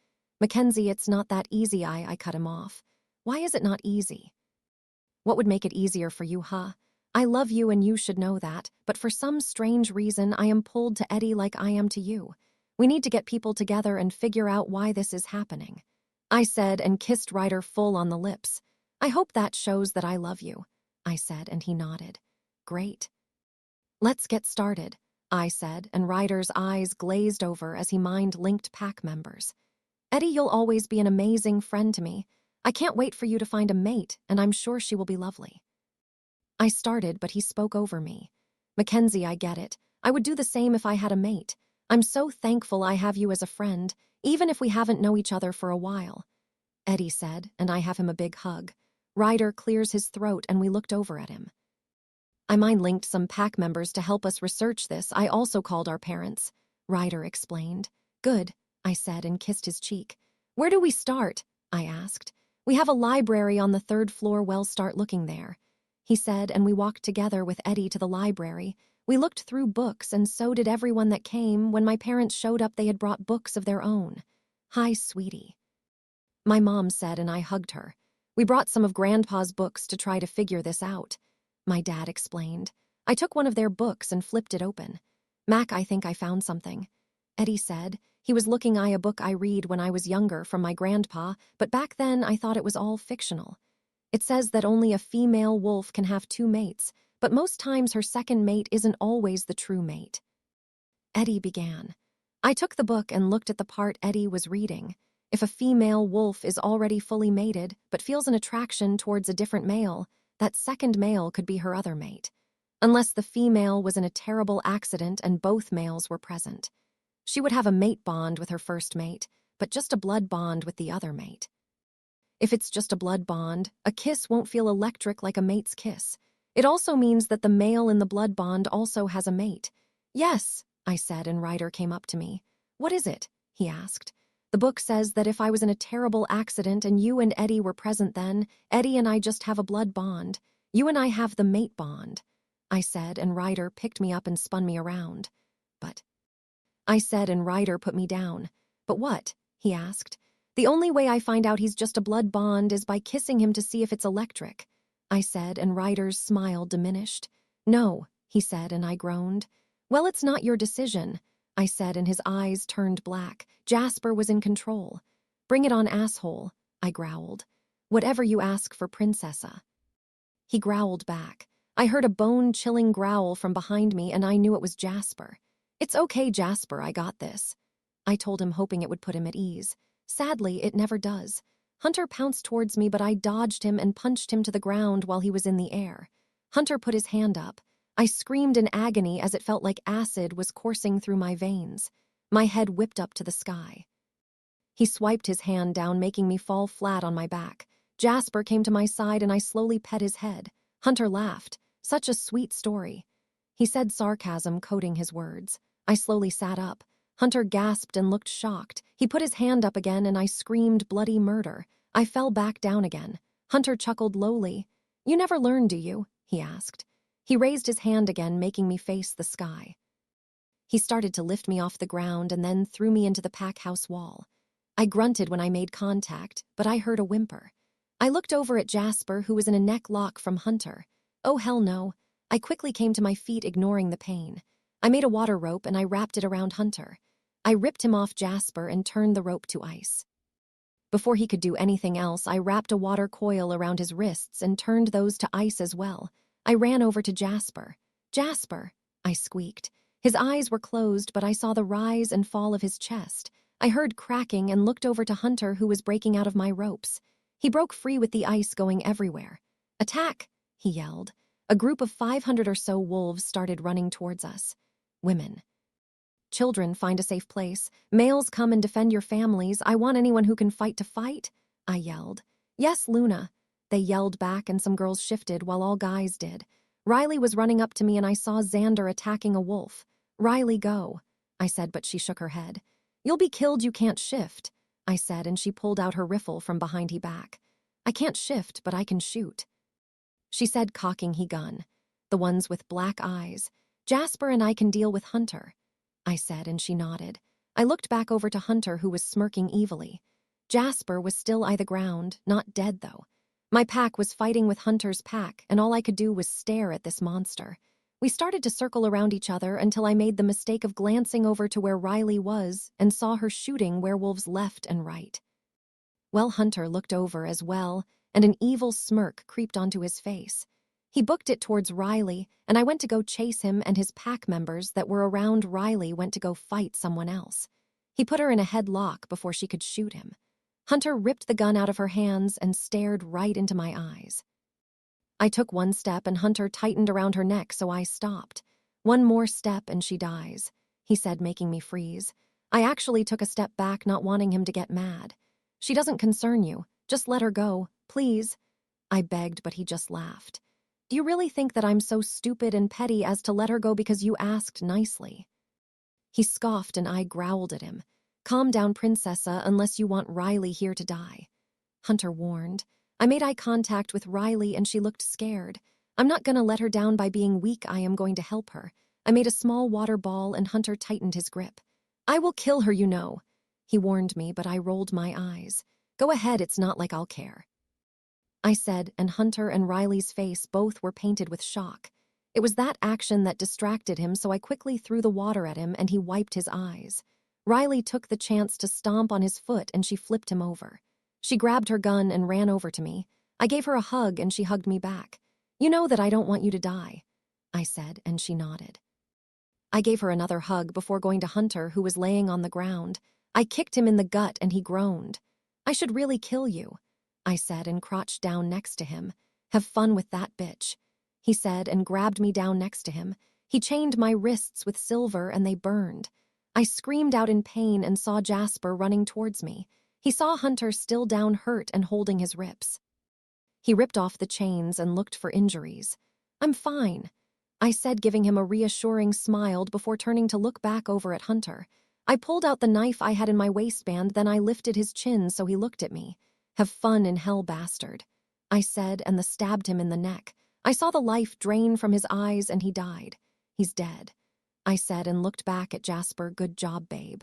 Mackenzie, it's not that easy. I cut him off. Why is it not easy? What would make it easier for you, huh? I love you and you should know that, but for some strange reason I am pulled to Eddie like I am to you. We need to get people together and figure out why this is happening, I said, and kissed Ryder full on the lips. I hope that shows that I love you, I said, and he nodded. Great. Let's get started, I said, and Ryder's eyes glazed over as he mind-linked pack members. Eddie, you'll always be an amazing friend to me. I can't wait for you to find a mate, and I'm sure she will be lovely. I started, but he spoke over me. Mackenzie, I get it. I would do the same if I had a mate. I'm so thankful I have you as a friend, even if we haven't known each other for a while, Eddie said, and I have him a big hug. Ryder clears his throat and we looked over at him. I mind-linked some pack members to help us research this. I also called our parents, Ryder explained. Good, I said, and kissed his cheek. Where do we start? I asked. We have a library on the 3rd floor. Well, start looking there, he said, and we walked together with Eddie to the library. We looked through books, and so did everyone that came. When my parents showed up, they had brought books of their own. Hi, sweetie, my mom said, and I hugged her. We brought some of Grandpa's books to try to figure this out, my dad explained. I took one of their books and flipped it open. Mac, I think I found something, Eddie said. He was looking at a book I read when I was younger from my grandpa, but back then I thought it was all fictional. It says that only a female wolf can have 2 mates, but most times her second mate isn't always the true mate. Eddie began. I took the book and looked at the part Eddie was reading. If a female wolf is already fully mated but feels an attraction towards a different male, that second male could be her other mate, unless the female was in a terrible accident and both males were present. She would have a mate bond with her first mate, but just a blood bond with the other mate. If it's just a blood bond, a kiss won't feel electric like a mate's kiss. It also means that the male in the blood bond also has a mate. Yes, I said, and Ryder came up to me. What is it? He asked. The book says that if I was in a terrible accident and you and Eddie were present then, Eddie and I just have a blood bond. You and I have the mate bond, I said, and Ryder picked me up and spun me around. But I said, and Ryder put me down. But what? He asked. The only way I find out he's just a blood bond is by kissing him to see if it's electric, I said, and Ryder's smile diminished. No, he said, and I groaned. Well, it's not your decision, I said, and his eyes turned black. Jasper was in control. Bring it on, asshole, I growled. Whatever you ask for, princessa. He growled back. I heard a bone-chilling growl from behind me, and I knew it was Jasper. It's okay, Jasper, I got this. I told him, hoping it would put him at ease. Sadly, it never does. Hunter pounced towards me, but I dodged him and punched him to the ground while he was in the air. Hunter put his hand up. I screamed in agony as it felt like acid was coursing through my veins. My head whipped up to the sky. He swiped his hand down, making me fall flat on my back. Jasper came to my side and I slowly pet his head. Hunter laughed. Such a sweet story. He said, sarcasm coating his words. I slowly sat up. Hunter gasped and looked shocked. He put his hand up again and I screamed bloody murder. I fell back down again. Hunter chuckled lowly. You never learn, do you? He asked. He raised his hand again, making me face the sky. He started to lift me off the ground and then threw me into the pack house wall. I grunted when I made contact, but I heard a whimper. I looked over at Jasper, who was in a neck lock from Hunter. Oh, hell no. I quickly came to my feet, ignoring the pain. I made a water rope and I wrapped it around Hunter. I ripped him off Jasper and turned the rope to ice. Before he could do anything else, I wrapped a water coil around his wrists and turned those to ice as well. I ran over to Jasper. Jasper, I squeaked. His eyes were closed, but I saw the rise and fall of his chest. I heard cracking and looked over to Hunter, who was breaking out of my ropes. He broke free with the ice going everywhere. Attack, he yelled. A group of 500 or so wolves started running towards us. Women. Children, find a safe place. Males, come and defend your families. I want anyone who can fight to fight, I yelled. Yes, Luna. They yelled back and some girls shifted while all guys did. Riley was running up to me and I saw Xander attacking a wolf. Riley, go, I said, but she shook her head. You'll be killed, you can't shift, I said, and she pulled out her rifle from behind her back. I can't shift, but I can shoot, she said, cocking her gun. The ones with black eyes. Jasper and I can deal with Hunter, I said, and she nodded. I looked back over to Hunter, who was smirking evilly. Jasper was still on the ground, not dead though. My pack was fighting with Hunter's pack, and all I could do was stare at this monster. We started to circle around each other until I made the mistake of glancing over to where Riley was and saw her shooting werewolves left and right. Well, Hunter looked over as well, and an evil smirk creeped onto his face. He booked it towards Riley, and I went to go chase him, and his pack members that were around Riley went to go fight someone else. He put her in a headlock before she could shoot him. Hunter ripped the gun out of her hands and stared right into my eyes. I took one step and Hunter tightened around her neck, so I stopped. One more step and she dies, he said, making me freeze. I actually took a step back, not wanting him to get mad. She doesn't concern you. Just let her go, please, I begged, but he just laughed. Do you really think that I'm so stupid and petty as to let her go because you asked nicely? He scoffed and I growled at him. Calm down, Princessa, unless you want Riley here to die, Hunter warned. I made eye contact with Riley and she looked scared. I'm not going to let her down by being weak. I am going to help her. I made a small water ball and Hunter tightened his grip. I will kill her, you know, he warned me, but I rolled my eyes. Go ahead, it's not like I'll care, I said, and Hunter and Riley's face both were painted with shock. It was that action that distracted him, so I quickly threw the water at him and he wiped his eyes. Riley took the chance to stomp on his foot and she flipped him over. She grabbed her gun and ran over to me. I gave her a hug and she hugged me back. You know that I don't want you to die, I said, and she nodded. I gave her another hug before going to Hunter, who was laying on the ground. I kicked him in the gut and he groaned. I should really kill you, I said, and crouched down next to him. Have fun with that bitch, he said, and grabbed me down next to him. He chained my wrists with silver and they burned. I screamed out in pain and saw Jasper running towards me. He saw Hunter still down, hurt and holding his ribs. He ripped off the chains and looked for injuries. I'm fine, I said, giving him a reassuring smile before turning to look back over at Hunter. I pulled out the knife I had in my waistband, then I lifted his chin so he looked at me. Have fun in hell, bastard, I said, and stabbed him in the neck. I saw the life drain from his eyes and he died. He's dead, I said, and looked back at Jasper. Good job, babe,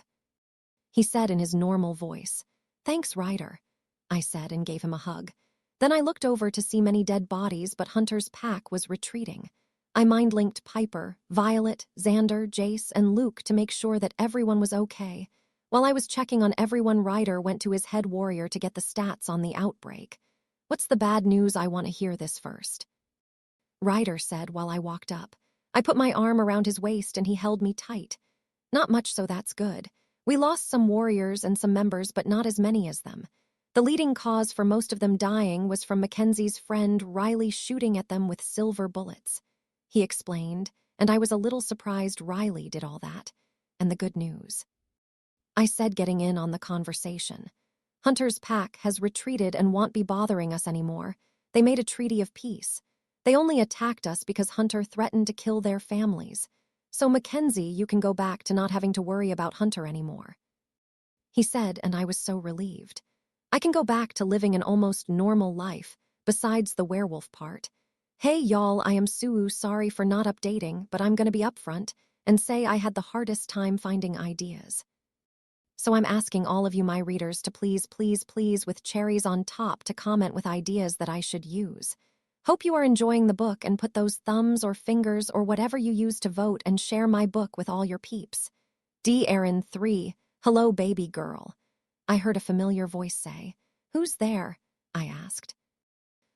he said in his normal voice. Thanks, Ryder, I said, and gave him a hug. Then I looked over to see many dead bodies, but Hunter's pack was retreating. I mind-linked Piper, Violet, Xander, Jace, and Luke to make sure that everyone was okay. While I was checking on everyone, Ryder went to his head warrior to get the stats on the outbreak. What's the bad news? I want to hear this first, Ryder said while I walked up. I put my arm around his waist and he held me tight. Not much, so that's good. We lost some warriors and some members, but not as many as them. The leading cause for most of them dying was from Mackenzie's friend Riley shooting at them with silver bullets. He explained, and I was a little surprised Riley did all that. And the good news. I said, getting in on the conversation. Hunter's pack has retreated and won't be bothering us anymore. They made a treaty of peace. They only attacked us because Hunter threatened to kill their families. So Mackenzie, you can go back to not having to worry about Hunter anymore. He said, and I was so relieved. I can go back to living an almost normal life, besides the werewolf part. Hey y'all, I am Sue, sorry for not updating, but I'm gonna be upfront and say I had the hardest time finding ideas. So I'm asking all of you, my readers, to please, please, please, with cherries on top, to comment with ideas that I should use. Hope you are enjoying the book, and put those thumbs or fingers or whatever you use to vote and share my book with all your peeps. D. Aaron 3, hello baby girl. I heard a familiar voice say. Who's there? I asked.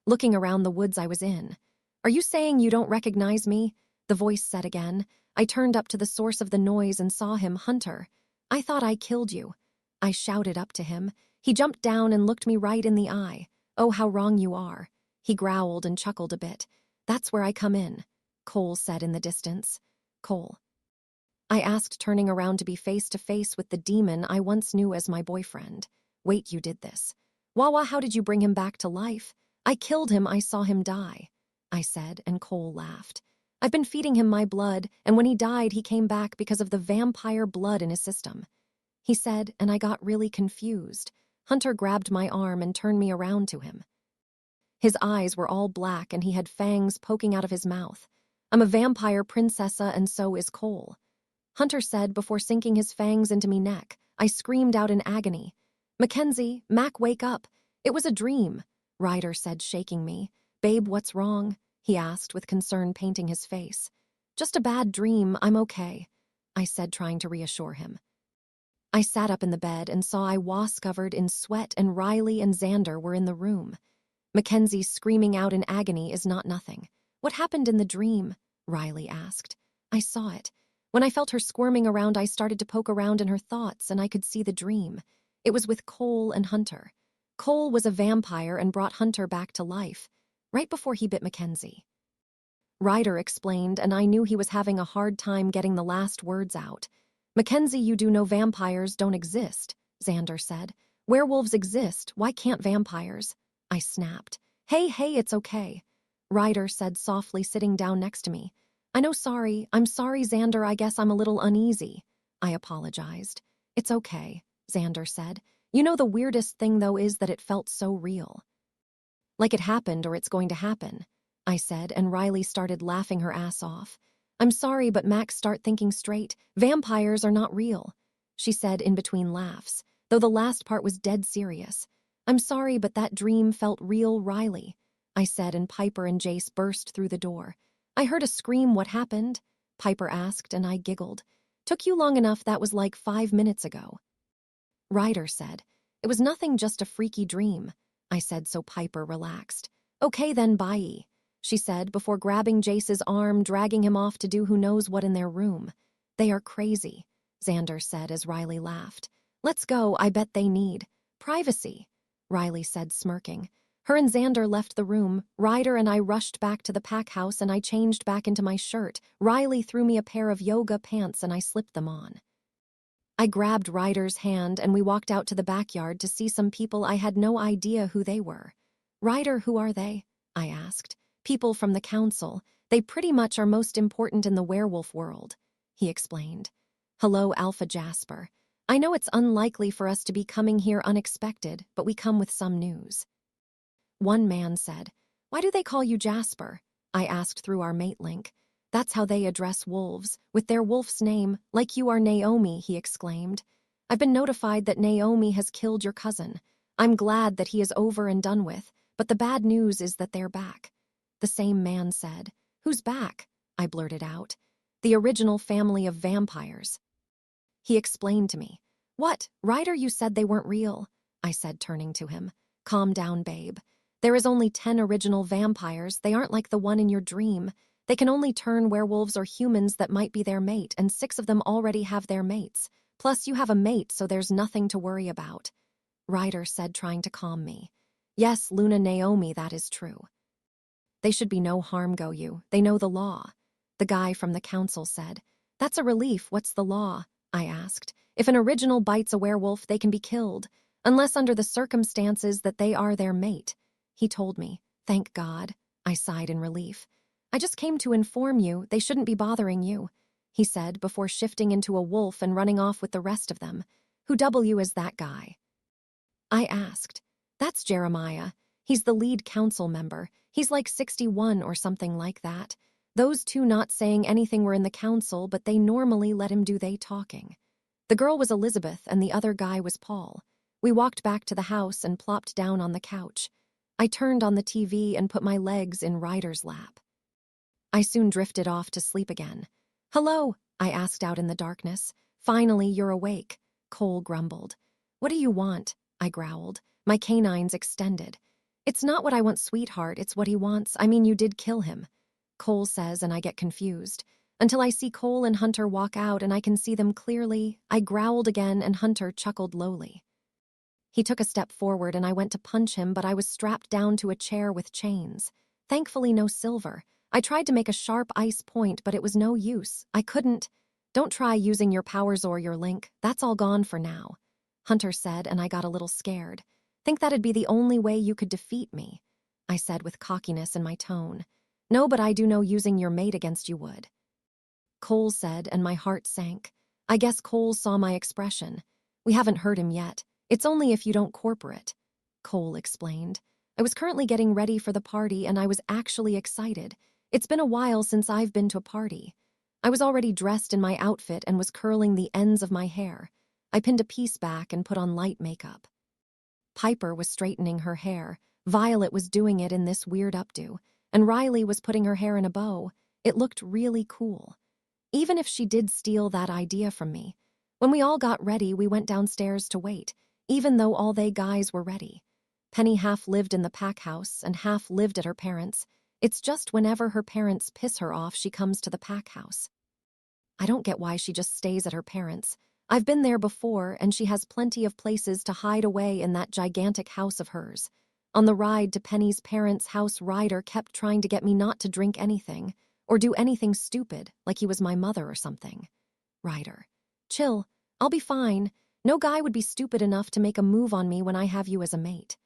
Looking around the woods I was in. Are you saying you don't recognize me? The voice said again. I turned up to the source of the noise and saw him, Hunter. I thought I killed you. I shouted up to him. He jumped down and looked me right in the eye. Oh, how wrong you are. He growled and chuckled a bit. That's where I come in, Cole said in the distance. Cole. I asked, turning around to be face to face with the demon I once knew as my boyfriend. Wait, you did this? Wawa, how did you bring him back to life? I killed him, I saw him die, I said, and Cole laughed. I've been feeding him my blood, and when he died, he came back because of the vampire blood in his system. He said, and I got really confused. Hunter grabbed my arm and turned me around to him. His eyes were all black and he had fangs poking out of his mouth. I'm a vampire princessa and so is Cole. Hunter said before sinking his fangs into me neck. I screamed out in agony. Mackenzie, Mac, wake up. It was a dream, Ryder said, shaking me. Babe, what's wrong? He asked with concern painting his face. Just a bad dream, I'm okay, I said, trying to reassure him. I sat up in the bed and saw I was covered in sweat and Riley and Xander were in the room. Mackenzie screaming out in agony is not nothing. What happened in the dream? Riley asked. I saw it. When I felt her squirming around, I started to poke around in her thoughts and I could see the dream. It was with Cole and Hunter. Cole was a vampire and brought Hunter back to life, right before he bit Mackenzie. Ryder explained, and I knew he was having a hard time getting the last words out. Mackenzie, you do know vampires don't exist, Xander said. Werewolves exist, why can't vampires? I snapped. Hey, it's okay, Ryder said softly, sitting down next to me. I know, sorry, I'm sorry, Xander, I guess I'm a little uneasy. I apologized. It's okay, Xander said. You know, the weirdest thing, though, is that it felt so real. Like it happened or it's going to happen, I said, and Riley started laughing her ass off. I'm sorry, but Max, start thinking straight. Vampires are not real, she said in between laughs, though the last part was dead serious. I'm sorry, but that dream felt real, Riley, I said, and Piper and Jace burst through the door. I heard a scream. What happened? Piper asked, and I giggled. Took you long enough, that was like 5 minutes ago. Ryder said. It was nothing, just a freaky dream, I said, so Piper relaxed. Okay then, bye, she said before grabbing Jace's arm, dragging him off to do who knows what in their room. They are crazy, Xander said as Riley laughed. Let's go, I bet they need privacy, Riley said, smirking. Her and Xander left the room. Ryder and I rushed back to the pack house and I changed back into my shirt. Riley threw me a pair of yoga pants and I slipped them on. I grabbed Ryder's hand and we walked out to the backyard to see some people. I had no idea who they were. Ryder, who are they? I asked. People from the council. They pretty much are most important in the werewolf world, he explained. Hello, Alpha Jasper. I know it's unlikely for us to be coming here unexpected, but we come with some news. One man said, Why do they call you Jasper? I asked through our mate link. That's how they address wolves, with their wolf's name, like you are Naomi, he exclaimed. I've been notified that Naomi has killed your cousin. I'm glad that he is over and done with, but the bad news is that they're back. The same man said, Who's back? I blurted out. The original family of vampires. He explained to me. What, Ryder, you said they weren't real, I said, turning to him. Calm down, babe. There is only 10 original vampires. They aren't like the one in your dream. They can only turn werewolves or humans that might be their mate, and 6 of them already have their mates. Plus, you have a mate, so there's nothing to worry about," Ryder said, trying to calm me. "Yes, Luna Naomi, that is true." "They should be no harm, go you. They know the law," the guy from the council said. "That's a relief. What's the law?" I asked. "If an original bites a werewolf, they can be killed, unless under the circumstances that they are their mate." He told me. "Thank God," I sighed in relief. "I just came to inform you they shouldn't be bothering you," he said before shifting into a wolf and running off with the rest of them. "Who W is that guy?" I asked. "That's Jeremiah. He's the lead council member. He's like 61 or something like that. Those two not saying anything were in the council, but they normally let him do they talking." The girl was Elizabeth and the other guy was Paul. We walked back to the house and plopped down on the couch. I turned on the TV and put my legs in Ryder's lap. I soon drifted off to sleep again. "Hello," I asked out in the darkness. "Finally, you're awake," Cole grumbled. "What do you want?" I growled, my canines extended. "It's not what I want, sweetheart, it's what he wants. I mean, you did kill him," Cole says, and I get confused. Until I see Cole and Hunter walk out and I can see them clearly, I growled again and Hunter chuckled lowly. He took a step forward and I went to punch him, but I was strapped down to a chair with chains. Thankfully, no silver. I tried to make a sharp ice point, but it was no use. I couldn't. "Don't try using your powers or your link. That's all gone for now," Hunter said, and I got a little scared. "Think that'd be the only way you could defeat me?" I said with cockiness in my tone. "No, but I do know using your mate against you would," Cole said, and my heart sank. I guess Cole saw my expression. "We haven't hurt him yet. It's only if you don't cooperate," Cole explained. I was currently getting ready for the party, and I was actually excited. It's been a while since I've been to a party. I was already dressed in my outfit and was curling the ends of my hair. I pinned a piece back and put on light makeup. Piper was straightening her hair. Violet was doing it in this weird updo, and Riley was putting her hair in a bow. It looked really cool. Even if she did steal that idea from me. When we all got ready, we went downstairs to wait, even though all they guys were ready. Penny half lived in the pack house and half lived at her parents'. It's just whenever her parents piss her off, she comes to the pack house. I don't get why she just stays at her parents'. I've been there before, and she has plenty of places to hide away in that gigantic house of hers. On the ride to Penny's parents' house, Ryder kept trying to get me not to drink anything, or do anything stupid, like he was my mother or something. Ryder: "Chill, I'll be fine. No guy would be stupid enough to make a move on me when I have you as a mate.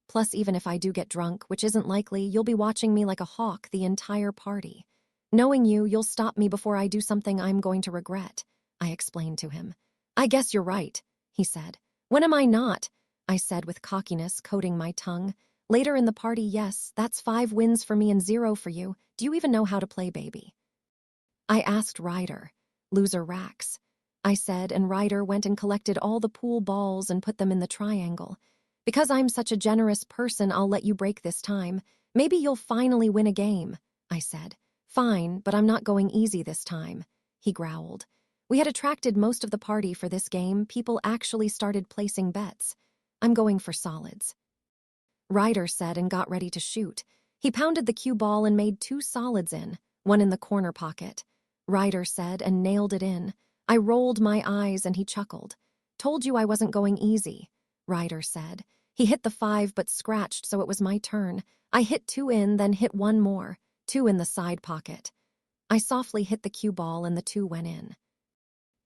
Plus, even if I do get drunk, which isn't likely, you'll be watching me like a hawk the entire party. Knowing you, you'll stop me before I do something I'm going to regret," I explained to him. "I guess you're right," he said. "When am I not?" I said with cockiness coating my tongue. "Later in the party, yes, that's 5 wins for me and 0 for you. Do you even know how to play, baby?" I asked Ryder. "Loser racks," I said, and Ryder went and collected all the pool balls and put them in the triangle. "Because I'm such a generous person, I'll let you break this time. Maybe you'll finally win a game," I said. "Fine, but I'm not going easy this time," he growled. We had attracted most of the party for this game. People actually started placing bets. "I'm going for solids," Ryder said, and got ready to shoot. He pounded the cue ball and made 2 solids in, one in the corner pocket. Ryder said, and nailed it in. I rolled my eyes and he chuckled. "Told you I wasn't going easy," Ryder said. He hit the 5 but scratched, so it was my turn. I hit 2 in, then hit 1 more, 2 in the side pocket. I softly hit the cue ball and the 2 went in.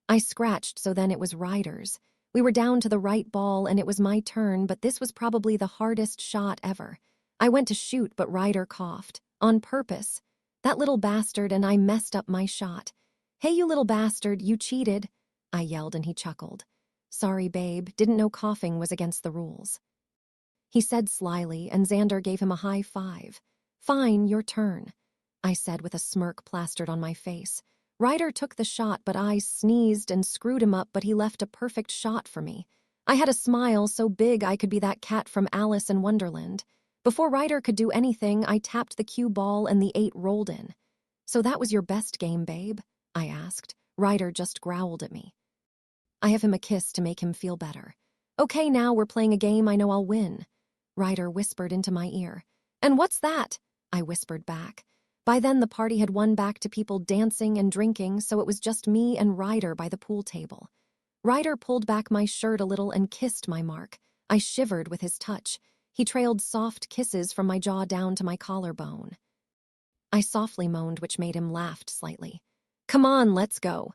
I scratched, so then it was Ryder's. We were down to the right ball and it was my turn, but this was probably the hardest shot ever. I went to shoot, but Ryder coughed. On purpose. That little bastard, and I messed up my shot. "Hey, you little bastard, you cheated," I yelled, and he chuckled. "Sorry, babe, didn't know coughing was against the rules," he said slyly, and Xander gave him a high 5. "Fine, your turn," I said with a smirk plastered on my face. Ryder took the shot, but I sneezed and screwed him up, but he left a perfect shot for me. I had a smile so big I could be that cat from Alice in Wonderland. Before Ryder could do anything, I tapped the cue ball and the 8 rolled in. "So that was your best game, babe?" I asked. Ryder just growled at me. I have him a kiss to make him feel better. "Okay, now we're playing a game I know I'll win," Ryder whispered into my ear. "And what's that?" I whispered back. By then the party had won back to people dancing and drinking, so it was just me and Ryder by the pool table. Ryder pulled back my shirt a little and kissed my mark. I shivered with his touch. He trailed soft kisses from my jaw down to my collarbone. I softly moaned, which made him laugh slightly. "Come on, let's go,"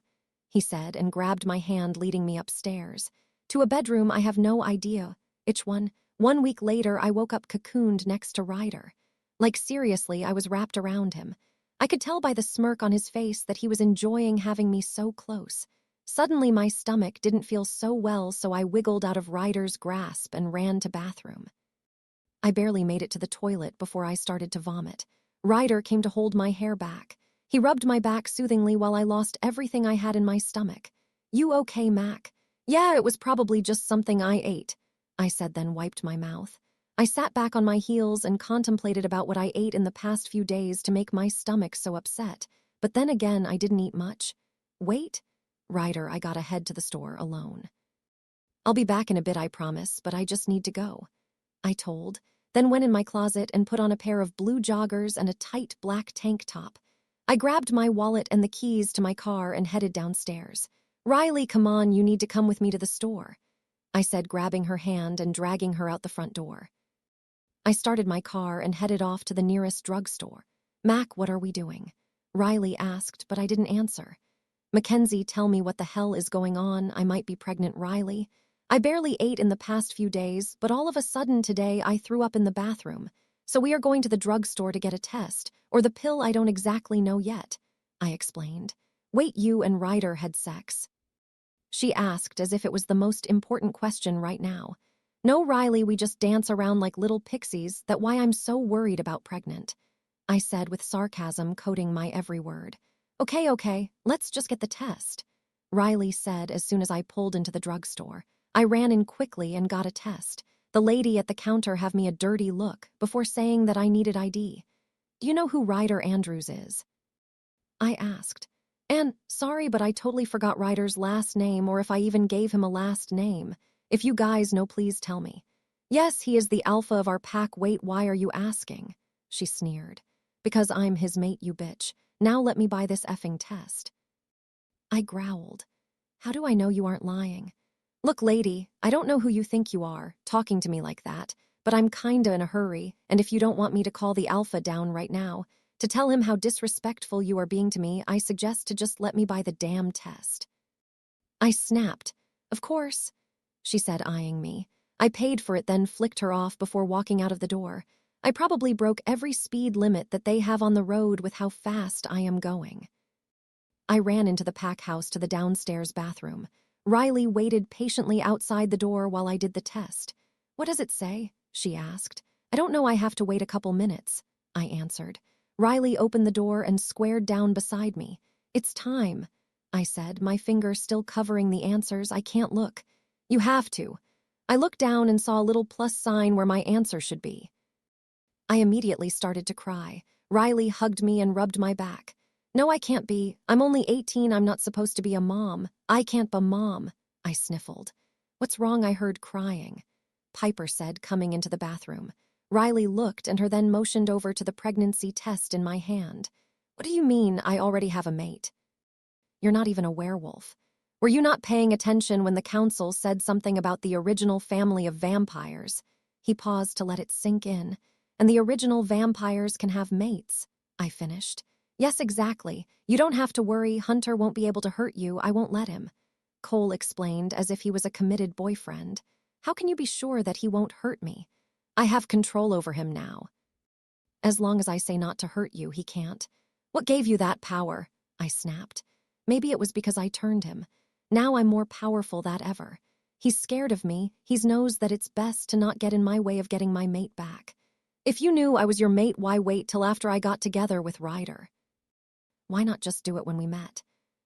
he said, and grabbed my hand, leading me upstairs. To a bedroom I have no idea which one. 1 week later, I woke up cocooned next to Ryder. Like, seriously, I was wrapped around him. I could tell by the smirk on his face that he was enjoying having me so close. Suddenly, my stomach didn't feel so well, so I wiggled out of Ryder's grasp and ran to bathroom. I barely made it to the toilet before I started to vomit. Ryder came to hold my hair back. He rubbed my back soothingly while I lost everything I had in my stomach. "You okay, Mac?" "Yeah, it was probably just something I ate," I said, then wiped my mouth. I sat back on my heels and contemplated about what I ate in the past few days to make my stomach so upset. But then again, I didn't eat much. "Wait, Ryder, I gotta head to the store alone." "I'll be back in a bit, I promise, but I just need to go," I told, then went in my closet and put on a pair of blue joggers and a tight black tank top. I grabbed my wallet and the keys to my car and headed downstairs. "Riley, come on, you need to come with me to the store," I said, grabbing her hand and dragging her out the front door. I started my car and headed off to the nearest drugstore. "Mac, what are we doing?" Riley asked, but I didn't answer. "Mackenzie, tell me what the hell is going on. I might be pregnant, Riley. I barely ate in the past few days, but all of a sudden today I threw up in the bathroom. So we are going to the drugstore to get a test, or the pill, I don't exactly know yet," I explained. "Wait, you and Ryder had sex?" She asked as if it was the most important question right now. "No, Riley, we just dance around like little pixies. That's why I'm so worried about pregnant," I said with sarcasm coating my every word. Okay, let's just get the test," Riley said as soon as I pulled into the drugstore. I ran in quickly and got a test. The lady at the counter gave me a dirty look before saying that I needed ID. "Do you know who Ryder Andrews is?" I asked. "And sorry, but I totally forgot Ryder's last name, or if I even gave him a last name. If you guys know, please tell me." "Yes, he is the alpha of our pack. Wait, why are you asking?" she sneered. "Because I'm his mate, you bitch. Now let me buy this effing test." I growled. "How do I know you aren't lying?" "Look, lady, I don't know who you think you are, talking to me like that, but I'm kinda in a hurry, and if you don't want me to call the alpha down right now, to tell him how disrespectful you are being to me, I suggest to just let me buy the damn test." I snapped. "Of course," she said, eyeing me. I paid for it, then flicked her off before walking out of the door. I probably broke every speed limit that they have on the road with how fast I am going. I ran into the pack house to the downstairs bathroom. Riley waited patiently outside the door while I did the test. "What does it say?" she asked. "I don't know, I have to wait a couple minutes," I answered. Riley opened the door and squared down beside me. "It's time," I said, my finger still covering the answers. "I can't look." "You have to." I looked down and saw a little plus sign where my answer should be. I immediately started to cry. Riley hugged me and rubbed my back. "No, I can't be. I'm only 18. I'm not supposed to be a mom. I can't be mom," I sniffled. "What's wrong?" I heard crying. Piper said, coming into the bathroom. Riley looked and her then motioned over to the pregnancy test in my hand. "What do you mean I already have a mate? You're not even a werewolf. Were you not paying attention when the council said something about the original family of vampires?" He paused to let it sink in. "And the original vampires can have mates," I finished. "Yes, exactly. You don't have to worry. Hunter won't be able to hurt you. I won't let him," Cole explained as if he was a committed boyfriend. "How can you be sure that he won't hurt me? I have control over him now." "As long as I say not to hurt you, he can't." "What gave you that power?" I snapped. Maybe it was because I turned him. Now I'm more powerful than ever. He's scared of me. He knows that it's best to not get in my way of getting my mate back. If you knew I was your mate, why wait till after I got together with Ryder? Why not just do it when we met?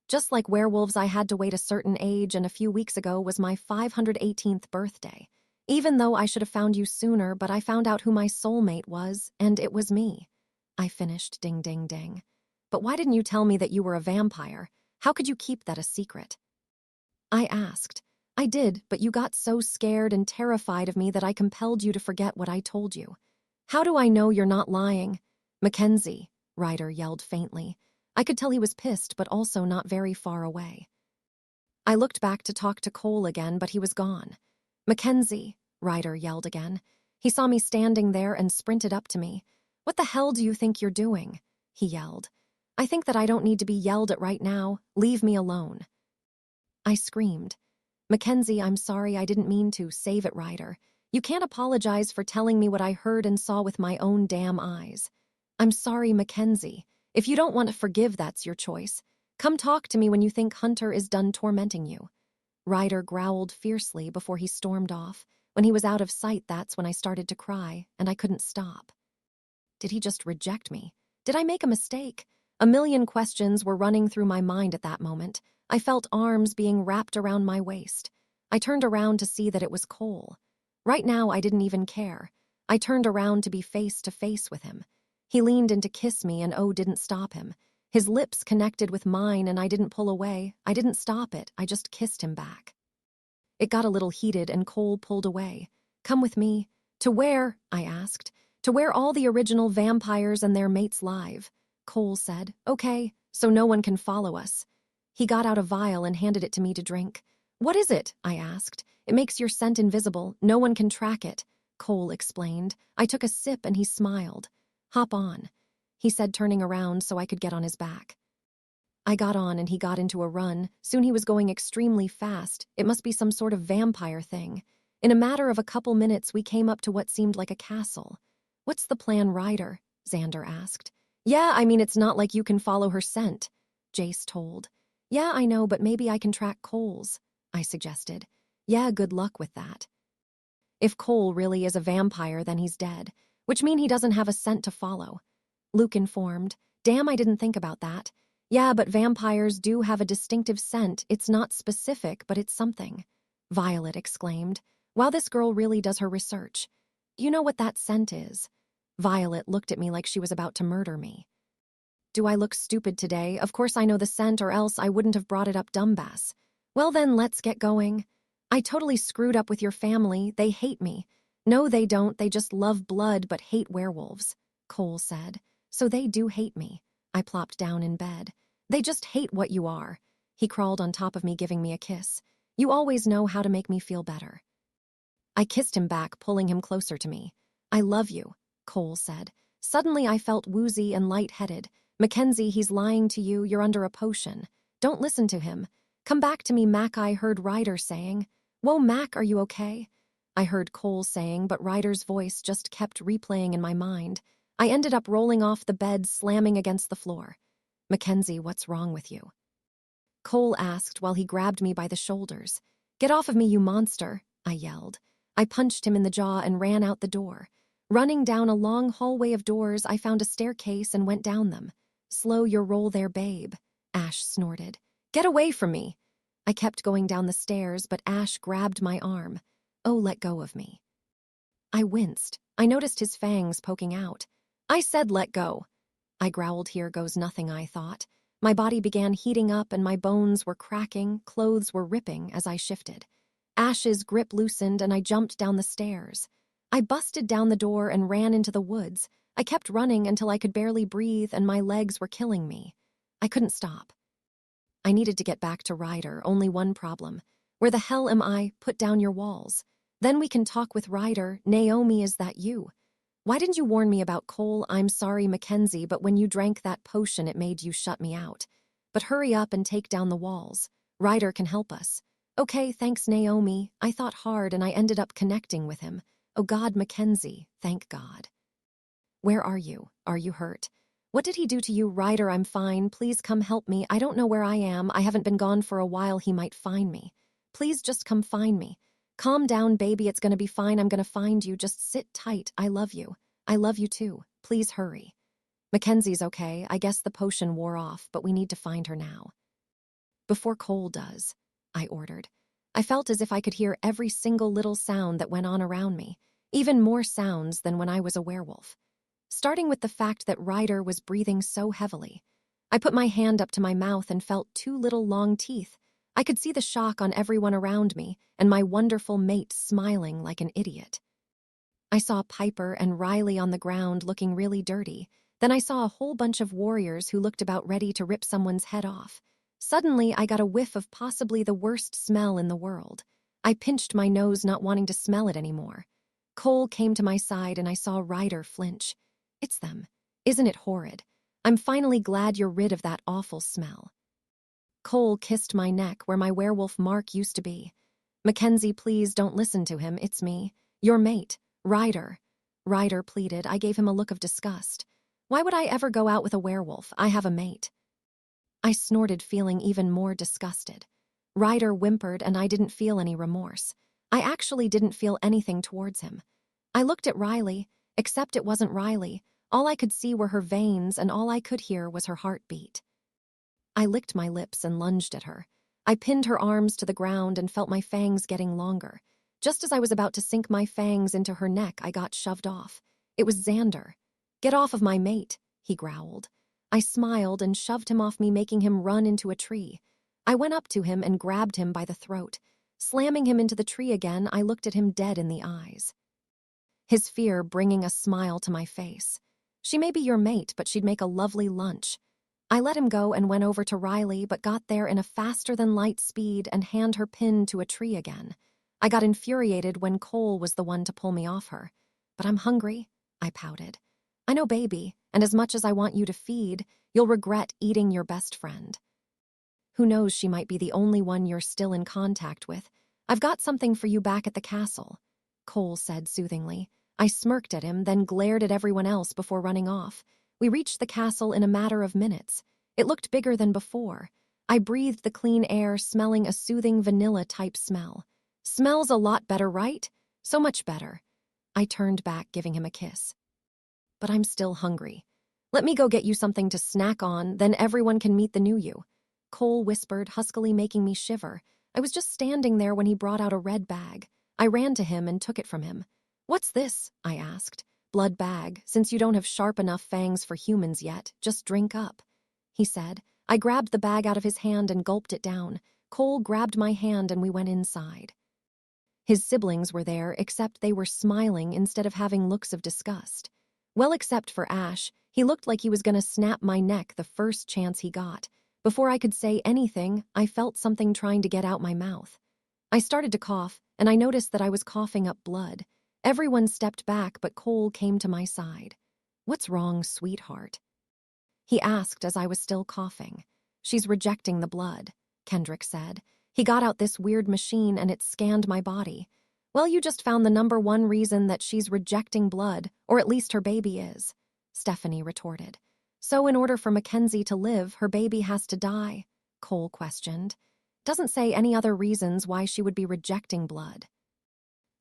Just like werewolves, I had to wait a certain age, and a few weeks ago was my 518th birthday. Even though I should have found you sooner, but I found out who my soulmate was, and it was me. I finished, ding, ding, ding. "But why didn't you tell me that you were a vampire? How could you keep that a secret?" I asked. "I did, but you got so scared and terrified of me that I compelled you to forget what I told you." "How do I know you're not lying?" "Mackenzie," Ryder yelled faintly. I could tell he was pissed, but also not very far away. I looked back to talk to Cole again, but he was gone. "Mackenzie," Ryder yelled again. He saw me standing there and sprinted up to me. "What the hell do you think you're doing?" he yelled. "I think that I don't need to be yelled at right now. Leave me alone." I screamed. "Mackenzie, I'm sorry, I didn't mean to. Save it, Ryder. You can't apologize for telling me what I heard and saw with my own damn eyes." "I'm sorry, Mackenzie. If you don't want to forgive, that's your choice. Come talk to me when you think Hunter is done tormenting you." Ryder growled fiercely before he stormed off. When he was out of sight, that's when I started to cry, and I couldn't stop. Did he just reject me? Did I make a mistake? A million questions were running through my mind at that moment. I felt arms being wrapped around my waist. I turned around to see that it was Cole. Right now, I didn't even care. I turned around to be face to face with him. He leaned in to kiss me, and didn't stop him. His lips connected with mine, and I didn't pull away. I didn't stop it. I just kissed him back. It got a little heated, and Cole pulled away. "Come with me." "To where?" I asked. "To where all the original vampires and their mates live," Cole said. "Okay, so no one can follow us." He got out a vial and handed it to me to drink. "What is it?" I asked. "It makes your scent invisible. No one can track it," Cole explained. I took a sip and he smiled. "Hop on," he said, turning around so I could get on his back. I got on and he got into a run. Soon he was going extremely fast. It must be some sort of vampire thing. In a matter of a couple minutes, we came up to what seemed like a castle. "What's the plan, Ryder?" Xander asked. "Yeah, I mean, it's not like you can follow her scent," Jace told. "Yeah, I know, but maybe I can track Cole's," I suggested. "Yeah, good luck with that." If Cole really is a vampire, then he's dead, which means he doesn't have a scent to follow. Luke informed. "Damn, I didn't think about that." "Yeah, but vampires do have a distinctive scent. It's not specific, but it's something," Violet exclaimed. "Wow, this girl really does her research. You know what that scent is?" Violet looked at me like she was about to murder me. "Do I look stupid today? Of course I know the scent, or else I wouldn't have brought it up, dumbass." "Well then, let's get going." "I totally screwed up with your family. They hate me." "No, they don't. They just love blood but hate werewolves," Cole said. "So they do hate me." I plopped down in bed. "They just hate what you are." He crawled on top of me, giving me a kiss. "You always know how to make me feel better." I kissed him back, pulling him closer to me. "I love you," Cole said. Suddenly I felt woozy and lightheaded. "Mackenzie, he's lying to you. You're under a potion. Don't listen to him. Come back to me, Mac," I heard Ryder saying. "Whoa, Mac, are you okay?" I heard Cole saying, but Ryder's voice just kept replaying in my mind. I ended up rolling off the bed, slamming against the floor. "Mackenzie, what's wrong with you?" Cole asked while he grabbed me by the shoulders. "Get off of me, you monster," I yelled. I punched him in the jaw and ran out the door. Running down a long hallway of doors, I found a staircase and went down them. "Slow your roll there, babe," Ash snorted. "Get away from me." I kept going down the stairs, but Ash grabbed my arm. "Oh, let go of me." I winced. I noticed his fangs poking out. "I said let go." I growled. Here goes nothing, I thought. My body began heating up and my bones were cracking, clothes were ripping as I shifted. Ash's grip loosened and I jumped down the stairs. I busted down the door and ran into the woods. I kept running until I could barely breathe and my legs were killing me. I couldn't stop. I needed to get back to Ryder. Only one problem. Where the hell am I? Put down your walls. Then we can talk with Ryder. "Naomi, is that you?" "Why didn't you warn me about Cole?" "I'm sorry, Mackenzie, but when you drank that potion, it made you shut me out. But hurry up and take down the walls. Ryder can help us." "Okay, thanks, Naomi." I thought hard and I ended up connecting with him. Oh God, Mackenzie, thank God. "Where are you? Are you hurt?" "What did he do to you?" "Ryder, I'm fine. Please come help me. I don't know where I am. I haven't been gone for a while. He might find me. Please just come find me." "Calm down, baby. It's gonna be fine. I'm gonna find you. Just sit tight. I love you." "I love you too. Please hurry." "Mackenzie's okay. I guess the potion wore off, but we need to find her now." "Before Cole does," I ordered. I felt as if I could hear every single little sound that went on around me, even more sounds than when I was a werewolf. Starting with the fact that Ryder was breathing so heavily. I put my hand up to my mouth and felt two little long teeth. I could see the shock on everyone around me and my wonderful mate smiling like an idiot. I saw Piper and Riley on the ground looking really dirty. Then I saw a whole bunch of warriors who looked about ready to rip someone's head off. Suddenly, I got a whiff of possibly the worst smell in the world. I pinched my nose, not wanting to smell it anymore. Cole came to my side and I saw Ryder flinch. It's them. Isn't it horrid? I'm finally glad you're rid of that awful smell. Cole kissed my neck where my werewolf mark used to be. Mackenzie, please don't listen to him. It's me. Your mate, Ryder. Ryder pleaded. I gave him a look of disgust. Why would I ever go out with a werewolf? I have a mate. I snorted, feeling even more disgusted. Ryder whimpered and I didn't feel any remorse. I actually didn't feel anything towards him. I looked at Riley, except it wasn't Riley. All I could see were her veins and all I could hear was her heartbeat. I licked my lips and lunged at her. I pinned her arms to the ground and felt my fangs getting longer. Just as I was about to sink my fangs into her neck, I got shoved off. It was Xander. Get off of my mate, he growled. I smiled and shoved him off me, making him run into a tree. I went up to him and grabbed him by the throat. Slamming him into the tree again, I looked at him dead in the eyes. His fear bringing a smile to my face. She may be your mate, but she'd make a lovely lunch. I let him go and went over to Riley, but got there in a faster-than-light speed and hand her pinned to a tree again. I got infuriated when Cole was the one to pull me off her. But I'm hungry, I pouted. I know, baby, and as much as I want you to feed, you'll regret eating your best friend. Who knows, she might be the only one you're still in contact with. I've got something for you back at the castle, Cole said soothingly. I smirked at him, then glared at everyone else before running off. We reached the castle in a matter of minutes. It looked bigger than before. I breathed the clean air, smelling a soothing vanilla-type smell. Smells a lot better, right? So much better. I turned back, giving him a kiss. But I'm still hungry. Let me go get you something to snack on, then everyone can meet the new you, Cole whispered, huskily, making me shiver. I was just standing there when he brought out a red bag. I ran to him and took it from him. What's this? I asked. Blood bag. Since you don't have sharp enough fangs for humans yet, just drink up, he said. I grabbed the bag out of his hand and gulped it down. Cole grabbed my hand and we went inside. His siblings were there, except they were smiling instead of having looks of disgust. Well, except for Ash, he looked like he was going to snap my neck the first chance he got. Before I could say anything, I felt something trying to get out my mouth. I started to cough, and I noticed that I was coughing up blood. Everyone stepped back, but Cole came to my side. What's wrong, sweetheart? He asked as I was still coughing. She's rejecting the blood, Kendrick said. He got out this weird machine and it scanned my body. Well, you just found the #1 reason that she's rejecting blood, or at least her baby is, Stephanie retorted. So in order for Mackenzie to live, her baby has to die, Cole questioned. Doesn't say any other reasons why she would be rejecting blood.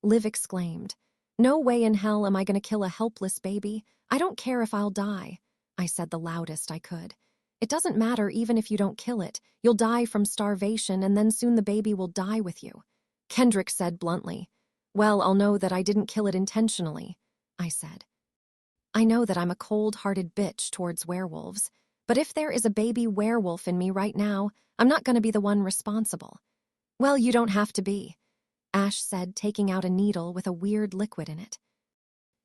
Liv exclaimed. No way in hell am I going to kill a helpless baby. I don't care if I'll die, I said the loudest I could. It doesn't matter even if you don't kill it. You'll die from starvation and then soon the baby will die with you, Kendrick said bluntly. Well, I'll know that I didn't kill it intentionally, I said. I know that I'm a cold-hearted bitch towards werewolves, but if there is a baby werewolf in me right now, I'm not going to be the one responsible. Well, you don't have to be, Ash said, taking out a needle with a weird liquid in it.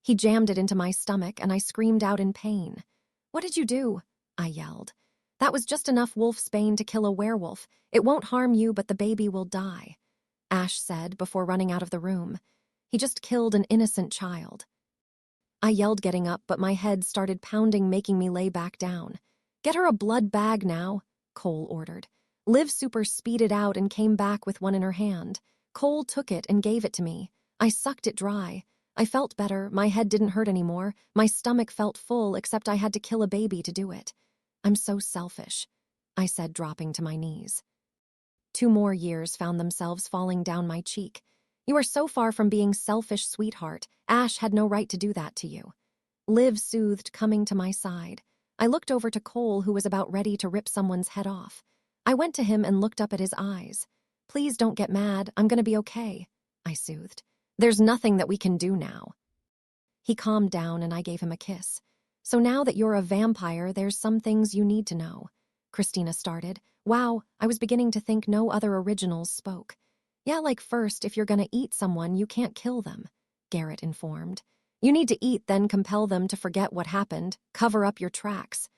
He jammed it into my stomach and I screamed out in pain. What did you do? I yelled. That was just enough wolfsbane to kill a werewolf. It won't harm you, but the baby will die, Ash said before running out of the room. He just killed an innocent child. I yelled, getting up, but my head started pounding, making me lay back down. Get her a blood bag now, Cole ordered. Liv super speeded out and came back with one in her hand. Cole took it and gave it to me. I sucked it dry. I felt better. My head didn't hurt anymore. My stomach felt full, except I had to kill a baby to do it. I'm so selfish, I said, dropping to my knees. 2 more years found themselves falling down my cheek. You are so far from being selfish, sweetheart. Ash had no right to do that to you. Liv soothed, coming to my side. I looked over to Cole, who was about ready to rip someone's head off. I went to him and looked up at his eyes. Please don't get mad. I'm going to be okay, I soothed. There's nothing that we can do now. He calmed down and I gave him a kiss. So now that you're a vampire, there's some things you need to know, Christina started. Wow, I was beginning to think no other originals spoke. Yeah, like first, if you're gonna eat someone, you can't kill them, Garrett informed. You need to eat, then compel them to forget what happened, cover up your tracks.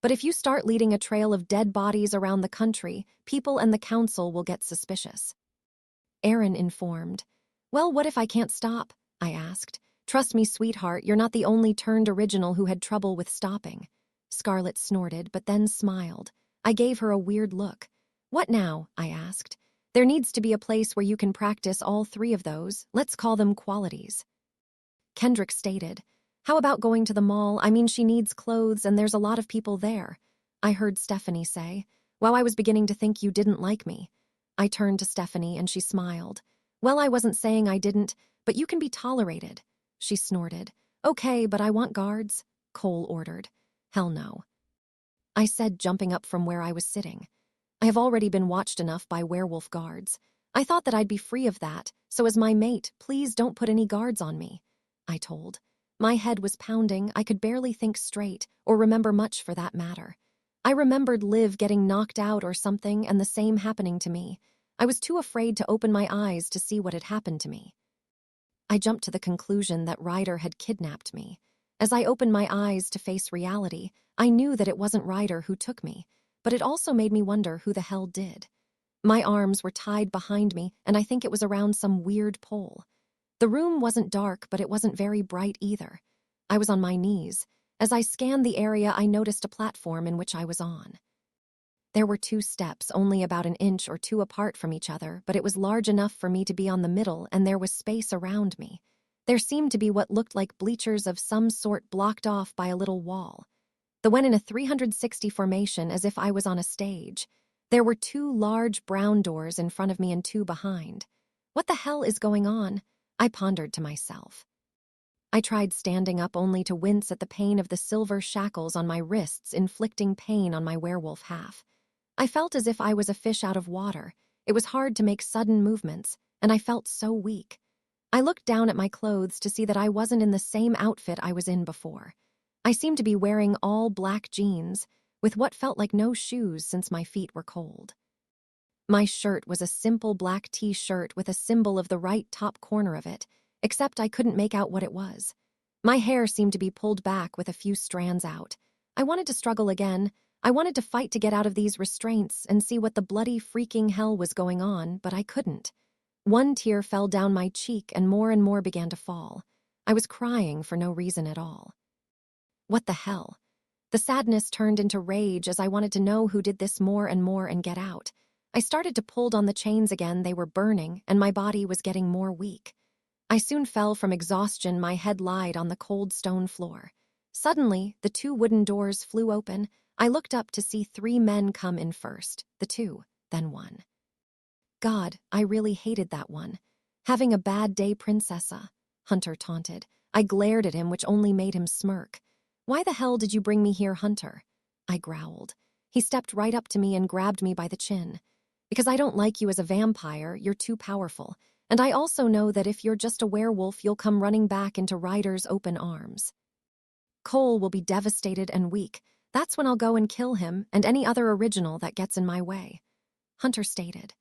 But if you start leading a trail of dead bodies around the country, people and the council will get suspicious." Aaron informed. "Well, what if I can't stop?" I asked. "Trust me, sweetheart, you're not the only turned original who had trouble with stopping." Scarlett snorted, but then smiled. I gave her a weird look. "What now?" I asked. "There needs to be a place where you can practice all three of those. Let's call them qualities." Kendrick stated, "How about going to the mall? I mean, she needs clothes and there's a lot of people there." I heard Stephanie say, "Well, I was beginning to think you didn't like me." I turned to Stephanie and she smiled. "Well, I wasn't saying I didn't, but you can be tolerated." She snorted. "Okay, but I want guards," Cole ordered. "Hell no," I said, jumping up from where I was sitting. "I have already been watched enough by werewolf guards. I thought that I'd be free of that, so as my mate, please don't put any guards on me," I told. My head was pounding. I could barely think straight, or remember much for that matter. I remembered Liv getting knocked out or something and the same happening to me. I was too afraid to open my eyes to see what had happened to me. I jumped to the conclusion that Ryder had kidnapped me. As I opened my eyes to face reality, I knew that it wasn't Ryder who took me, but it also made me wonder who the hell did. My arms were tied behind me, and I think it was around some weird pole. The room wasn't dark, but it wasn't very bright either. I was on my knees. As I scanned the area, I noticed a platform in which I was on. There were 2 steps, only about an inch or 2 apart from each other, but it was large enough for me to be on the middle, and there was space around me. There seemed to be what looked like bleachers of some sort blocked off by a little wall. The went in a 360 formation as if I was on a stage. There were 2 large brown doors in front of me and 2 behind. What the hell is going on? I pondered to myself. I tried standing up only to wince at the pain of the silver shackles on my wrists inflicting pain on my werewolf half. I felt as if I was a fish out of water. It was hard to make sudden movements, and I felt so weak. I looked down at my clothes to see that I wasn't in the same outfit I was in before. I seemed to be wearing all black jeans, with what felt like no shoes since my feet were cold. My shirt was a simple black t-shirt with a symbol of the right top corner of it, except I couldn't make out what it was. My hair seemed to be pulled back with a few strands out. I wanted to struggle again. I wanted to fight to get out of these restraints and see what the bloody freaking hell was going on, but I couldn't. One tear fell down my cheek and more began to fall. I was crying for no reason at all. What the hell? The sadness turned into rage as I wanted to know who did this more and get out. I started to pull on the chains again. They were burning, and my body was getting more weak. I soon fell from exhaustion. My head lied on the cold stone floor. Suddenly, the 2 wooden doors flew open. I looked up to see 3 men come in first, the 2, then 1. God, I really hated that one. "Having a bad day, Princessa," Hunter taunted. I glared at him, which only made him smirk. "Why the hell did you bring me here, Hunter?" I growled. He stepped right up to me and grabbed me by the chin. "Because I don't like you as a vampire, you're too powerful. And I also know that if you're just a werewolf, you'll come running back into Ryder's open arms. Cole will be devastated and weak. That's when I'll go and kill him and any other original that gets in my way," Hunter stated.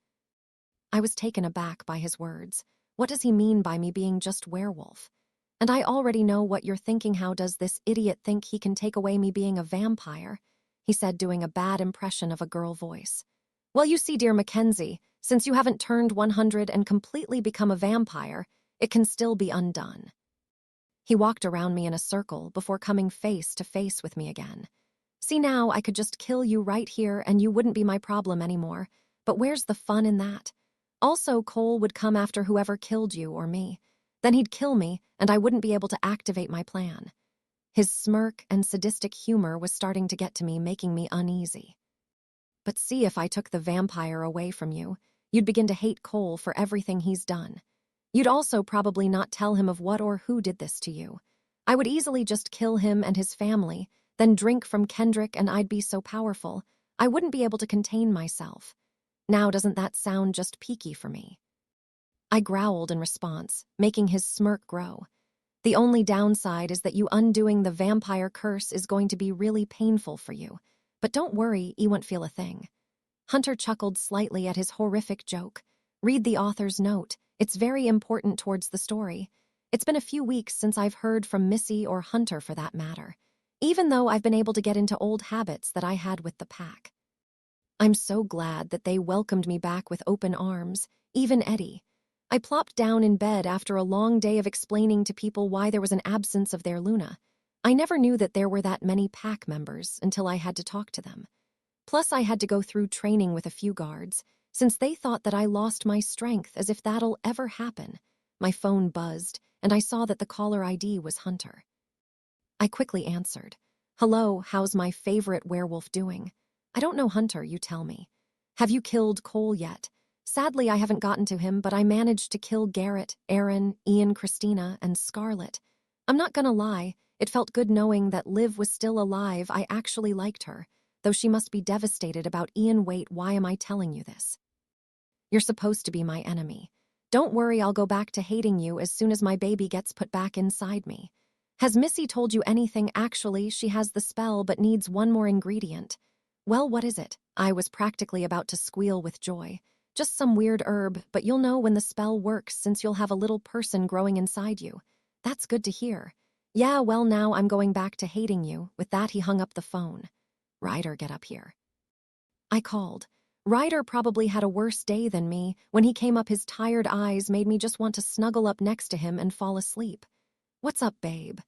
I was taken aback by his words. What does he mean by me being just werewolf? And I already know what you're thinking. How does this idiot think he can take away me being a vampire? He said, doing a bad impression of a girl voice. "Well, you see, dear Mackenzie, since you haven't turned 100 and completely become a vampire, it can still be undone." He walked around me in a circle before coming face to face with me again. "See, now I could just kill you right here and you wouldn't be my problem anymore. But where's the fun in that? Also, Cole would come after whoever killed you or me. Then he'd kill me and I wouldn't be able to activate my plan." His smirk and sadistic humor was starting to get to me, making me uneasy. "But see, if I took the vampire away from you, you'd begin to hate Cole for everything he's done. You'd also probably not tell him of what or who did this to you. I would easily just kill him and his family, then drink from Kendrick, and I'd be so powerful, I wouldn't be able to contain myself. Now, doesn't that sound just peaky for me?" I growled in response, making his smirk grow. "The only downside is that you undoing the vampire curse is going to be really painful for you. But don't worry, you won't feel a thing." Hunter chuckled slightly at his horrific joke. "Read the author's note. It's very important towards the story. It's been a few weeks since I've heard from Missy or Hunter for that matter. even though I've been able to get into old habits that I had with the pack. I'm so glad that they welcomed me back with open arms, even Eddie. I plopped down in bed after a long day of explaining to people why there was an absence of their Luna. I never knew that there were that many pack members until I had to talk to them. Plus, I had to go through training with a few guards, since they thought that I lost my strength, as if that'll ever happen. My phone buzzed, and I saw that the caller ID was Hunter. I quickly answered. "Hello, how's my favorite werewolf doing?" "I don't know Hunter, you tell me." "Have you killed Cole yet?" "Sadly, I haven't gotten to him, but I managed to kill Garrett, Aaron, Ian, Christina, and Scarlett. I'm not gonna lie, it felt good knowing that Liv was still alive. I actually liked her, though she must be devastated about Ian. Wait, why am I telling you this? You're supposed to be my enemy. Don't worry, I'll go back to hating you as soon as my baby gets put back inside me. Has Missy told you anything? Actually, she has the spell but needs one more ingredient." "Well, what is it?" I was practically about to squeal with joy. "Just some weird herb, but you'll know when the spell works since you'll have a little person growing inside you." "That's good to hear." "Yeah, well, now I'm going back to hating you." With that, he hung up the phone. "Ryder, get up here," I called. Ryder probably had a worse day than me. When he came up, his tired eyes made me just want to snuggle up next to him and fall asleep. "What's up, babe?"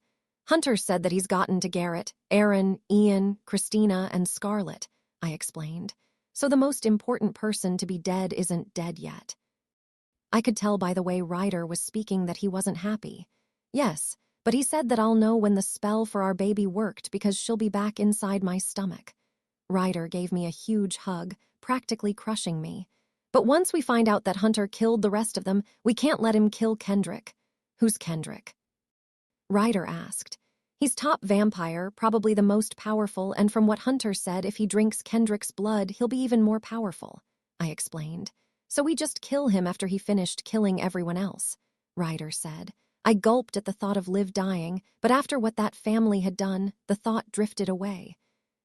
"Hunter said that he's gotten to Garrett, Aaron, Ian, Christina, and Scarlett," I explained. "So the most important person to be dead isn't dead yet." I could tell by the way Ryder was speaking that he wasn't happy. "Yes, but he said that I'll know when the spell for our baby worked because she'll be back inside my stomach." Ryder gave me a huge hug, practically crushing me. "But once we find out that Hunter killed the rest of them, we can't let him kill Kendrick." "Who's Kendrick?" Ryder asked. "He's top vampire, probably the most powerful, and from what Hunter said, if he drinks Kendrick's blood, he'll be even more powerful," I explained. "So we just kill him after he finished killing everyone else," Ryder said. I gulped at the thought of Liv dying, but after what that family had done, the thought drifted away.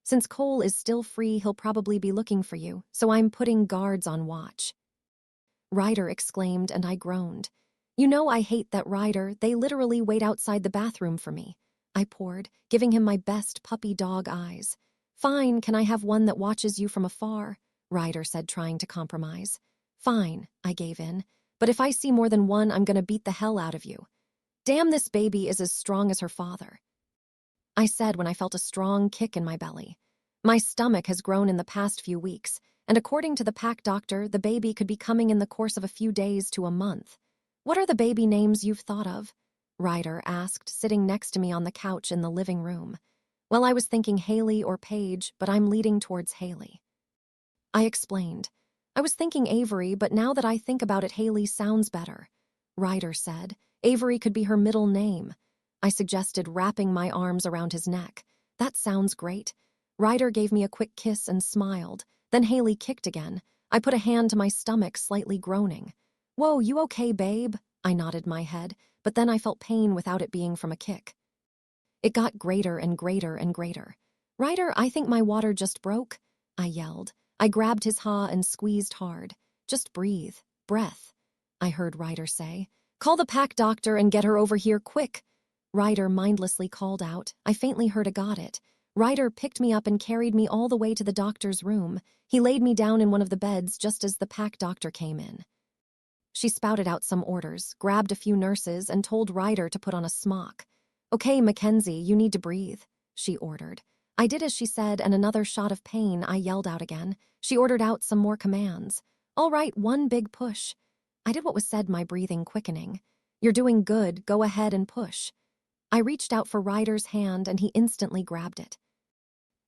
"Since Cole is still free, he'll probably be looking for you, so I'm putting guards on watch," Ryder exclaimed, and I groaned. "You know I hate that, Ryder. They literally wait outside the bathroom for me," I poured, giving him my best puppy dog eyes. "Fine, can I have one that watches you from afar?" Ryder said, trying to compromise. "Fine," I gave in. "But if I see more than one, I'm gonna beat the hell out of you." "Damn, this baby is as strong as her father," I said when I felt a strong kick in my belly. "My stomach has grown in the past few weeks, and according to the pack doctor, the baby could be coming in the course of a few days to a month." "What are the baby names you've thought of?" Ryder asked, sitting next to me on the couch in the living room. "Well, I was thinking Haley or Paige, but I'm leading towards Haley," I explained. "I was thinking Avery, but now that I think about it, Haley sounds better," Ryder said. "Avery could be her middle name." I suggested, wrapping my arms around his neck. "That sounds great." Ryder gave me a quick kiss and smiled. Then Haley kicked again. I put a hand to my stomach, slightly groaning. "Whoa, you okay, babe?" I nodded my head, but then I felt pain without it being from a kick. It got greater and greater and greater. "Ryder, I think my water just broke," I yelled. I grabbed his jaw and squeezed hard. "Just breathe. Breath," I heard Ryder say. "Call the pack doctor and get her over here quick," Ryder mindlessly called out. I faintly heard a "got it." Ryder picked me up and carried me all the way to the doctor's room. He laid me down in one of the beds just as the pack doctor came in. She spouted out some orders, grabbed a few nurses, and told Ryder to put on a smock. "Okay, Mackenzie, you need to breathe," she ordered. I did as she said, and another shot of pain, I yelled out again. She ordered out some more commands. "All right, one big push." I did what was said, my breathing quickening. "You're doing good, go ahead and push." I reached out for Ryder's hand, and he instantly grabbed it.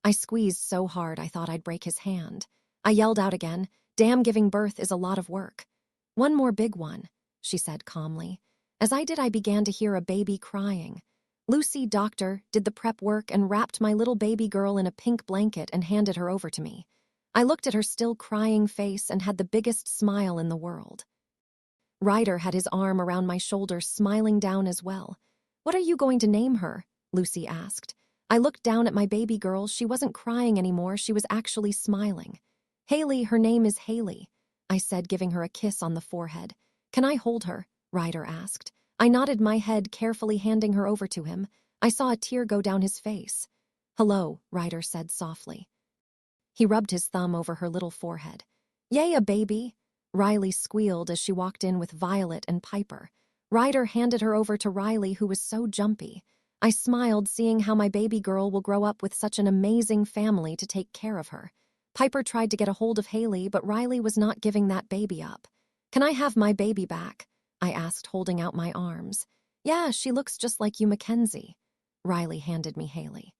I squeezed so hard I thought I'd break his hand. I yelled out again, "Damn, giving birth is a lot of work." "One more big one," she said calmly. As I did, I began to hear a baby crying. Lucy, doctor, did the prep work and wrapped my little baby girl in a pink blanket and handed her over to me. I looked at her still crying face and had the biggest smile in the world. Ryder had his arm around my shoulder, smiling down as well. "What are you going to name her?" Lucy asked. I looked down at my baby girl. She wasn't crying anymore. She was actually smiling. "Haley, her name is Haley," I said, giving her a kiss on the forehead. "Can I hold her?" Ryder asked. I nodded my head, carefully handing her over to him. I saw a tear go down his face. "Hello," Ryder said softly. He rubbed his thumb over her little forehead. "Yay, a baby!" Riley squealed as she walked in with Violet and Piper. Ryder handed her over to Riley, who was so jumpy. I smiled, seeing how my baby girl will grow up with such an amazing family to take care of her. Piper tried to get a hold of Haley, but Riley was not giving that baby up. "Can I have my baby back?" I asked, holding out my arms. "Yeah, she looks just like you, Mackenzie." Riley handed me Haley.